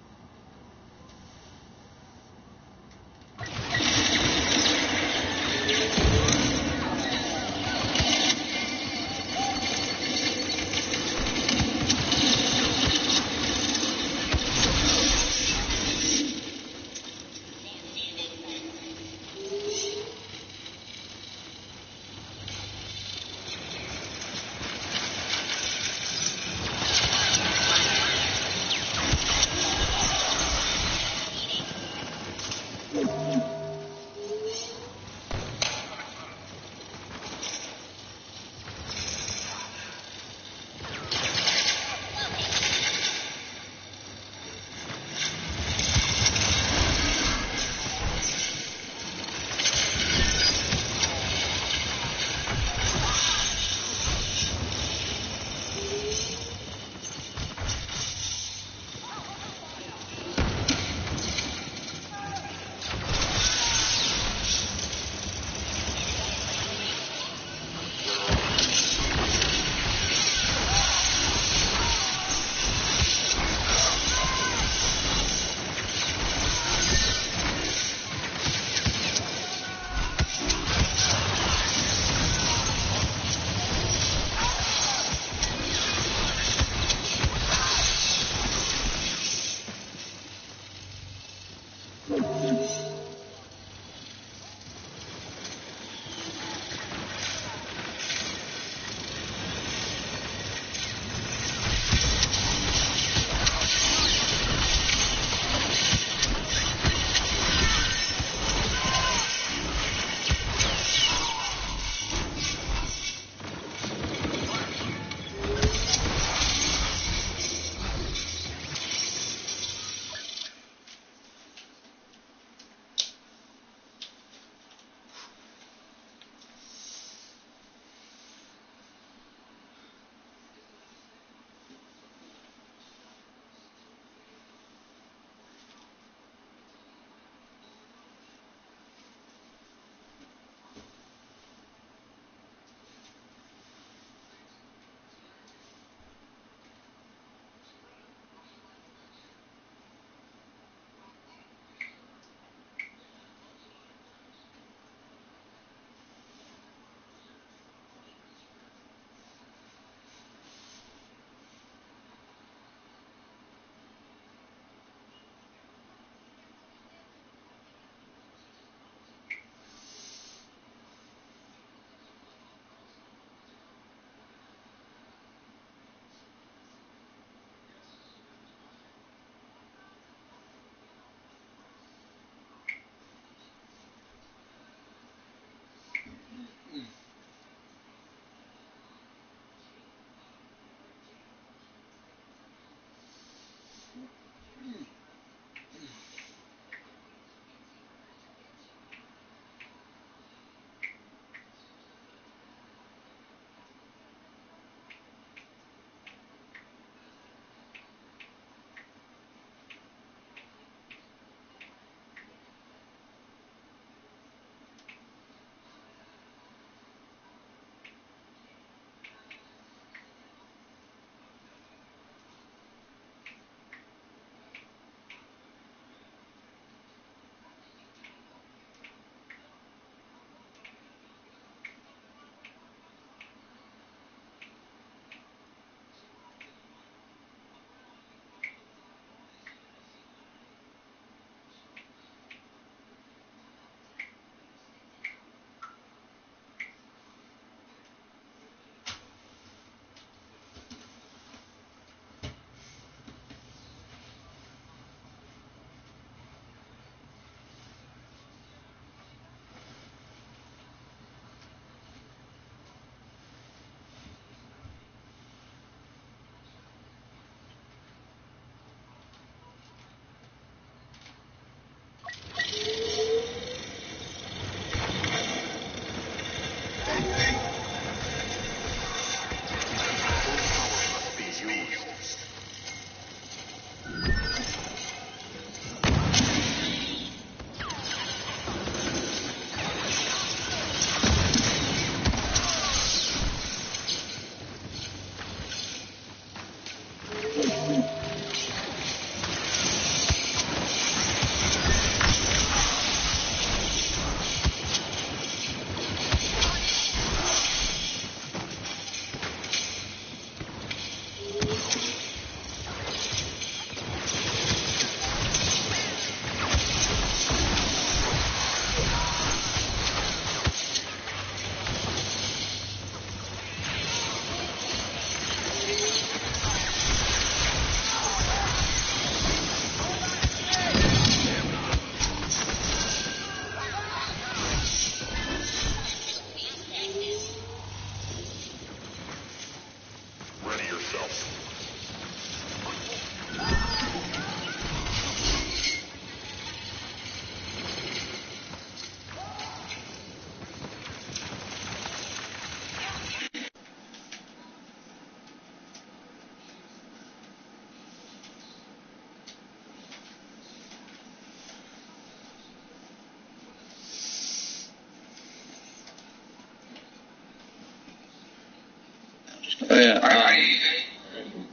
Oh, yeah.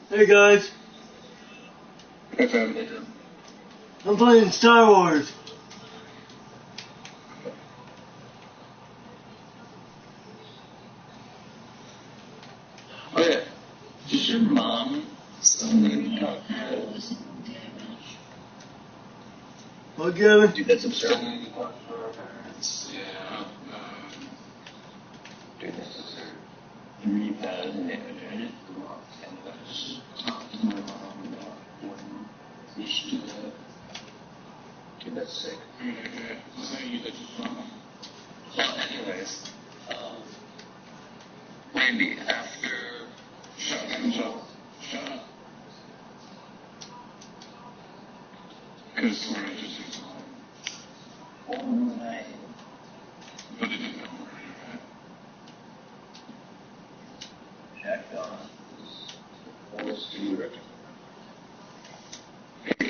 Hey guys, I'm playing Star Wars. Oh, yeah. Did your mom suddenly got damage? What, Gavin? Dude, that's absurd. Yeah. Dude, that's absurd. 3,000 damage, right? And that's talked to my mom about when she did that. Dude, that's sick. Well, anyways, Randy, after... Shut up. Because we're not just all night. But it didn't know where you're at. Checked on. Let's do it.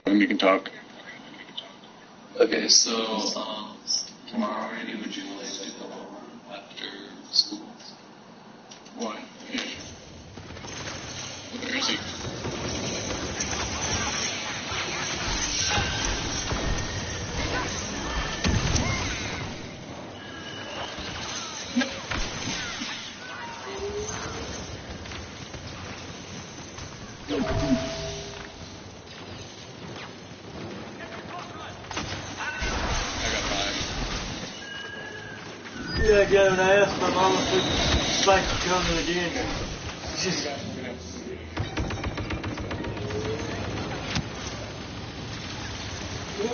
And you can talk. Okay, so, tomorrow, Randy, would you like to go after school? Why? Where is he? Yeah, Gavin, I asked my mom if we could like to come to the dinner. She's...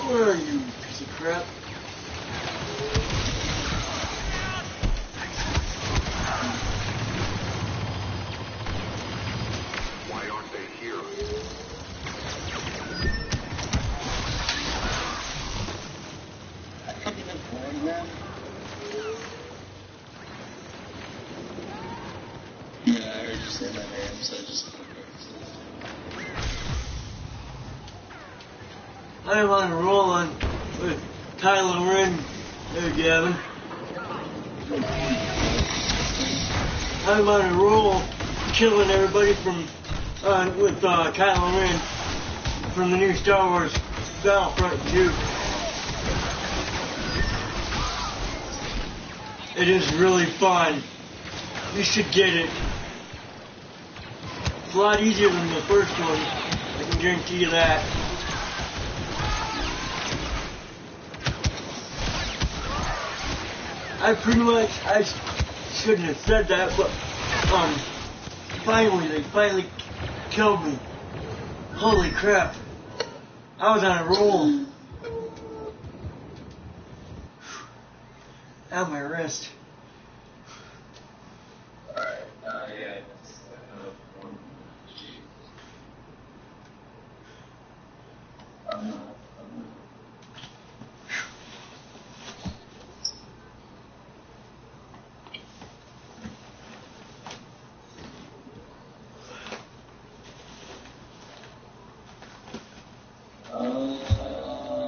Where are you, piece of crap? Why aren't they here? Yeah, I heard you say my name, so I just... I'm on a roll with Kylo Ren there, Gavin. I'm on a roll killing everybody with Kylo Ren from the new Star Wars Battlefront 2. It is really fun. You should get it. It's a lot easier than the first one. I can guarantee you that. I shouldn't have said that, but they finally killed me. Holy crap. I was on a roll. Ow, my wrist. Alright, yeah.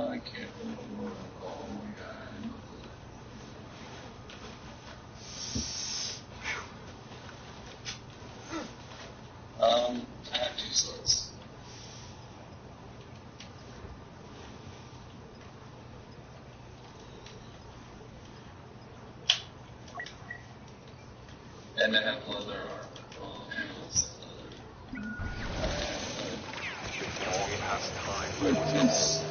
I can't remember. Oh my god. I have two swords. And I have leather armor. Well, animals leather. Long past time. It's...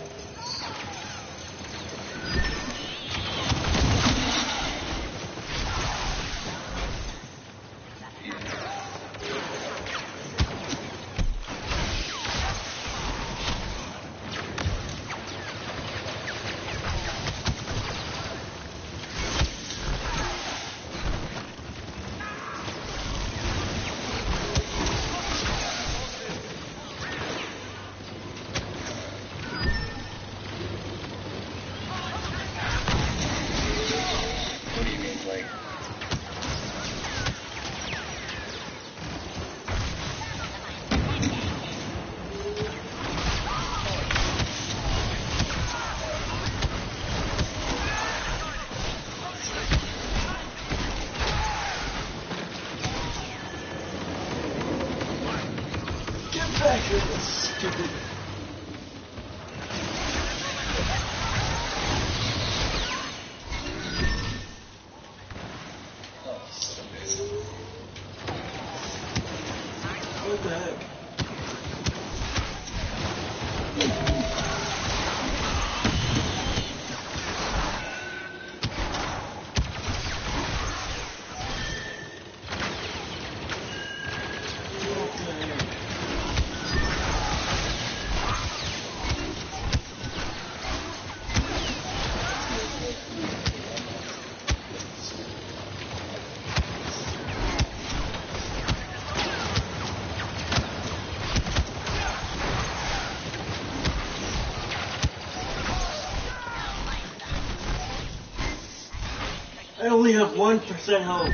I only have 1% health.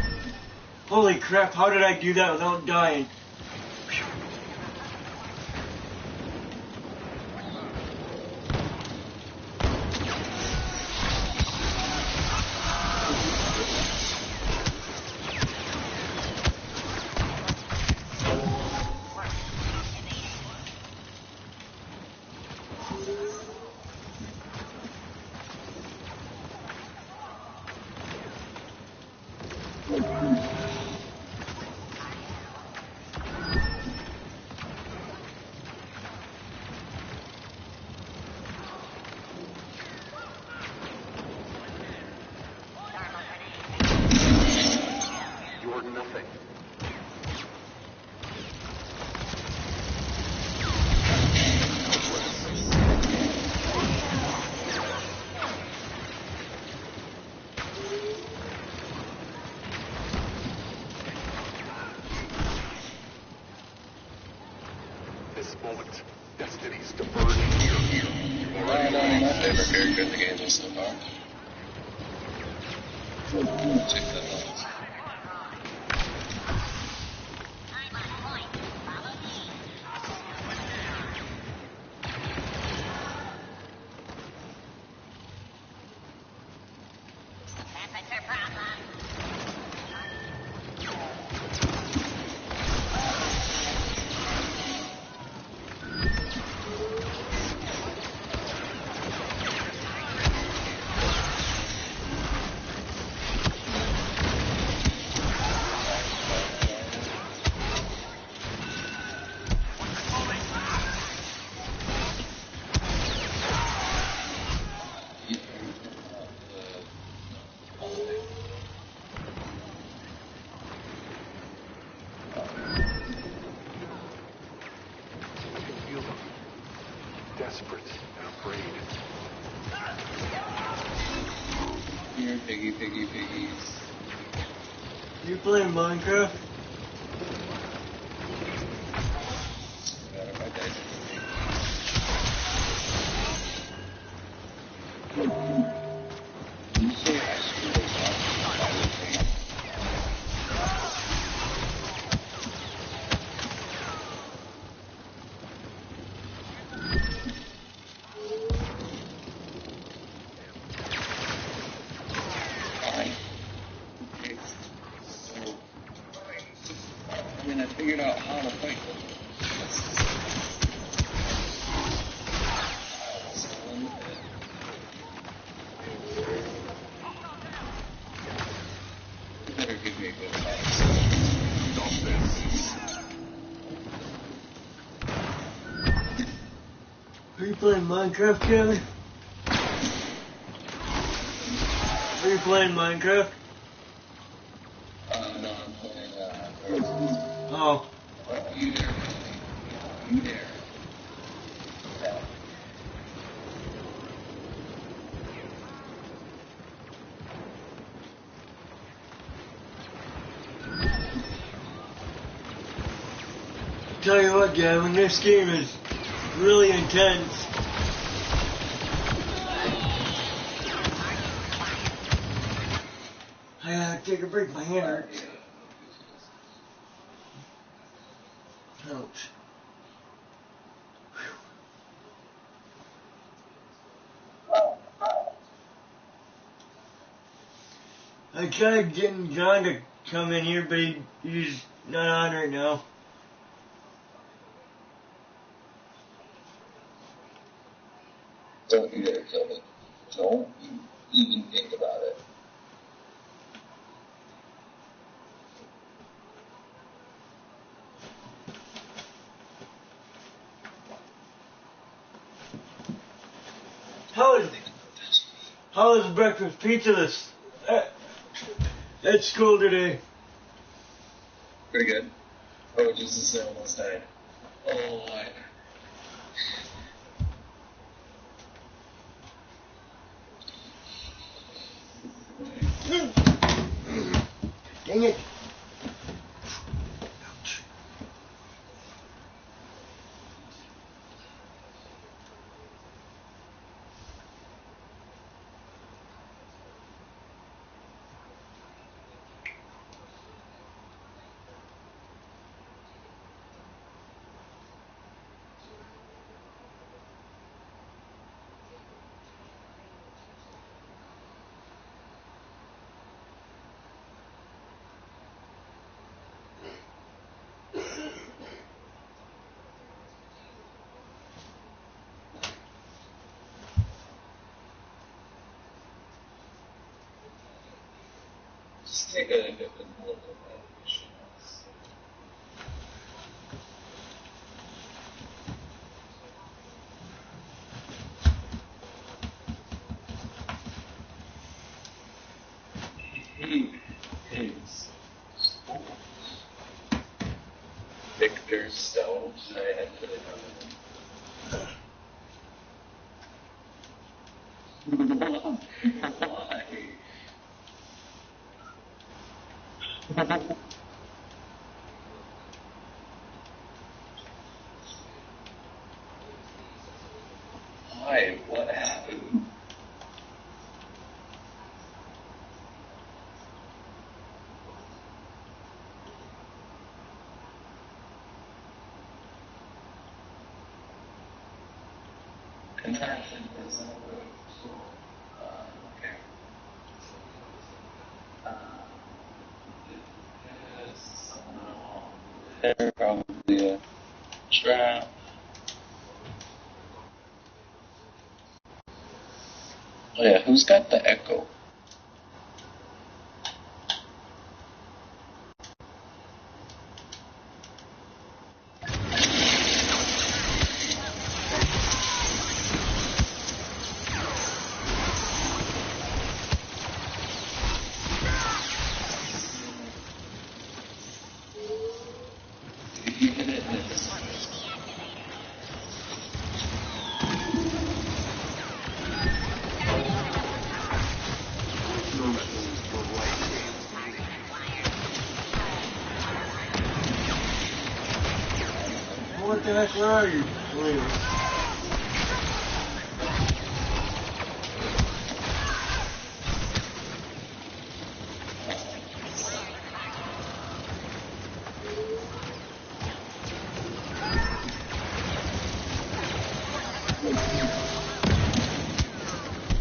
Holy crap, how did I do that without dying? You're nothing. This moment, destiny's diverging here. You already know my favorite character in the game so far. Check that out. Desperate and afraid. Here, piggies. You playing Minecraft? I figured out how to fight them. You better give me a good fight. Are you playing Minecraft, Kevin? Are you playing Minecraft? No, I'm playing, Oh. You there. You there. Tell you what, Gavin, this game is really intense. I gotta take a break, my hand hurts. Ouch. I tried getting John to come in here, but he's not on right now. Don't you dare kill me. Don't you even think about it. How is breakfast pizza at school today? Pretty good. Oh, just as I almost died. Oh, Dang it. 那个跟我的是Victor Stones, I had put it on. Why? Why? What happened? Compassion is not good. Okay. There, probably a trap. Oh yeah, who's got the echo? What the heck, where are you? Wait.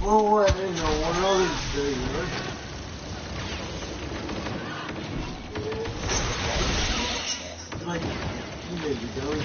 Well, what? You know, one of these days, right? Like, you may be done.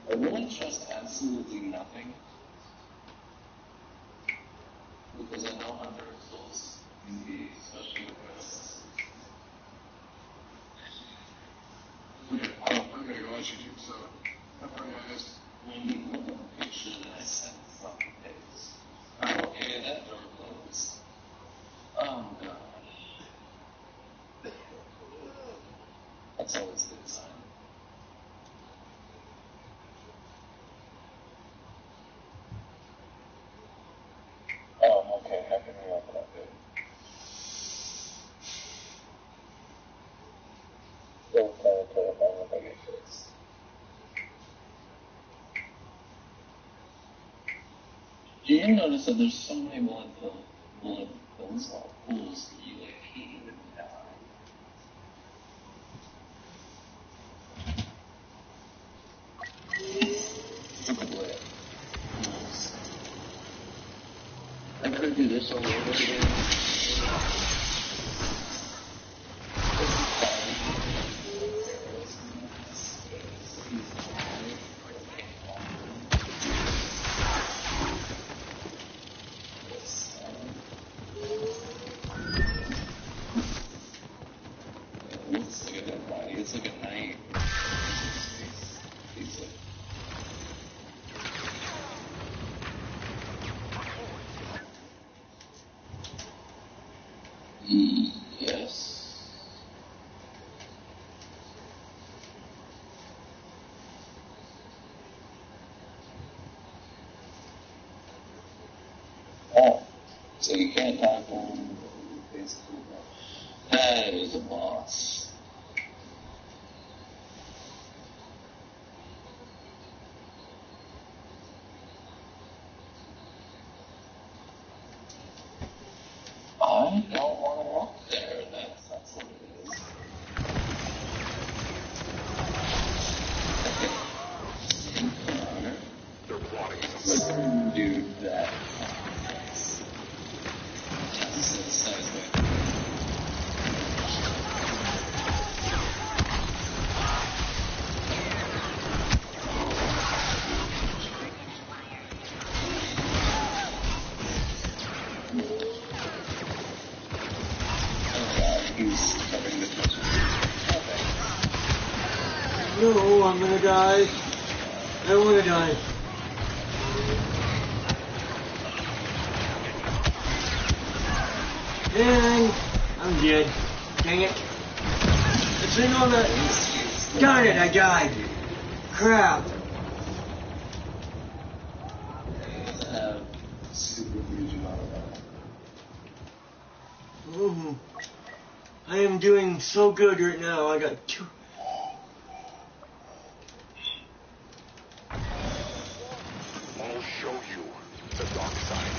I really trust absolutely nothing because I know how their results can be, especially with processes. Okay, I'm gonna go let you do so. Have fun, guys. When you look at the picture that I sent from the pics, okay, that door closed. Oh gosh. That's always a good sign. Oh, okay, I can reopen that good. Don't tell it to if I look like it fixed. Do you notice that there's so many bullet films about pools that you like can't even die? Bullet pools. I could do this all over again. Let's look at that body. It's like a knight. He's like, yes. So you can't talk to him, basically. That is a boss. I don't want to walk there. That's what it is. They're plotting Let's do that. That's way. He's covering this much. No, I'm gonna die. I don't wanna die. And I'm dead. Dang it. It's been on the... Darn it, I died. Crap. Super huge amount of that. I am doing so good right now. I got 2... I'll show you the dark side.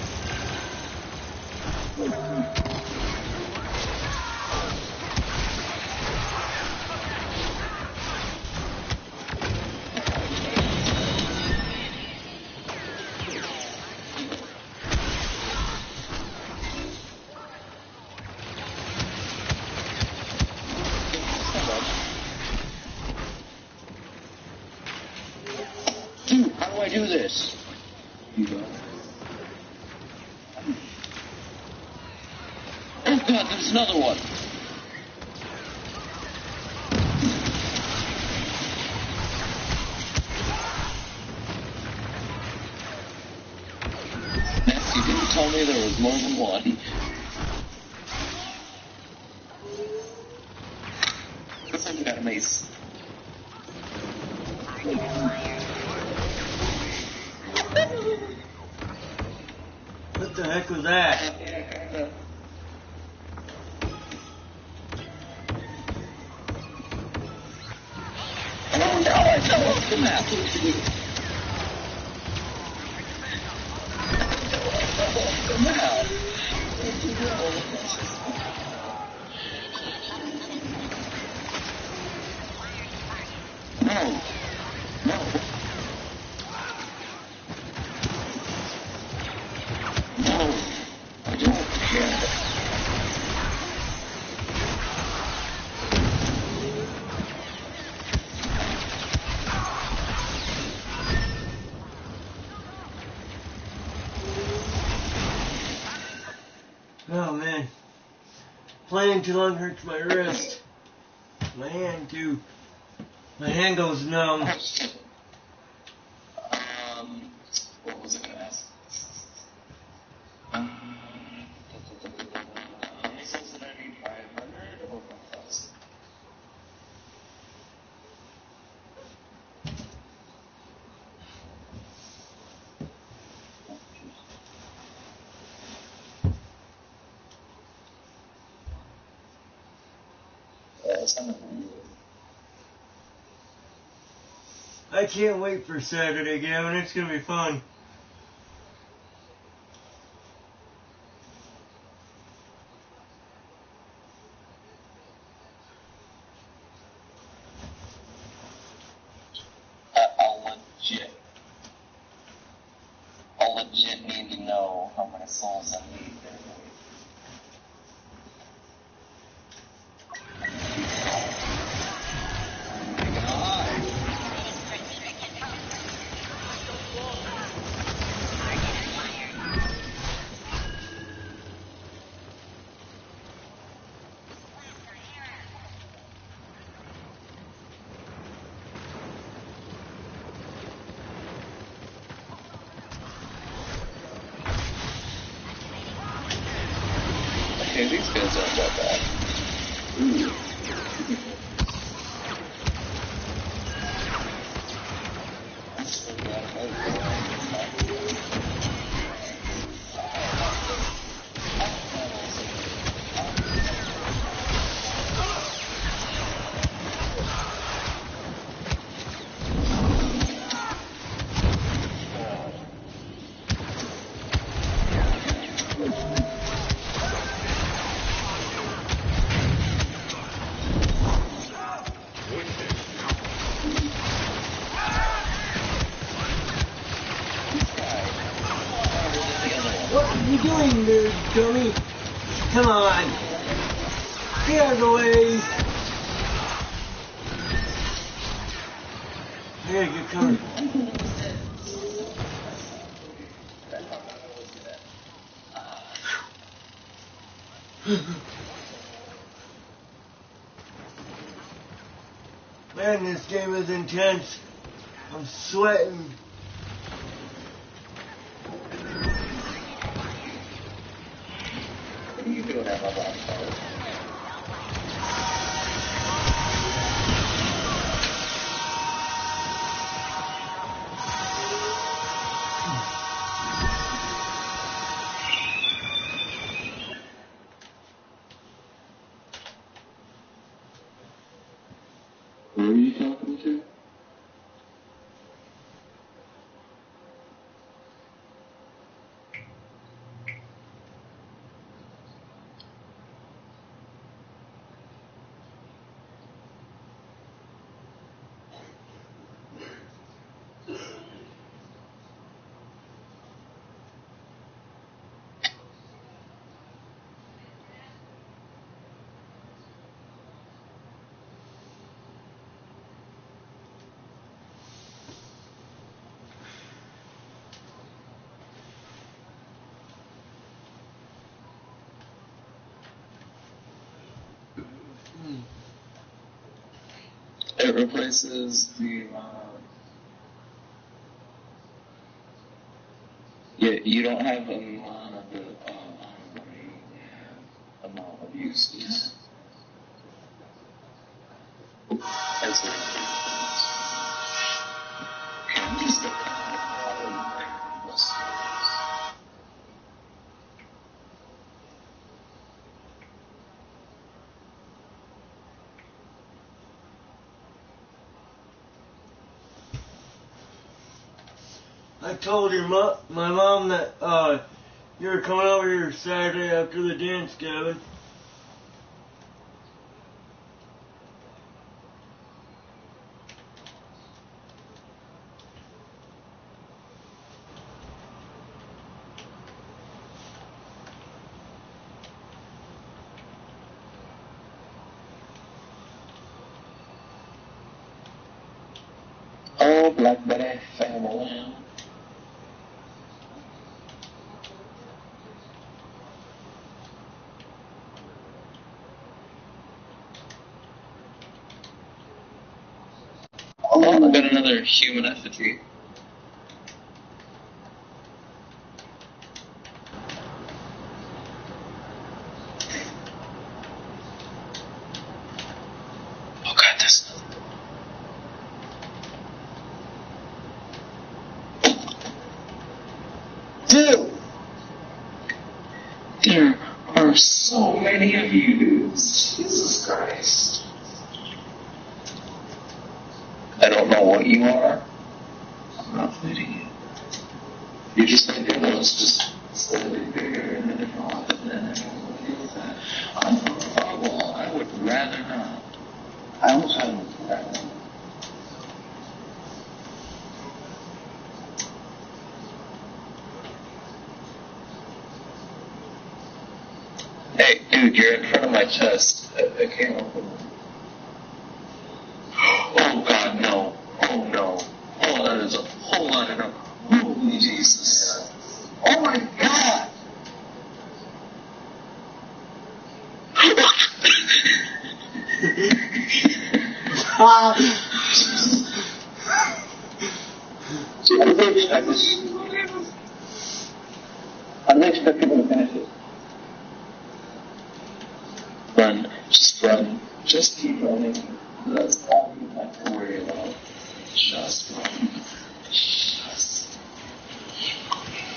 Dude, how do I do this? Oh god, there's another one. Ness, you didn't tell me there was more than one. Looks like we got a mace. What the heck was that? Oh no, I fell off the map. No. No. No. I don't care. Oh man. Playing too long hurts my wrist. My hand too. My hand goes numb. What was I gonna ask? Missiles that I need 500 or 1,000? That's not I can't wait for Saturday, Gavin. It's gonna be fun. I'll legit need to know how many souls I need there. Okay, these guys aren't that bad. Ooh. What are you doing, nerd dummy? Come on. Get out of the way. I gotta get covered. Man, this game is intense. I'm sweating. You do have a lot of Who are you talking to? It replaces the yeah, you don't have a lot of the amount of uses. That's what it is. And just the I told my mom that you were coming over here Saturday after the dance, Gavin. Oh, Blackberry family. Oh, I got another human effigy. Oh god, this. Dude! There are so many of you dudes. Jesus Christ. I don't know what you are. I'm not fighting you. You're just like everyone's just slightly bigger and then not, and then everyone feels that. Well, I would rather not. I almost had a rather. Hey, dude, you're in front of my chest. I can't open it. Oh god, no. Oh no. Oh, that is a whole lot of no. Holy Jesus. Oh my god! I didn't expect people to finish it. Run. Just run. Just keep running. That's all you have to worry about. Just run. Just keep running.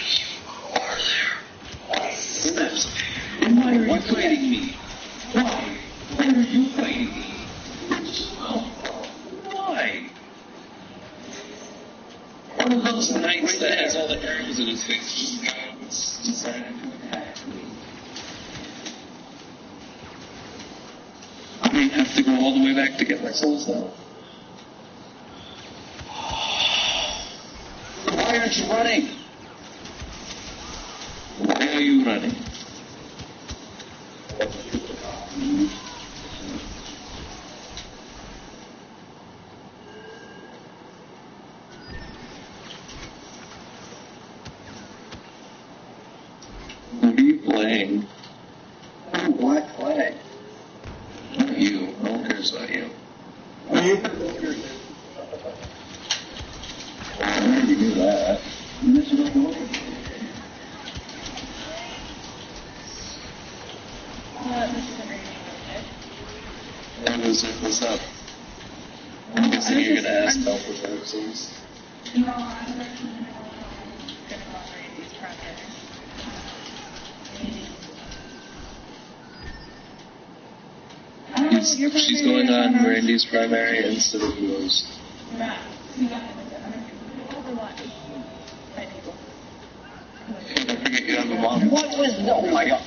You are there. Why are you fighting me? Why? Why are you fighting me? Why? One of those nights that has all the arrows in his face just decided to attack me. I have to go all the way back to get my soul cell. Why aren't aren't you running? Why are you running? What are you playing? Black flag. Not you. No one cares about you. I already knew that. What's up? I'm guessing you're gonna ask help with services. No, I'm gonna moderate these projects. She's going on Randy's primary instead of yours. Don't forget you have a mom. What was? Oh my god.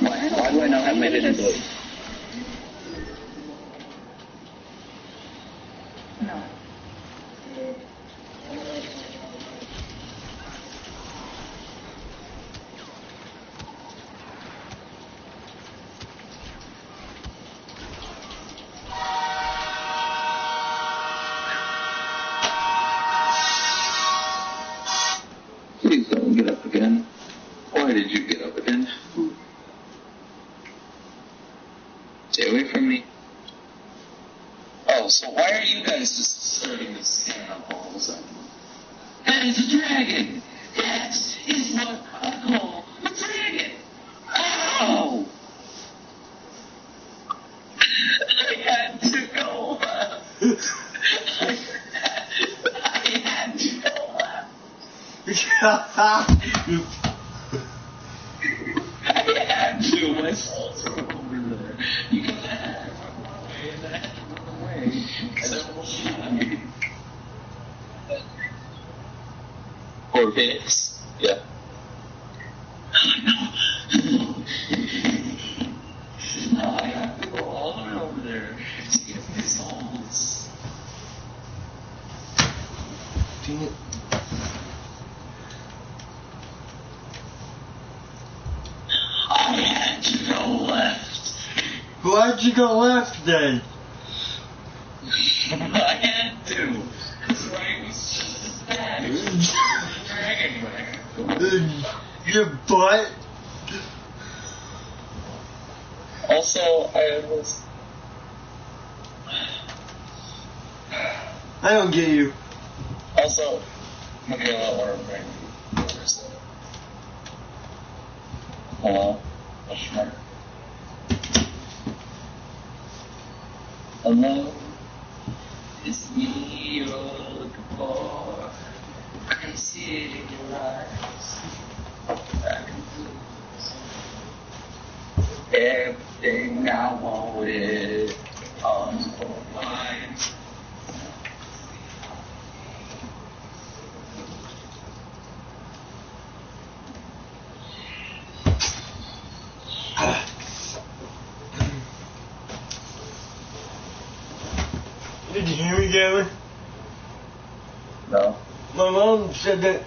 Why do I not have my hidden blade? No. Please don't get up again. Why did you get up again? Stay away from me. Oh, so why are you guys just starting to stand up all of a sudden? That is a dragon! That is what I call a dragon! Oh! I had to go left. I had to go left. I had to. My salts are over there. You got that away. Or Phoenix. Yeah. Now I have to go all the way over there to get my salts. Dang it. I had to go left. Why'd you go left then? I had to. Because right was just as bad. Dragon wreck. Your butt? Also, I almost. I don't get you. Also, I'm getting a lot more brain. Hello? Question mark. Hello? It's me you're looking for. I can see it in your eyes. I can do everything I wanted on the line. Did you hear me, Gavin? No. My mom said that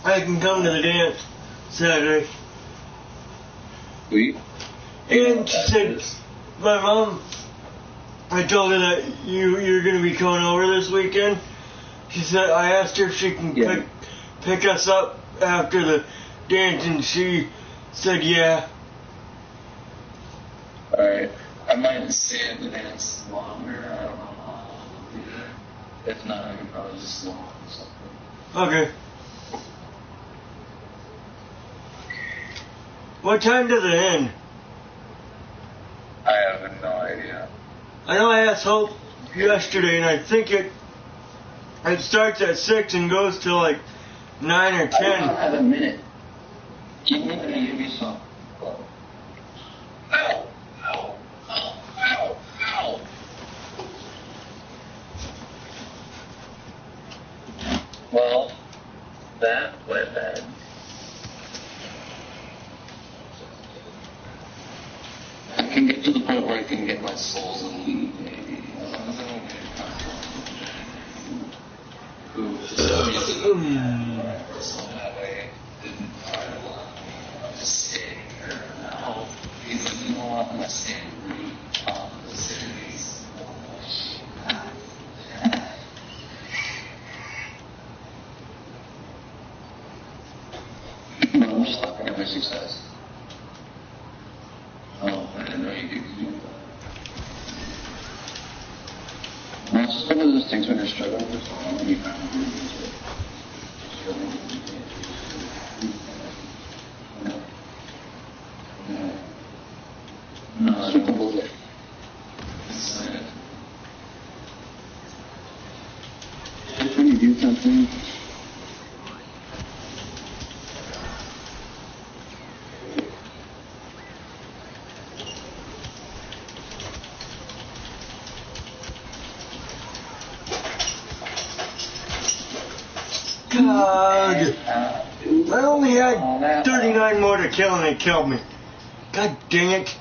I can come to the dance Saturday. We? And she said, my mom, I told her that you're going to be coming over this weekend. She said, I asked her if she can pick us up after the dance, and she said, yeah. Alright. I might stay at the dance longer. I don't know. If not, I can probably just walk or something. Okay. What time does it end? I have no idea. I know I asked Hope yesterday, and I think it starts at 6 and goes till like 9 or 10. I don't have a minute. Give me some. Ow! Ow! Ow! Ow! Ow! Well, that went bad. I can get to the point where I can get my soul's elite, maybe. So that way, didn't try to just stay here now. He's like, you know what, I'm gonna stay and read the series. No, I'm just laughing at my success. Oh, I didn't know you could do that. No, it's just one of those things when you're struggling with something and you kind of lose it. No, I don't believe it. When you do something, God, I only had 39 more to kill and it killed me. God dang it.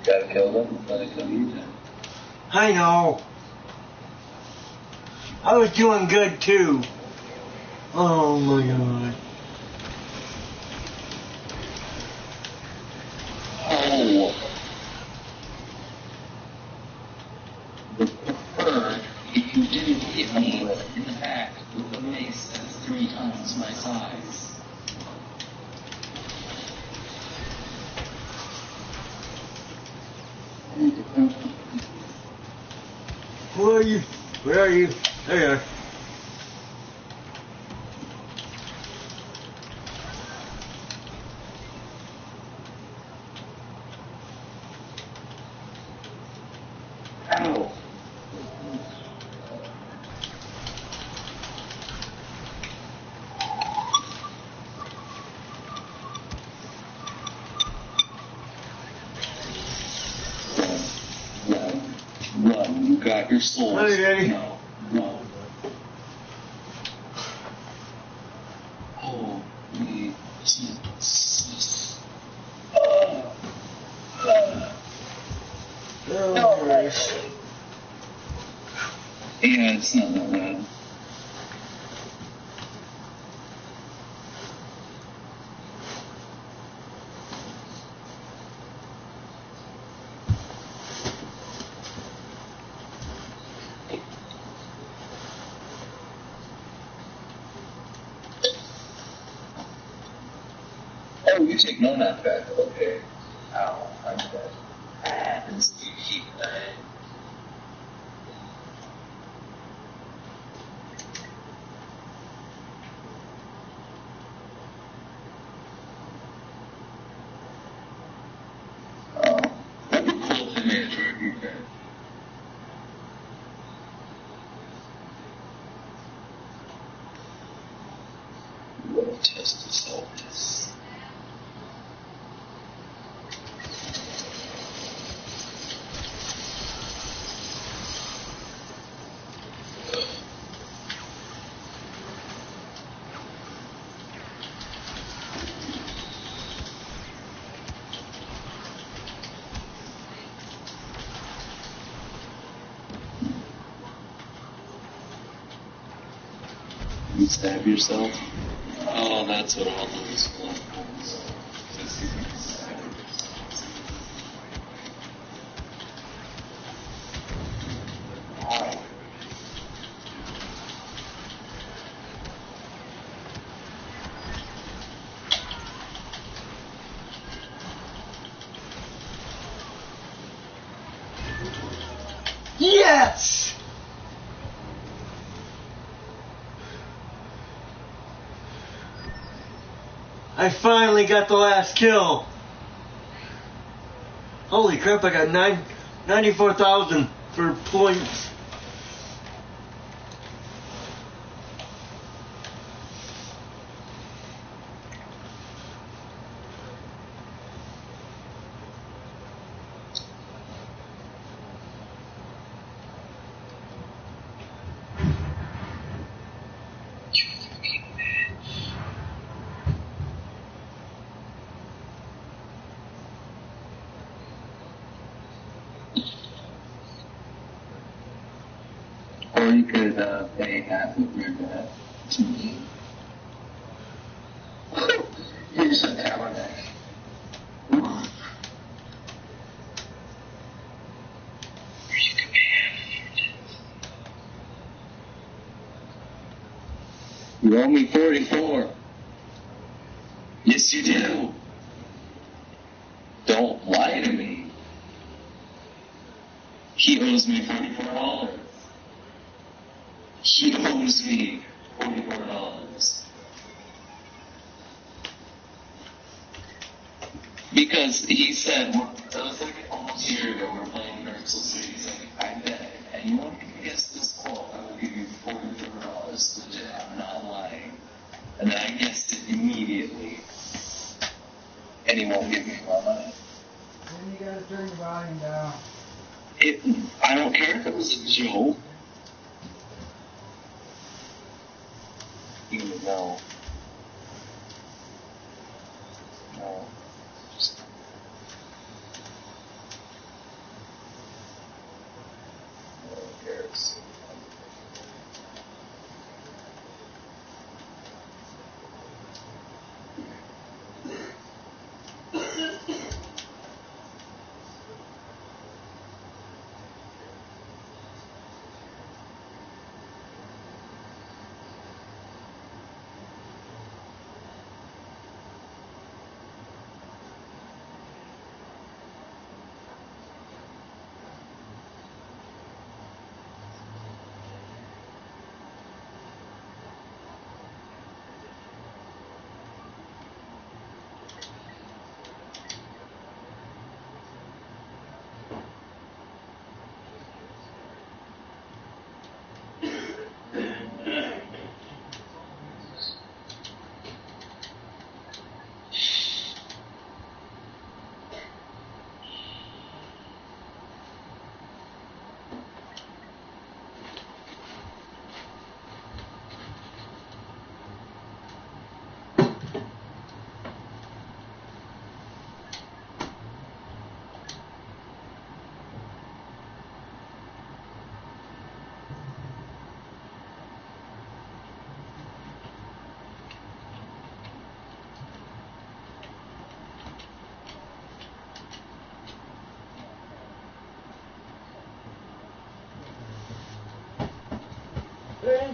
gotta kill them, gotta kill you. I know. I was doing good too. Oh my God. Oh. Would prefer if you didn't hit me in the back with a mace that's 3 times my size. Where are you? Where are you? There you are. Ow. Run, you got your soul. Hey, Daddy. No, no. Holy Jesus. Oh, Christ. Yeah, it's not that bad. Oh, you take no nap back. Okay. Ow, I'm dead. Happens to keep that. That'd be cool if they made a drug you could. What a test of saltiness. You stab yourself? Oh, that's what all those platforms are. Just you can stab yourself. Oh. Yes! I finally got the last kill. Holy crap, I got 94,000 for points. half of your debt to me. Here's a tabernacle. You owe me 44. Yes, you do. Don't lie to me. He owes me $44. He owes me $44. Because he said, it was like almost a year ago, we were playing Universal City. He's like, I bet anyone can guess this quote, I will give you $44. Legit, I'm not lying. And then I guessed it immediately. And he won't give me my money. Then you gotta turn the volume down. I don't care if it was a joke. You would know. No. Just. No one cares.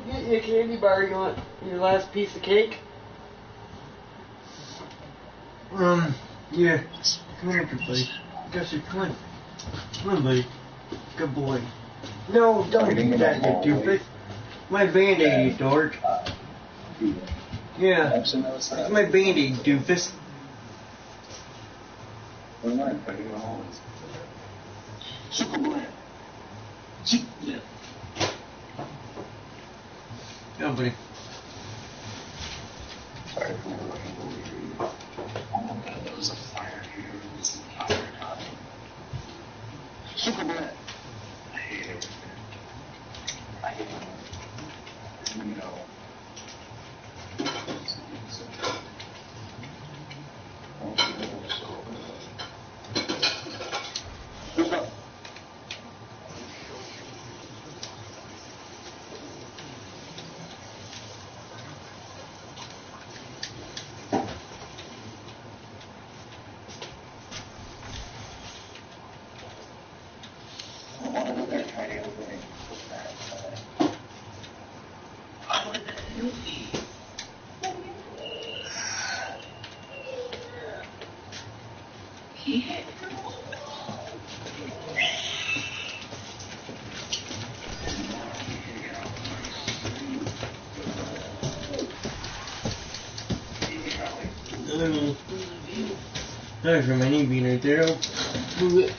Get you a candy bar. You want your last piece of cake? Yeah. Come here, buddy. Gussie, come on. Come on, buddy. Good boy. No, don't do that, you doofus. My Band-Aid, you dork. Yeah. It's my Band-Aid, doofus. Yeah. Come on, buddy. Sorry for my looking. Oh my god, there was a fire here. It was a fire hot. Superman. I hate it. I hate it. You know. There's my knee bean right there. Move it.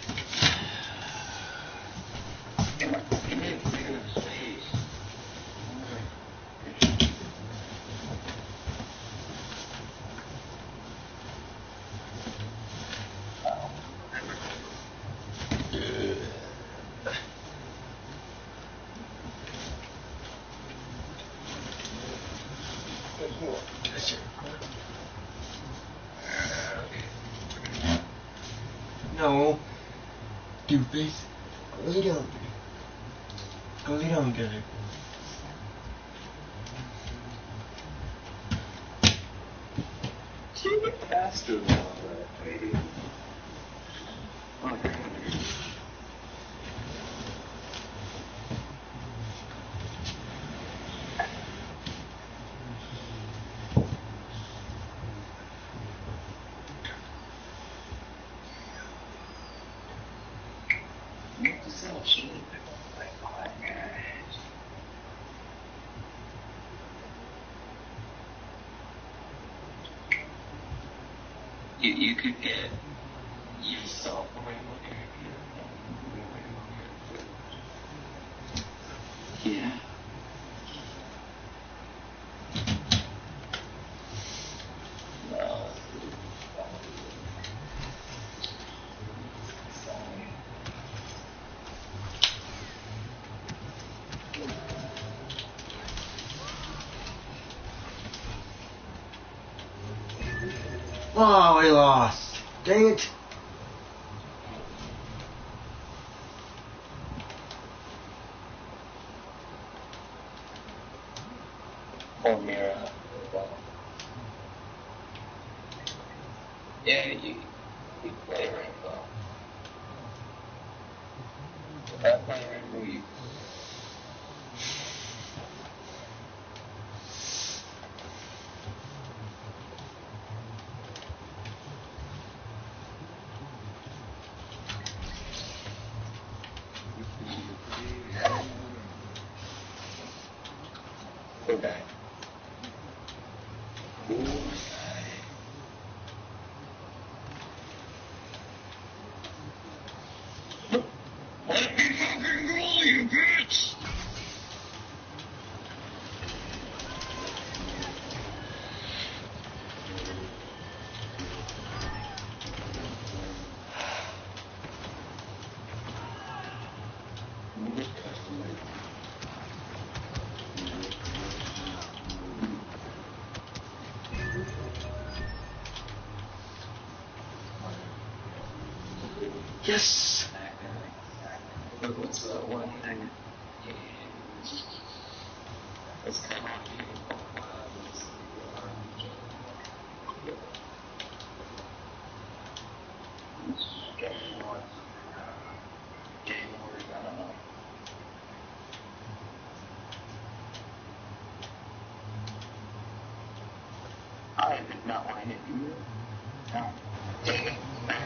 No. Doofus. Go lay down, buddy. Go lay down, Gunner. faster now, maybe. Okay. You could get yourself yeah. No. Oh, we lost. Dang it. Or Mira. Yeah, you play Rainbow. If I play Rainbow, you go back. Let me fucking roll, you bitch! Yes. Look, what's that one thing? It's kind of I did not want to hit you. No.